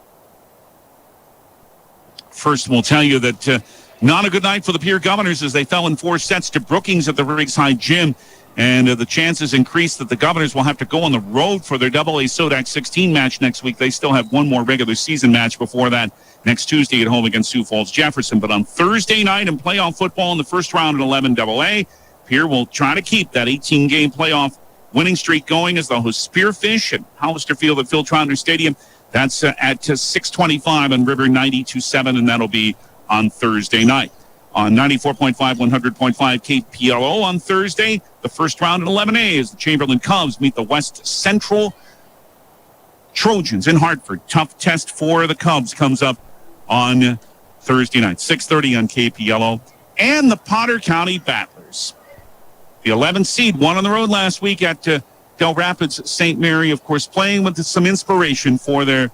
First, we'll tell you that not a good night for the Pierre Governors as they fell in 4 sets to Brookings at the Riggs High Gym. And the chances increase that the Governors will have to go on the road for their AA Sodak 16 match next week. They still have one more regular season match before that next Tuesday at home against Sioux Falls Jefferson. But on Thursday night in playoff football in the first round at 11 AA, Pierre will try to keep that 18-game playoff winning streak going as they'll host Spearfish at Hollister Field at Phil Trotner Stadium. That's at 6:25 on River 92.7, and that'll be on Thursday night. On 94.5, 100.5 KPLO on Thursday, the first round at 11A as the Chamberlain Cubs meet the West Central Trojans in Hartford. Tough test for the Cubs comes up on Thursday night, 6:30 on KPLO. And the Potter County Battlers. The 11th seed won on the road last week at Del Rapids St. Mary, of course, playing with some inspiration for their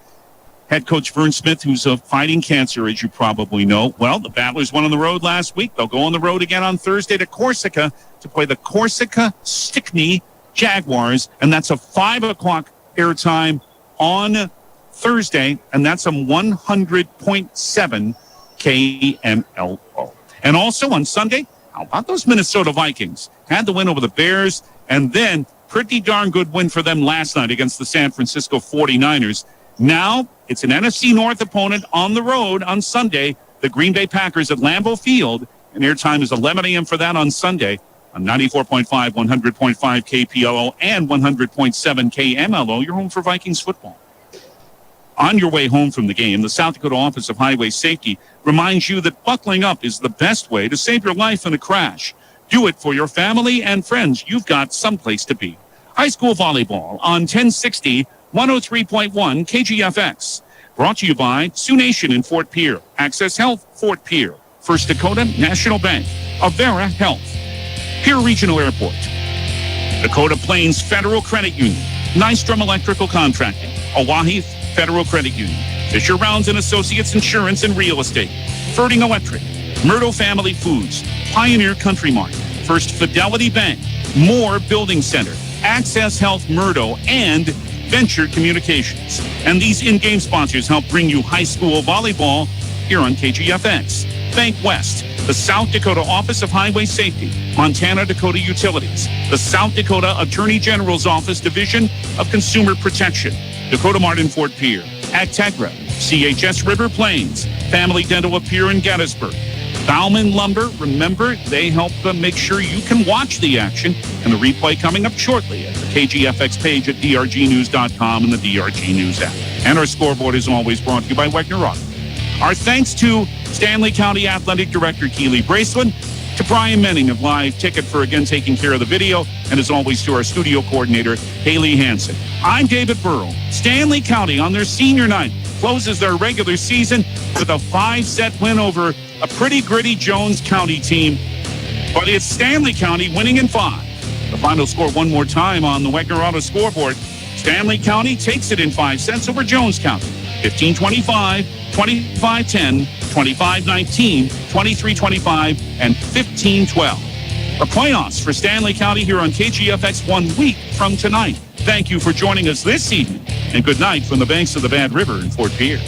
head coach Vern Smith, who's fighting cancer, as you probably know. Well, the Battlers won on the road last week. They'll go on the road again on Thursday to Corsica to play the Corsica Stickney Jaguars, and that's a 5 o'clock airtime on Thursday, and that's a 100.7 KMLO. And also on Sunday, how about those Minnesota Vikings? Had the win over the Bears, and then pretty darn good win for them last night against the San Francisco 49ers. Now, it's an NFC North opponent on the road on Sunday, the Green Bay Packers at Lambeau Field, and airtime is 11 a.m. for that on Sunday on 94.5, 100.5 KPLO, and 100.7 KMLO. You're home for Vikings football. On your way home from the game, the South Dakota Office of Highway Safety reminds you that buckling up is the best way to save your life in a crash. Do it for your family and friends. You've got someplace to be. High school volleyball on 1060, 103.1 KGFX. Brought to you by Sioux Nation in Fort Pierre, Access Health, Fort Pierre, First Dakota National Bank, Avera Health, Pierre Regional Airport, Dakota Plains Federal Credit Union, Nystrom Electrical Contracting, Oahe Federal Credit Union, Fisher Rounds and Associates Insurance and Real Estate, Ferding Electric, Murdo Family Foods, Pioneer Country Mart, First Fidelity Bank, Moore Building Center, Access Health Murdo, and Venture Communications. And these in-game sponsors help bring you high school volleyball here on KGFX. Bank West, the South Dakota Office of Highway Safety, Montana Dakota Utilities, the South Dakota Attorney General's Office Division of Consumer Protection, Dakota Mart in Fort Pierre, Actegra, CHS River Plains, Family Dental of Pierre in Gettysburg, Bauman Lumber. Remember, they help make sure you can watch the action, and the replay coming up shortly at the KGFX page at drgnews.com and the DRG News app. And our scoreboard is always brought to you by Wegner Auto. Our thanks to Stanley County Athletic Director Keely Braceland, to Brian Menning of Live Ticket for again taking care of the video, and as always to our studio coordinator, Haley Hansen. I'm David Burrow. Stanley County on their senior night closes their regular season with a 5-set win over a pretty gritty Jones County team. But it's Stanley County winning in 5. The final score one more time on the Wegner Auto scoreboard. Stanley County takes it in 5 sets over Jones County. 15-25, 25-10, 25-19, 23-25, and 15-12. The playoffs for Stanley County here on KGFX 1 week from tonight. Thank you for joining us this evening, and good night from the banks of the Bad River in Fort Pierre.